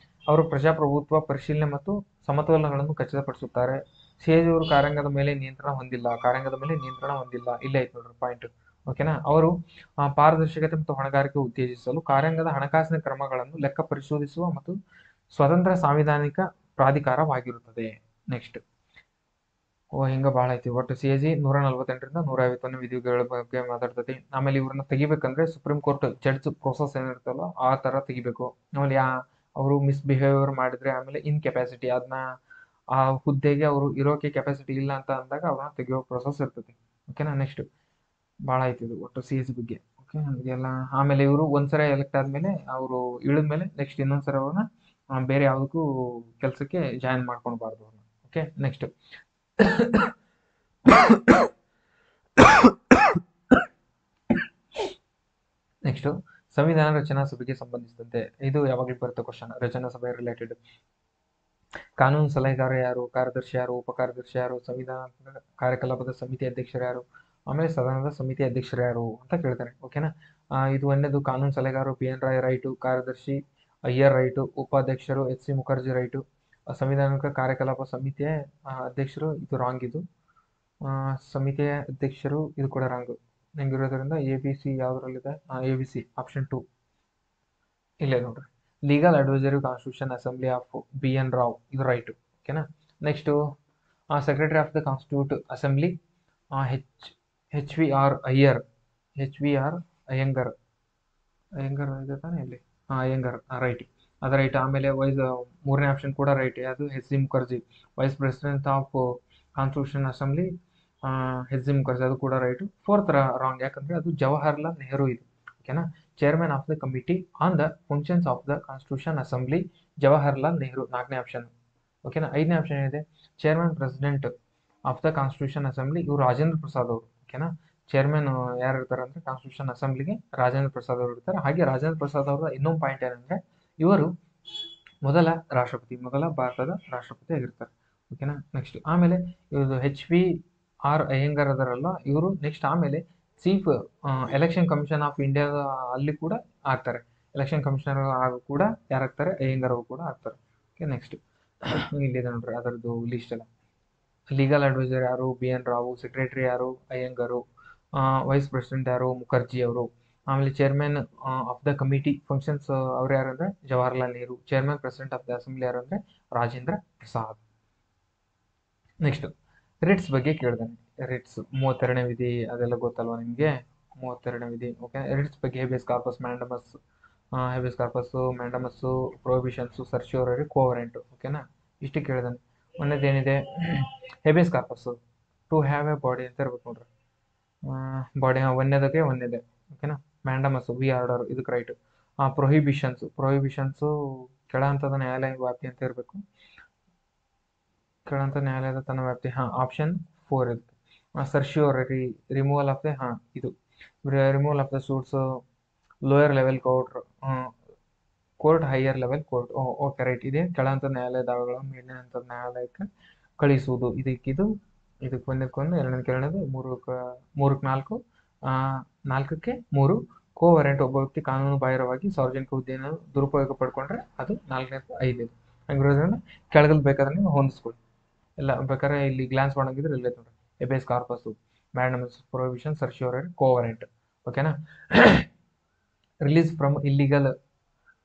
ಅವರು ಪ್ರಜಾಪ್ರಭುತ್ವ, ಪರಿಶೀಲನೆ ಮತ್ತು ಸಮತೋಲನಗಳನ್ನು ಖಚಿತಪಡಿಸುತ್ತಾರೆ. ಸಿಎಜಿ ಅವರು ಕಾರ್ಯಾಂಗದ ಮೇಲೆ ನಿಯಂತ್ರಣ ಹೊಂದಿಲ್ಲ. ಇಲ್ಲೇ ಐತೆ ನೋಡ್ರಿ ಪಾಯಿಂಟ್. ಓಕೆನಾ? ಅವರು ಪಾರದರ್ಶಕತೆ ಮತ್ತು ಹೊಣೆಗಾರಿಕೆ ಉತ್ತೇಜಿಸಲು ಕಾರ್ಯಾಂಗದ ಹಣಕಾಸಿನ ಕ್ರಮಗಳನ್ನು ಲೆಕ್ಕ ಪರಿಶೋಧಿಸುವ ಮತ್ತು ಸ್ವತಂತ್ರ ಸಾಂವಿಧಾನಿಕ ಪ್ರಾಧಿಕಾರವಾಗಿರುತ್ತದೆ. ನೆಕ್ಸ್ಟ್, ಹಿಂಗ ಭಾಳ ಐತಿ. ಒಟ್ಟು ಸಿಎಜಿ 148ರಿಂದ 151 ವಿಧಿಗಳ ಬಗ್ಗೆ ಮಾತಾಡ್ತೈತಿ. ಆಮೇಲೆ ಇವ್ರನ್ನ ತೆಗಿಬೇಕಂದ್ರೆ ಸುಪ್ರೀಂ ಕೋರ್ಟ್ ಜಡ್ಜ್ ಪ್ರೋಸೆಸ್ ಏನಿರ್ತಲ್ಲ ಆ ಥರ ತೆಗಿಬೇಕು. ಆಮೇಲೆ ಅವರು ಮಿಸ್ಬಿಹೇವಿಯರ್ ಮಾಡಿದ್ರೆ, ಆಮೇಲೆ ಇನ್ಕೆಪಾಸಿಟಿ, ಅದನ್ನ ಆ ಹುದ್ದೆಗೆ ಅವರು ಇರೋಕೆ ಕೆಪಾಸಿಟಿ ಇಲ್ಲ ಅಂತ ಅಂದಾಗ ಅವ್ರನ್ನ ತೆಗಿಯೋ ಪ್ರೋಸೆಸ್ ಇರ್ತೈತಿ. ಓಕೆನಾ? ನೆಕ್ಸ್ಟ್, ಭಾಳ ಐತಿ ಇದು ಒಟ್ಟು ಸಿಎಜಿ ಬಗ್ಗೆ. ಓಕೆ, ಇದೆಲ್ಲ. ಆಮೇಲೆ ಇವರು ಒಂದ್ಸರಿ ಎಲೆಕ್ಟ್ ಆದ್ಮೇಲೆ ಅವರು ಇಳಿದ್ಮೇಲೆ ನೆಕ್ಸ್ಟ್ ಇನ್ನೊಂದ್ಸರಿ ಅವ್ರನ್ನ ಬೇರೆ ಯಾವುದಕ್ಕೂ ಕೆಲಸಕ್ಕೆ ಜಾಯಿನ್ ಮಾಡ್ಕೊಳ್ಬಾರ್ದು ಅವ್ರನ್ನ. ಓಕೆ. ನೆಕ್ಸ್ಟ್, ಸಂವಿಧಾನ ರಚನಾ ಸಭೆಗೆ ಸಂಬಂಧಿಸಿದಂತೆ ಇದು ಯಾವಾಗಲೂ ಬರುತ್ತೆ ಕ್ವಶನ್. ರಚನಾ ಸಭೆ ರಿಲೇಟೆಡ್. ಕಾನೂನು ಸಲಹೆಗಾರ ಯಾರು? ಕಾರ್ಯದರ್ಶಿ ಯಾರು? ಉಪಕಾರ್ಯದರ್ಶಿ ಯಾರು? ಸಂವಿಧಾನ ಕಾರ್ಯಕಲಾಪದ ಸಮಿತಿ ಅಧ್ಯಕ್ಷರು ಯಾರು? ಆಮೇಲೆ ಸದನದ ಸಮಿತಿ ಅಧ್ಯಕ್ಷರು ಯಾರು ಅಂತ ಕೇಳ್ತಾರೆ. ಓಕೆನಾ? ಇದು ಒಂದೇದು ಕಾನೂನು ಸಲಹೆಗಾರರು PN ರಾಯ್ ರೈಟು, ಕಾರ್ಯದರ್ಶಿ ಅಯ್ಯರ್ ರೈಟು, ಉಪಾಧ್ಯಕ್ಷರು HC ಮುಖರ್ಜಿ ರೈಟು, ಸಂವಿಧಾನಿಕ ಕಾರ್ಯಕಲಾಪ ಸಮಿತಿಯ ಅಧ್ಯಕ್ಷರು ಇದು ರಾಂಗ್. ಇದು ಸಮಿತಿಯ ಅಧ್ಯಕ್ಷರು ಇದು ಕೂಡ ರಾಂಗ್. ಹೆಂಗಿರೋದ್ರಿಂದ ABC ಯಾವುದರಲ್ಲಿದೆ? ABC ಆಪ್ಷನ್ 2 ಇಲ್ಲೇ ನೋಡ್ರಿ. Legal advisory constitution assembly of BN Rao ಇದು ರೈಟ್. ಓಕೆನಾ? Next secretary of the constitute assembly HVR Iyer, Iyengar ಇದೆ ತಾನೇ ಇಲ್ಲಿ? ಅಯ್ಯಂಗರ್ ರೈಟ್, ಅದು ರೈಟ್. ಆಮೇಲೆ ಮೂರನೇ ಆಪ್ಷನ್ ಕೂಡ ರೈಟ್. ಅದು HC Mukherjee, vice president of constitution assembly HC Mukherjee, ಅದು ಕೂಡ ರೈಟ್. ಫೋರ್ತ್ ರಾಂಗ್, ಯಾಕಂದ್ರೆ ಅದು ಜವಾಹರ್ಲಾಲ್ ನೆಹರು ಇದು. ಓಕೆನಾ? Chairman of the committee on the functions of the constitution assembly Jawaharlal Nehru, 4ನೇ ಆಪ್ಷನ್. ಓಕೆನಾ? 5ನೇ ಆಪ್ಷನ್ ಏನಿದೆ? Chairman president of the constitution assembly ಇವರು ರಾಜೇಂದ್ರ ಪ್ರಸಾದ್ ಅವರು. ಓಕೆನಾ? ಚೇರ್ಮನ್ ಯಾರು ಇರ್ತಾರೆ ಅಂದ್ರೆ ಕಾನ್ಸ್ಟಿಟ್ಯೂಷನ್ ಅಸೆಂಬ್ಲಿಗೆ ರಾಜೇಂದ್ರ ಪ್ರಸಾದ್ ಅವರು ಇರ್ತಾರೆ. ಹಾಗೆ ರಾಜೇಂದ್ರ ಪ್ರಸಾದ್ ಅವರ ಇನ್ನೊಂದು ಪಾಯಿಂಟ್ ಏನಂದ್ರೆ ಇವರು ಮೊದಲ ಭಾರತದ ರಾಷ್ಟ್ರಪತಿ ಆಗಿರ್ತಾರೆ. ಓಕೆನಾ? ನೆಕ್ಸ್ಟ್, ಆಮೇಲೆ ಇವರು HVR ಅಯ್ಯಂಗರ್ ಅದರಲ್ಲ ಇವರು ನೆಕ್ಸ್ಟ್ ಆಮೇಲೆ chief election commission of India ಅಲ್ಲಿ ಕೂಡ ಆಗ್ತಾರೆ. ಎಲೆಕ್ಷನ್ ಕಮಿಷನರ್ ಆಗೂ ಕೂಡ ಯಾರಾಗ್ತಾರೆ? ಅಯ್ಯಂಗರ್ ಅವರು ಕೂಡ ಆಗ್ತಾರೆ. ಓಕೆ. ನೆಕ್ಸ್ಟ್, ಇಲ್ಲಿದೆ ನೋಡ್ರಿ ಅದರದ್ದು ಲಿಸ್ಟ್ ಎಲ್ಲ. ಲೀಗಲ್ ಅಡ್ವೈಸರ್ ಯಾರು? BN ರಾವ್. ಸೆಕ್ರೆಟರಿ ಯಾರು? ಅಯ್ಯಂಗರು. ವೈಸ್ ಪ್ರೆಸಿಡೆಂಟ್ ಯಾರು? ಮುಖರ್ಜಿ ಅವರು. ಆಮೇಲೆ chairman of the committee functions ಅವ್ರು ಯಾರು ಅಂದ್ರೆ Jawaharlal Nehru. Chairman president of the assembly ಯಾರು ಅಂದ್ರೆ ರಾಜೇಂದ್ರ ಪ್ರಸಾದ್. ನೆಕ್ಸ್ಟ್, ರಿಟ್ಸ್ ಬಗ್ಗೆ ಕೇಳಿದಾನೆ. ರಿಟ್ಸ್ 32ನೇ ವಿಧಿ ಅದೆಲ್ಲ ಗೊತ್ತಲ್ವಾ ನಿಮಗೆ? 32ನೇ ವಿಧಿ. ಓಕೆ. ರಿಟ್ಸ್ ಬಗ್ಗೆ habeas corpus, mandamus, prohibitions, certiorari, quo warranto. ಓಕೆನಾ? ಇಷ್ಟು ಕೇಳಿದಾನೆ. ಒಂದೇದೇನಿದೆ? Habeas corpus to have a body ಅಂತ ಇರ್ಬೇಕು ನೋಡ್ರಿ. ಬಾಡಿ ಒಂದೇದಕ್ಕೆ ಒಂದೇದೆ. ಓಕೆನಾ? ಮ್ಯಾಂಡಮಸ್ ವಿ ಆರ್ಡರ್ ಇದಕ್ಕೆ ರೈಟ್. ಪ್ರೊಹಿಬಿಷನ್ಸು ಕೆಳ ಹಂತದ ನ್ಯಾಯಾಲಯ ವ್ಯಾಪ್ತಿ ಅಂತ ಇರಬೇಕು. ಕೆಳಂತ ನ್ಯಾಯಾಲಯದ ತನ್ನ ವ್ಯಾಪ್ತಿ. ಆಪ್ಷನ್ 4 ಇರುತ್ತೆ. Certiorari removal of the removal of the suits lower level court higher level court. Okay right. ಇದೇ ಕೆಳಹಂತದ ನ್ಯಾಯಾಲಯ ದಾವೆಗಳನ್ನು ಮೇಲಿನ ಹಂತದ ನ್ಯಾಯಾಲಯಕ್ಕೆ ಕಳಿಸುವುದು. ಇದಕ್ಕೆ ಒಂದಕ್ಕೊಂದು, ಎರಡನೇದು 3ಕ್ಕೆ 4, 4ಕ್ಕೆ 3 ಕೋವರೆಂಟ್. ಒಬ್ಬ ವ್ಯಕ್ತಿ ಕಾನೂನು ಬಾಹಿರವಾಗಿ ಸಾರ್ವಜನಿಕ ಹುದ್ದೆಯನ್ನು ದುರುಪಯೋಗ ಪಡ್ಕೊಂಡ್ರೆ ಅದು 4ನೇದು, 5ನೇದು. ಹಂಗಿರೋದ್ರಿಂದ ಕೆಳಗಲ್ ಬೇಕಾದ್ರೆ ನೀವು ಹೊಂದಿಸ್ಕೊಳ್ಳಿ. ಎಲ್ಲ ಬೇಕಾದ್ರೆ ಇಲ್ಲಿ ಗ್ಲಾನ್ಸ್ ಮಾಡೋಂಗಿದ್ರೆ ಇಲ್ಲೇ ನೋಡ್ರಿ. Habeas corpus, mandamus, prohibition, certiorari, quo warranto. ಓಕೆನಾ? ರಿಲೀಸ್ ಫ್ರಮ್ ಇಲ್ಲಿಗಲ್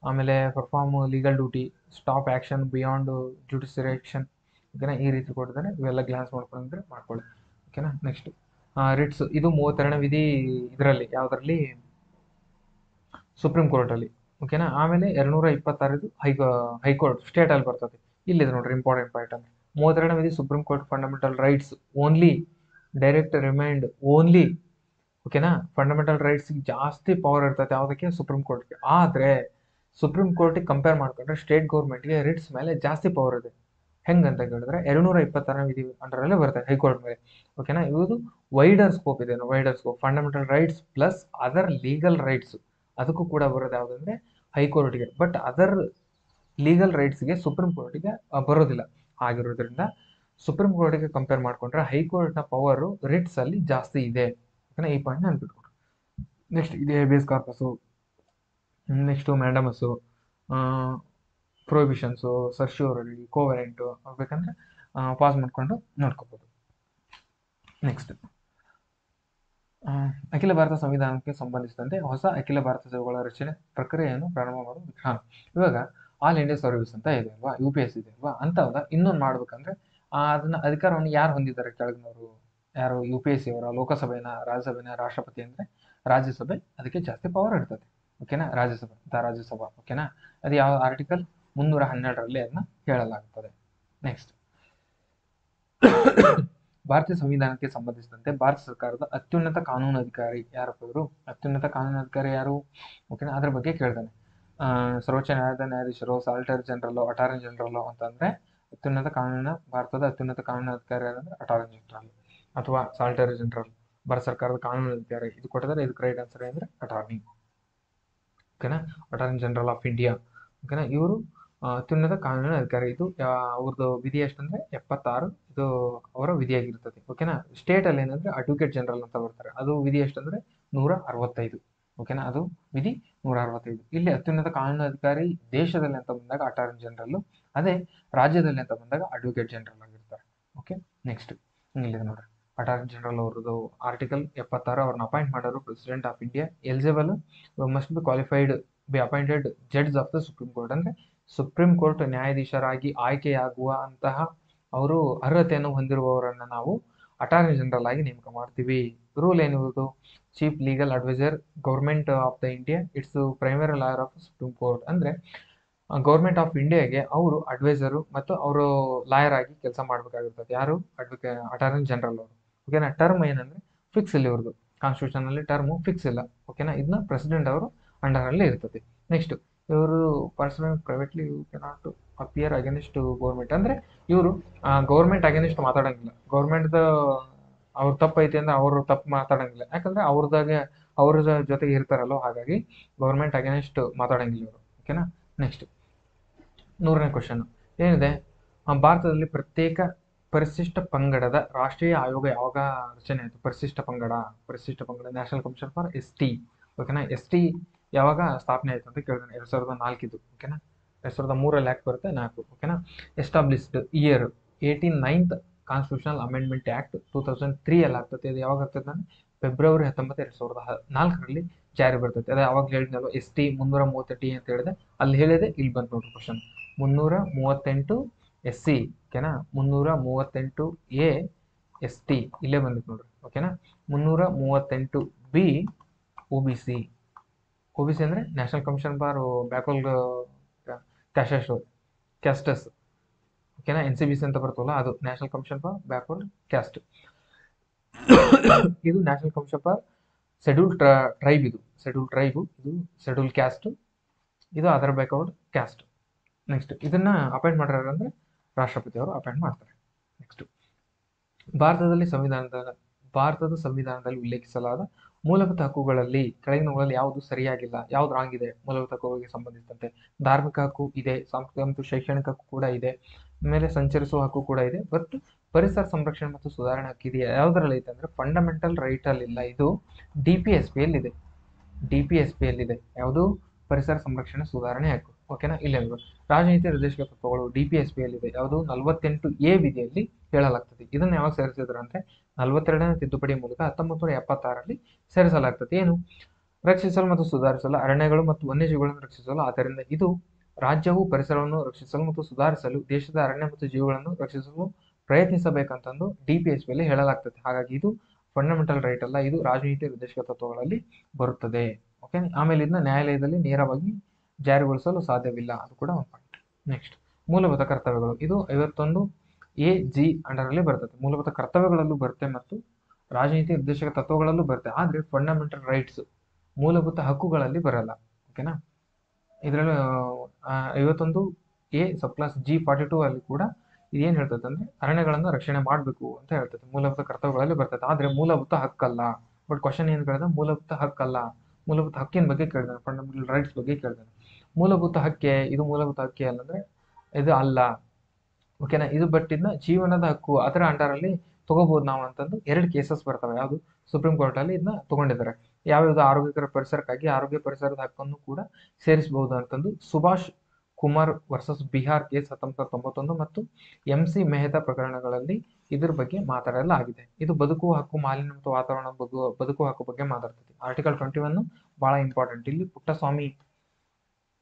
ಆಮೇಲೆ perform legal duty, stop action beyond jurisdiction. ಓಕೆನಾ, ಈ ರೀತಿ ಕೊಟ್ಟಿದ್ದಾರೆ. ಇವೆಲ್ಲ ಗ್ಲಾನ್ಸ್ ಮಾಡ್ಕೊಂಡ್ರೆ ಮಾಡ್ಕೊಳ್ಳಿ. ಓಕೆನಾ, ನೆಕ್ಸ್ಟ್ ರಿಟ್ಸ್. ಇದು 32ನೇ ವಿಧಿ ಇದರಲ್ಲಿ ಯಾವುದರಲ್ಲಿ, ಸುಪ್ರೀಂ ಕೋರ್ಟಲ್ಲಿ. ಓಕೆನಾ, ಆಮೇಲೆ 226 ಹೈಕೋರ್ಟ್ ಸ್ಟೇಟಲ್ಲಿ ಬರ್ತದೆ. ಇಲ್ಲಿದೆ ನೋಡ್ರಿ ಇಂಪಾರ್ಟೆಂಟ್ ಪಾಯಿಂಟ್ ಅಂದರೆ 32ನೇ ವಿಧಿ supreme court fundamental rights only, direct remind only. ಓಕೆನಾ, ಫಂಡಮೆಂಟಲ್ ರೈಟ್ಸ್ಗೆ ಜಾಸ್ತಿ ಪವರ್ ಇರ್ತದೆ ಯಾವುದಕ್ಕೆ, ಸುಪ್ರೀಂ ಕೋರ್ಟ್ಗೆ. ಆದರೆ ಸುಪ್ರೀಂ ಕೋರ್ಟಿಗೆ ಕಂಪೇರ್ ಮಾಡ್ಕೊಂಡ್ರೆ ಸ್ಟೇಟ್ ಗೌರ್ಮೆಂಟ್ಗೆ ರಿಟ್ಸ್ ಮೇಲೆ ಜಾಸ್ತಿ ಪವರ್ ಇದೆ. ಹೆಂಗಂತ ಕೇಳಿದ್ರೆ 226ನೇ ವಿಧಿ ಅಂಡರಲ್ಲೇ ಬರ್ತದೆ ಹೈಕೋರ್ಟ್ ಮೇಲೆ. ಓಕೆನಾ, ಇದು ವೈಡರ್ ಸ್ಕೋಪ್ ಇದೆ, wider scope. Fundamental rights plus other legal rights ಅದಕ್ಕೂ ಕೂಡ ಬರೋದು ಯಾವುದಂದ್ರೆ ಹೈಕೋರ್ಟ್ಗೆ. ಬಟ್ ಅದರ್ ಲೀಗಲ್ ರೈಟ್ಸ್ಗೆ ಸುಪ್ರೀಂ ಕೋರ್ಟಿಗೆ ಬರೋದಿಲ್ಲ. ಆಗಿರೋದ್ರಿಂದ ಸುಪ್ರೀಂ ಕೋರ್ಟಿಗೆ ಕಂಪೇರ್ ಮಾಡಿಕೊಂಡ್ರೆ ಹೈಕೋರ್ಟ್ನ ಪವರು ರಿಟ್ಸ್ ಅಲ್ಲಿ ಜಾಸ್ತಿ ಇದೆ. ಓಕೆನಾ, ಈ ಪಾಯಿಂಟ್ ನೆನ್ಪಿಟ್ಕೊಡ್ರಿ. ನೆಕ್ಸ್ಟ್ ಇದೆ ಹೇಬಿಯಸ್ ಕಾರ್ಪಸು, ನೆಕ್ಸ್ಟು ಮ್ಯಾಂಡಮಸ್ಸು, ಪ್ರೊಹಿಬಿಷನ್ಸು, ಸರ್ಶ್ಯೂರರಿ, ಕೋವೆರೆಂಟು ಬೇಕಂದ್ರೆ ಪಾಸ್ ಮಾಡ್ಕೊಂಡು ನೋಡ್ಕೋಬೋದು. ನೆಕ್ಸ್ಟ್ ಅಖಿಲ ಭಾರತ ಸಂವಿಧಾನಕ್ಕೆ ಸಂಬಂಧಿಸಿದಂತೆ ಹೊಸ ಅಖಿಲ ಭಾರತ ಸೇವೆಗಳ ರಚನೆ ಪ್ರಕ್ರಿಯೆಯನ್ನು ಪ್ರಾರಂಭ ಮಾಡುವ ವಿಧಾನ. ಇವಾಗ ಆಲ್ ಇಂಡಿಯಾ ಸರ್ವಿಸ್ ಅಂತ ಇದೆ ಅಲ್ವಾ, UPS ಇದೆ ಅಲ್ವಾ, ಅಂಥವ್ರ ಇನ್ನೊಂದು ಮಾಡ್ಬೇಕಂದ್ರೆ ಅದನ್ನ ಅಧಿಕಾರವನ್ನು ಯಾರು ಹೊಂದಿದ್ದಾರೆ ಕೆಳಗಿನವರು, ಯಾರು UPSC ಅವರ, ಲೋಕಸಭೆನ, ರಾಜ್ಯಸಭೆನ, ರಾಷ್ಟ್ರಪತಿ ಅಂದರೆ ರಾಜ್ಯಸಭೆ ಅದಕ್ಕೆ ಜಾಸ್ತಿ ಪವರ್ ಇರ್ತದೆ. ಓಕೆನಾ, ರಾಜ್ಯಸಭಾ. ಓಕೆನಾ, ಅದು ಯಾವ ಆರ್ಟಿಕಲ್ 312ರಲ್ಲಿ ಅದನ್ನ ಹೇಳಲಾಗುತ್ತದೆ. ನೆಕ್ಸ್ಟ್ ಭಾರತೀಯ ಸಂವಿಧಾನಕ್ಕೆ ಸಂಬಂಧಿಸಿದಂತೆ ಭಾರತ ಸರ್ಕಾರದ ಅತ್ಯುನ್ನತ ಕಾನೂನು ಅಧಿಕಾರಿ ಯಾರಪ್ಪ ಇವರು, ಅತ್ಯುನ್ನತ ಕಾನೂನು ಅಧಿಕಾರಿ ಯಾರು? ಓಕೆನಾ, ಅದ್ರ ಬಗ್ಗೆ ಕೇಳ್ತಾನೆ. ಸರ್ವೋಚ್ಚ ನ್ಯಾಯಾಲಯದ ನ್ಯಾಯಾಧೀಶರು, ಸಾಲಿಟರ್ ಜನರಲ್, ಅಟಾರ್ನಿ ಜನರಲ್ ಅಂತಂದ್ರೆ ಭಾರತದ ಅತ್ಯುನ್ನತ ಕಾನೂನು ಅಧಿಕಾರಿ ಯಾರಂದ್ರೆ ಅಟಾರ್ನಿ ಜನರಲ್ ಅಥವಾ ಸಾಲಿಟರ್ ಜನರಲ್. ಭಾರತ ಸರ್ಕಾರದ ಕಾನೂನು ಅಧಿಕಾರಿ ಇದು ಕೊಟ್ಟಿದ್ದಾರೆ. ಇದಕ್ಕೆ ರೈಟ್ ಆನ್ಸರ್ ಅಂದ್ರೆ ಅಟಾರ್ನಿ. ಓಕೆನಾ, ಅಟಾರ್ನಿ ಜನರಲ್ ಆಫ್ ಇಂಡಿಯಾ. ಓಕೆನಾ, ಇವರು ಅತ್ಯುನ್ನತ ಕಾನೂನಿನ ಅಧಿಕಾರಿ. ಇದು ಅವ್ರದ್ದು ವಿಧಿ ಎಷ್ಟಂದ್ರೆ 76 ಇದು ಅವರ ವಿಧಿಯಾಗಿರ್ತದೆ. ಓಕೆನಾ, ಸ್ಟೇಟ್ ಅಲ್ಲಿ ಏನಂದ್ರೆ ಅಡ್ವೊಕೇಟ್ ಜನರಲ್ ಅಂತ ಬರ್ತಾರೆ, ಅದು ವಿಧಿ ಎಷ್ಟಂದ್ರೆ 165. ಓಕೆನಾ, ಅದು ವಿಧಿ 165. ಇಲ್ಲಿ ಅತ್ಯುನ್ನತ ಕಾನೂನು ಅಧಿಕಾರಿ ದೇಶದಲ್ಲಿ ಅಂತ ಬಂದಾಗ ಅಟಾರ್ನಿ ಜನರಲ್, ಅದೇ ರಾಜ್ಯದಲ್ಲಿ ಅಂತ ಬಂದಾಗ ಅಡ್ವೊಕೇಟ್ ಜನರಲ್ ಆಗಿರ್ತಾರೆ. ಓಕೆ, ನೆಕ್ಸ್ಟ್ ಇಲ್ಲಿದೆ ನೋಡ್ರಿ ಅಟಾರ್ನಿ ಜನರಲ್ ಅವ್ರದ್ದು ಆರ್ಟಿಕಲ್ 76. ಅವ್ರನ್ನ ಅಪಾಯಿಂಟ್ ಮಾಡೋರು president of India. Eligible must be qualified be appointed judge of the supreme court. ಅಂದ್ರೆ ಸುಪ್ರೀಂ ಕೋರ್ಟ್ ನ್ಯಾಯಾಧೀಶರಾಗಿ ಆಯ್ಕೆಯಾಗುವ ಅಂತಹ ಅವರು ಅರ್ಹತೆಯನ್ನು ಹೊಂದಿರುವವರನ್ನ ನಾವು ಅಟಾರ್ನಿ ಜನರಲ್ ಆಗಿ ನೇಮಕ ಮಾಡ್ತೀವಿ. ರೂಲ್ ಏನಿರುವುದು, chief legal advisor government of the India, it's primary lawyer of supreme court. ಅಂದ್ರೆ ಗೌರ್ಮೆಂಟ್ ಆಫ್ ಇಂಡಿಯಾಗೆ ಅವರು ಅಡ್ವೈಸರು ಮತ್ತು ಅವರು ಲಾಯರ್ ಆಗಿ ಕೆಲಸ ಮಾಡಬೇಕಾಗಿರ್ತದೆ. ಯಾರು? ಅಟಾರ್ನಿ ಜನರಲ್ ಅವರು. ಓಕೆನಾ, ಟರ್ಮ್ ಏನಂದ್ರೆ ಫಿಕ್ಸ್ ಇಲ್ಲ ಇವ್ರದ್ದು, ಕಾನ್ಸ್ಟಿಟ್ಯೂಷನ್ ಅಲ್ಲಿ ಟರ್ಮು ಫಿಕ್ಸ್ ಇಲ್ಲ. ಓಕೆನಾ, ಇದನ್ನ ಪ್ರೆಸಿಡೆಂಟ್ ಅವರು ಅಂಡರ್ ಅಲ್ಲಿ ಇರ್ತದೆ. ನೆಕ್ಸ್ಟ್ ಇವರು personal privately you cannot appear against government. ಅಂದ್ರೆ ಇವರು ಗೌರ್ಮೆಂಟ್ ಅಗೇನಿಸ್ಟ್ ಮಾತಾಡಂಗಿಲ್ಲ. ಗೌರ್ಮೆಂಟ್ದ ಅವ್ರ ತಪ್ಪು ಐತಿ ಅಂದ್ರೆ ಅವರು ತಪ್ಪು ಮಾತಾಡಂಗಿಲ್ಲ, ಯಾಕಂದ್ರೆ ಅವ್ರ ಜೊತೆಗೆ ಇರ್ತಾರಲ್ಲೋ, ಹಾಗಾಗಿ ಗೌರ್ಮೆಂಟ್ ಅಗೇನಿಸ್ಟ್ ಮಾತಾಡಂಗಿಲ್ಲ ಇವರು. ಓಕೆನಾ, ನೆಕ್ಸ್ಟ್ 100ನೇ ಕ್ವಶನ್ ಏನಿದೆ, ಭಾರತದಲ್ಲಿ ಪ್ರತ್ಯೇಕ ಪರಿಶಿಷ್ಟ ಪಂಗಡದ ರಾಷ್ಟ್ರೀಯ ಆಯೋಗ ಯಾವಾಗ ರಚನೆ ಆಯಿತು? ಪರಿಶಿಷ್ಟ ಪಂಗಡ ನ್ಯಾಷನಲ್ ಕಮಿಷನ್ ಫಾರ್ ST. ಓಕೆನಾ, ST ಯಾವಾಗ ಸ್ಥಾಪನೆ ಆಯಿತು ಅಂತ ಕೇಳಿದಾನೆ. 2004. ಓಕೆನಾ, 2003 ಆಕ್ಟ್ ಬರುತ್ತೆ 4. ಓಕೆನಾ, established year 89th constitutional amendment act 2003 ಅಲ್ಲಿ ಆಗ್ತದೆ. ಇದು ಯಾವಾಗ ಆಗ್ತದೆ ಅಂದ್ರೆ ಫೆಬ್ರವರಿ 19, 2004ರಲ್ಲಿ ಜಾರಿ ಬರ್ತೈತೆ. ಅದೇ ಅವಾಗ ಹೇಳಿದ್ನಲ್ಲ ST 338 ಅಂತ ಹೇಳಿದೆ, ಅಲ್ಲಿ ಹೇಳಿದೆ, ಇಲ್ಲಿ ಬಂತು ನೋಡ್ರಿ ಕ್ವಶನ್ 338 SC. ಓಕೆನಾ, 338A ST ಇಲ್ಲೇ ಬಂದಿತ್ತು ನೋಡ್ರಿ. ಓಕೆನಾ, 338B OBC. OBC ಅಂದ್ರೆ national commission for backward castes. ಓಕೆನಾ, NCBC ಅಂತ ಬರ್ತವಲ್ಲ, ಅದು national commission for backward caste. ಇದು national commission for schedule tribe. ಇದು ಶೆಡ್ಯೂಲ್ ಕ್ಯಾಸ್ಟ್, ಇದು ಅದರ್ ಬ್ಯಾಕ್ವರ್ಡ್ ಕ್ಯಾಸ್ಟ್. ನೆಕ್ಸ್ಟ್ ಇದನ್ನ ಅಪಾಯಿಂಟ್ ಮಾಡ್ಯಾರ ಅಂದ್ರೆ ರಾಷ್ಟ್ರಪತಿ ಅವರು ಅಪಾಯಿಂಟ್ ಮಾಡ್ತಾರೆ. ನೆಕ್ಸ್ಟ್ ಭಾರತದ ಸಂವಿಧಾನದಲ್ಲಿ ಉಲ್ಲೇಖಿಸಲಾದ ಮೂಲಭೂತ ಹಕ್ಕುಗಳಲ್ಲಿ ಕೆಳಗಿನವುಗಳಲ್ಲಿ ಯಾವುದು ಸರಿಯಾಗಿಲ್ಲ, ಯಾವ್ದು ರಾಂಗ್ ಇದೆ? ಮೂಲಭೂತ ಹಕ್ಕುಗಳಿಗೆ ಸಂಬಂಧಿಸಿದಂತೆ ಧಾರ್ಮಿಕ ಹಕ್ಕು ಇದೆ, ಸಾಂಸ್ಕೃತಿಕ ಮತ್ತು ಶೈಕ್ಷಣಿಕ ಹಕ್ಕು ಕೂಡ ಇದೆ, ಆಮೇಲೆ ಸಂಚರಿಸುವ ಹಕ್ಕು ಕೂಡ ಇದೆ, ಮತ್ತು ಪರಿಸರ ಸಂರಕ್ಷಣೆ ಮತ್ತು ಸುಧಾರಣೆ ಹಕ್ಕು ಇದೆ. ಯಾವುದರಲ್ಲಿ ಐತೆ ಅಂದ್ರೆ ಫಂಡಮೆಂಟಲ್ ರೈಟ್ ಅಲ್ಲಿ ಇಲ್ಲ, ಇದು DPSP ಯಲ್ಲಿದೆ. ಯಾವುದು? ಪರಿಸರ ಸಂರಕ್ಷಣೆ ಸುಧಾರಣೆ ಹಕ್ಕು. ಓಕೆನಾ, ಇಲ್ಲಿ ರಾಜನೀತಿ ನಿರ್ದೇಶಕ ತತ್ವಗಳು DPSP ಯಲ್ಲಿದೆ. ಯಾವುದು? 48A ವಿಧಿಯಲ್ಲಿ ಹೇಳಲಾಗ್ತದೆ. ಇದನ್ನ ಯಾವಾಗ ಸೇರಿಸಿದ್ರು ಅಂದ್ರೆ 42ನೇ ತಿದ್ದುಪಡಿ ಮೂಲಕ 1976ರಲ್ಲಿ ಸೇರಿಸಲಾಗ್ತದೆ. ಏನು? ರಕ್ಷಿಸಲು ಮತ್ತು ಸುಧಾರಿಸಲು ಅರಣ್ಯಗಳು ಮತ್ತು ವನ್ಯಜೀವಿಗಳನ್ನು ರಕ್ಷಿಸಲು. ಆದ್ದರಿಂದ ಇದು ರಾಜ್ಯವು ಪರಿಸರವನ್ನು ರಕ್ಷಿಸಲು ಮತ್ತು ಸುಧಾರಿಸಲು ದೇಶದ ಅರಣ್ಯ ಮತ್ತು ಜೀವಿಗಳನ್ನು ರಕ್ಷಿಸಲು ಪ್ರಯತ್ನಿಸಬೇಕಂತಂದು DPSP ಯಲ್ಲಿ ಹೇಳಲಾಗ್ತದೆ. ಹಾಗಾಗಿ ಇದು ಫಂಡಮೆಂಟಲ್ ರೈಟ್ ಅಲ್ಲ, ಇದು ರಾಜನೀತಿ ನಿರ್ದೇಶಕ ತತ್ವಗಳಲ್ಲಿ ಬರುತ್ತದೆ. ಓಕೆ, ಆಮೇಲೆ ಇದನ್ನ ನ್ಯಾಯಾಲಯದಲ್ಲಿ ನೇರವಾಗಿ ಜಾರಿಗೊಳಿಸಲು ಸಾಧ್ಯವಿಲ್ಲ, ಅದು ಕೂಡ ಒಂದು ಪಾಯಿಂಟ್. ನೆಕ್ಸ್ಟ್, ಮೂಲಭೂತ ಕರ್ತವ್ಯಗಳು. ಇದು 51A(G) ಅಂಡರಲ್ಲಿ ಬರ್ತದೆ. ಮೂಲಭೂತ ಕರ್ತವ್ಯಗಳಲ್ಲೂ ಬರುತ್ತೆ ಮತ್ತು ರಾಜನೀತಿ ನಿರ್ದೇಶಕ ತತ್ವಗಳಲ್ಲೂ ಬರುತ್ತೆ. ಆದ್ರೆ ಫಂಡಮೆಂಟಲ್ ರೈಟ್ಸ್ ಮೂಲಭೂತ ಹಕ್ಕುಗಳಲ್ಲಿ ಬರಲ್ಲ. ಓಕೆನಾ, ಇದರಲ್ಲಿ 51A(G)42 ಅಲ್ಲಿ ಕೂಡ ಇದೇನ್ ಹೇಳ್ತದೆ ಅಂದ್ರೆ ಅರಣ್ಯಗಳನ್ನ ರಕ್ಷಣೆ ಮಾಡಬೇಕು ಅಂತ ಹೇಳ್ತದೆ. ಮೂಲಭೂತ ಕರ್ತವ್ಯಗಳಲ್ಲಿ ಬರ್ತದೆ, ಆದ್ರೆ ಮೂಲಭೂತ ಹಕ್ಕಲ್ಲ. ಬಟ್ ಕ್ವಶನ್ ಏನ್ ಕೇಳಿದ, ಮೂಲಭೂತ ಹಕ್ಕಲ್ಲ, ಮೂಲಭೂತ ಹಕ್ಕಿನ ಬಗ್ಗೆ ಕೇಳಿದಾನೆ, ಫಂಡಮೆಂಟಲ್ ರೈಟ್ಸ್ ಬಗ್ಗೆ ಕೇಳಿದಾನೆ. ಮೂಲಭೂತ ಹಕ್ಕೆ, ಇದು ಮೂಲಭೂತ ಹಕ್ಕಿ ಅಲ್ಲಂದ್ರೆ ಇದು ಅಲ್ಲ. ಓಕೆನಾ, ಇದು ಬಟ್ ಇದನ್ನ ಜೀವನದ ಹಕ್ಕು ಅದರ ಅಂಡರಲ್ಲಿ ತಗೋಬಹುದು ನಾವು ಅಂತಂದು 2 ಕೇಸಸ್ ಬರ್ತವೆ. ಯಾವುದು ಸುಪ್ರೀಂ ಕೋರ್ಟ್ ಅಲ್ಲಿ ಇದನ್ನ ತಗೊಂಡಿದ್ದಾರೆ. ಯಾವ್ಯಾವ್ದು ಆರೋಗ್ಯಕರ ಪರಿಸರಕ್ಕಾಗಿ ಆರೋಗ್ಯ ಪರಿಸರದ ಹಕ್ಕನ್ನು ಕೂಡ ಸೇರಿಸಬಹುದು ಅಂತಂದು ಸುಭಾಷ್ ಕುಮಾರ್ ವರ್ಸಸ್ ಬಿಹಾರ್ ಕೇಸ್ 1991 ಮತ್ತು MC ಮೆಹ್ತಾ ಪ್ರಕರಣಗಳಲ್ಲಿ ಇದ್ರ ಬಗ್ಗೆ ಮಾತಾಡಲಾಗಿದೆ. ಇದು ಬದುಕುವ ಹಕ್ಕು, ಮಾಲಿನ್ಯ ಮತ್ತು ವಾತಾವರಣ ಬದುಕುವ ಹಕ್ಕು ಬಗ್ಗೆ ಮಾತಾಡ್ತದೆ. ಆರ್ಟಿಕಲ್ 21 ಬಹಳ ಇಂಪಾರ್ಟೆಂಟ್. ಇಲ್ಲಿ ಪುಟ್ಟಸ್ವಾಮಿ,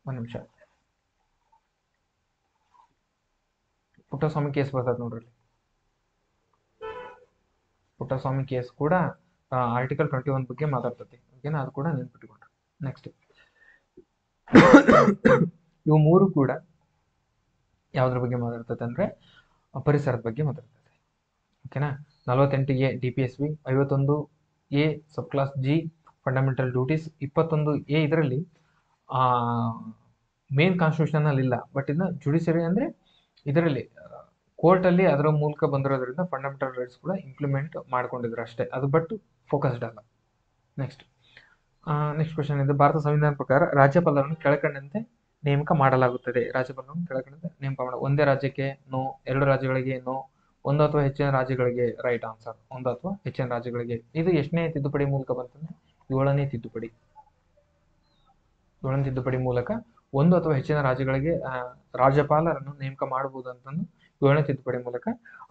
ಒಂದ್ ನಿಮಿಷ, ಪುಟ್ಟಸ್ವಾಮಿ ಕೇಸ್ ಬರ್ತದೆ ನೋಡ್ರಿ. ಪುಟ್ಟಸ್ವಾಮಿ ಕೇಸ್ ಕೂಡ ಆರ್ಟಿಕಲ್ 21 ಬಗ್ಗೆ ಮಾತಾಡ್ತದೆ. ಓಕೆನಾ, ಅದು ಕೂಡ ನೆನ್ಪಿಟ್ಕೊಂಡ್ರೆ. ನೆಕ್ಸ್ಟ್, ಇವು ಮೂರು ಕೂಡ ಯಾವ್ದ್ರ ಬಗ್ಗೆ ಮಾತಾಡ್ತದೆ ಅಂದ್ರೆ ಪರಿಸರದ ಬಗ್ಗೆ ಮಾತಾಡ್ತದೆ. ಓಕೆನಾ, 48A DPSP, 51A sub clause G fundamental duties, 21A ಇದರಲ್ಲಿ ಮೇನ್ ಕಾನ್ಸ್ಟಿಟ್ಯೂಷನ್ ಅಲ್ಲಿ ಇಲ್ಲ, ಬಟ್ ಇದನ್ನ ಜುಡಿಷಿಯರಿ ಅಂದ್ರೆ ಇದರಲ್ಲಿ ಕೋರ್ಟ್ ಅಲ್ಲಿ ಅದರ ಮೂಲಕ ಬಂದಿರೋದ್ರಿಂದ ಫಂಡಮೆಂಟಲ್ ರೈಟ್ಸ್ ಕೂಡ ಇಂಪ್ಲಿಮೆಂಟ್ ಮಾಡ್ಕೊಂಡಿದ್ರು ಅಷ್ಟೇ, ಅದು ಬಟ್ ಫೋಕಸ್ಡ್ ಅಲ್ಲ. ನೆಕ್ಸ್ಟ್ ಕ್ವಶನ್ ಇದೆ, ಭಾರತ ಸಂವಿಧಾನ ಪ್ರಕಾರ ರಾಜ್ಯಪಾಲರನ್ನು ಕೆಳಕಂಡಂತೆ ನೇಮಕ ಮಾಡಲಾಗುತ್ತದೆ. ರಾಜ್ಯಪಾಲರನ್ನು ಕೆಳಕಂಡಂತೆ ನೇಮಕ ಒಂದೇ ರಾಜ್ಯಕ್ಕೆ ನೋ, 2 ರಾಜ್ಯಗಳಿಗೆ ನೋ, 1 ಅಥವಾ ಹೆಚ್ಚಿನ ರಾಜ್ಯಗಳಿಗೆ ರೈಟ್ ಆನ್ಸರ್, 1 ಅಥವಾ ಹೆಚ್ಚಿನ ರಾಜ್ಯಗಳಿಗೆ. ಇದು ಎಷ್ಟನೇ ತಿದ್ದುಪಡಿ ಮೂಲಕ ಬಂತಂದ್ರೆ 7ನೇ ತಿದ್ದುಪಡಿ. 7ನೇ ತಿದ್ದುಪಡಿ ಮೂಲಕ 1 ಅಥವಾ ಹೆಚ್ಚಿನ ರಾಜ್ಯಗಳಿಗೆ ರಾಜ್ಯಪಾಲರನ್ನು ನೇಮಕ ಮಾಡಬಹುದು ಅಂತಂದು 7ನೇ ತಿದ್ದುಪಡಿ ಮೂಲಕ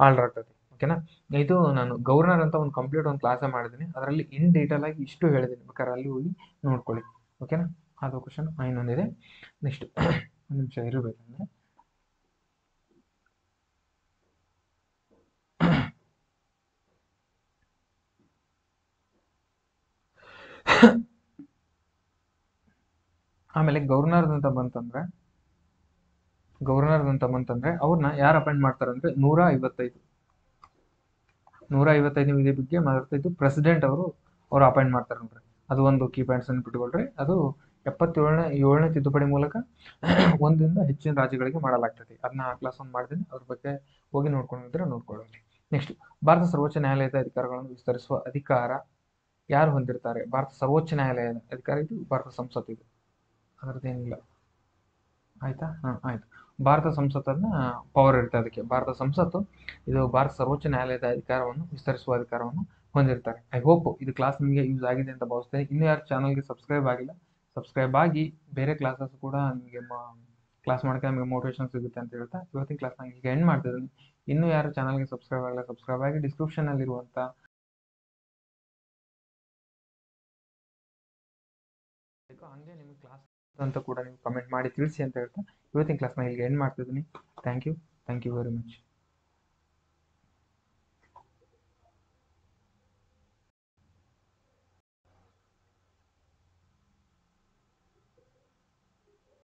ಆಳಾಗ್ತದೆ. ಓಕೆನಾ, ಇದು ನಾನು ಗವರ್ನರ್ ಅಂತ ಒಂದು ಕಂಪ್ಲೀಟ್ ಒಂದು ಕ್ಲಾಸ್ ಮಾಡಿದ್ದೀನಿ, ಅದರಲ್ಲಿ ಇನ್ ಡೀಟೇಲ್ ಆಗಿ ಇಷ್ಟು ಹೇಳಿದ್ದೀನಿ, ಬೇಕಾದ್ರೆ ಅಲ್ಲಿ ಹೋಗಿ ನೋಡ್ಕೊಳ್ಳಿ. ಓಕೆನಾ, ಅದು ಕ್ವಶನ್ ಇನ್ನೊಂದಿದೆ. ನೆಕ್ಸ್ಟ್ ಒಂದು ನಿಮಿಷ ಇರಬೇಕಂದ್ರೆ ಆಮೇಲೆ ಗವರ್ನರ್ ಅಂತ ಬಂತಂದ್ರೆ ಅವ್ರನ್ನ ಯಾರು ಅಪಾಯಿಂಟ್ ಮಾಡ್ತಾರೆ ಅಂದ್ರೆ 155 ವಿಧಿ ಬಗ್ಗೆ ಮಾತಾಡ್ತಾ ಪ್ರೆಸಿಡೆಂಟ್ ಅವರು ಅಪಾಯಿಂಟ್ ಮಾಡ್ತಾರೆ ನೋಡ್ರಿ. ಅದು ಒಂದು ಕೀ ಪಾಯಿಂಟ್ಸ್ ಅನ್ನು ಬಿಟ್ಕೊಳ್ರಿ. ಅದು 77ನೇ ತಿದ್ದುಪಡಿ ಮೂಲಕ 1ರಿಂದ ಹೆಚ್ಚಿನ ರಾಜ್ಯಗಳಿಗೆ ಮಾಡಲಾಗ್ತದೆ. ಅದನ್ನ ಕ್ಲಾಸ್ 1 ಮಾಡಿದ್ದೀನಿ, ಅದ್ರ ಬಗ್ಗೆ ಹೋಗಿ ನೋಡ್ಕೊಂಡಿದ್ರೆ ನೋಡ್ಕೊಳ್ಳಿ. ನೆಕ್ಸ್ಟ್, ಭಾರತ ಸರ್ವೋಚ್ಚ ನ್ಯಾಯಾಲಯದ ಅಧಿಕಾರಗಳನ್ನು ವಿಸ್ತರಿಸುವ ಅಧಿಕಾರ ಯಾರು ಹೊಂದಿರ್ತಾರೆ? ಭಾರತ ಸರ್ವೋಚ್ಚ ನ್ಯಾಯಾಲಯದ ಅಧಿಕಾರ ಇದು ಭಾರತ ಸಂಸತ್, ಇದು ಅದರದ್ದೇನಿಲ್ಲ. ಆಯ್ತಾ? ಆಯ್ತು. ಭಾರತ ಸಂಸತ್ತನ್ನ ಪವರ್ ಇರುತ್ತೆ ಅದಕ್ಕೆ. ಭಾರತ ಸಂಸತ್ತು ಇದು ಭಾರತ ಸರ್ವೋಚ್ಚ ನ್ಯಾಯಾಲಯದ ಅಧಿಕಾರವನ್ನು ವಿಸ್ತರಿಸುವ ಅಧಿಕಾರವನ್ನು ಹೊಂದಿರ್ತಾರೆ. ಐ ಹೋಪ್ ಇದು ಕ್ಲಾಸ್ ನಿಮಗೆ ಯೂಸ್ ಆಗಿದೆ ಅಂತ ಭಾವಿಸ್ತೇನೆ. ಇನ್ನು ಯಾರು ಚಾನಲ್ಗೆ ಸಬ್ಸ್ಕ್ರೈಬ್ ಆಗಿಲ್ಲ, ಸಬ್ಸ್ಕ್ರೈಬ್ ಆಗಿ ಬೇರೆ ಕ್ಲಾಸಸ್ ಕೂಡ ನಿಮಗೆ ಕ್ಲಾಸ್ ಮಾಡೋಕ್ಕೆ ನಮಗೆ ಮೋಟಿವೇಶನ್ ಸಿಗುತ್ತೆ ಅಂತ ಹೇಳ್ತಾ ಇವತ್ತಿನ ಕ್ಲಾಸ್ ನಾನು ಈಗ ಎಂಡ್ ಮಾಡ್ತಿದ್ದೀನಿ. ಇನ್ನು ಯಾರು ಚಾನಲ್ಗೆ ಸಬ್ಸ್ಕ್ರೈಬ್ ಆಗಿಲ್ಲ, ಸಬ್ಸ್ಕ್ರೈಬ್ ಆಗಿ ಡಿಸ್ಕ್ರಿಪ್ಷನ್ ಅಲ್ಲಿರುವಂತ ಹಂಗೆ ನಿಮಗೆ ಕ್ಲಾಸ್ ಅಂತ ಕೂಡ ನೀವು ಕಮೆಂಟ್ ಮಾಡಿ ತಿಳಿಸಿ ಅಂತ ಹೇಳ್ತಾ ಇವತ್ತಿನ ಕ್ಲಾಸ್ನ ಇಲ್ಲಿಗೆ ಎಂಡ್ ಮಾಡ್ತಿದ್ದೀನಿ. Thank you very much.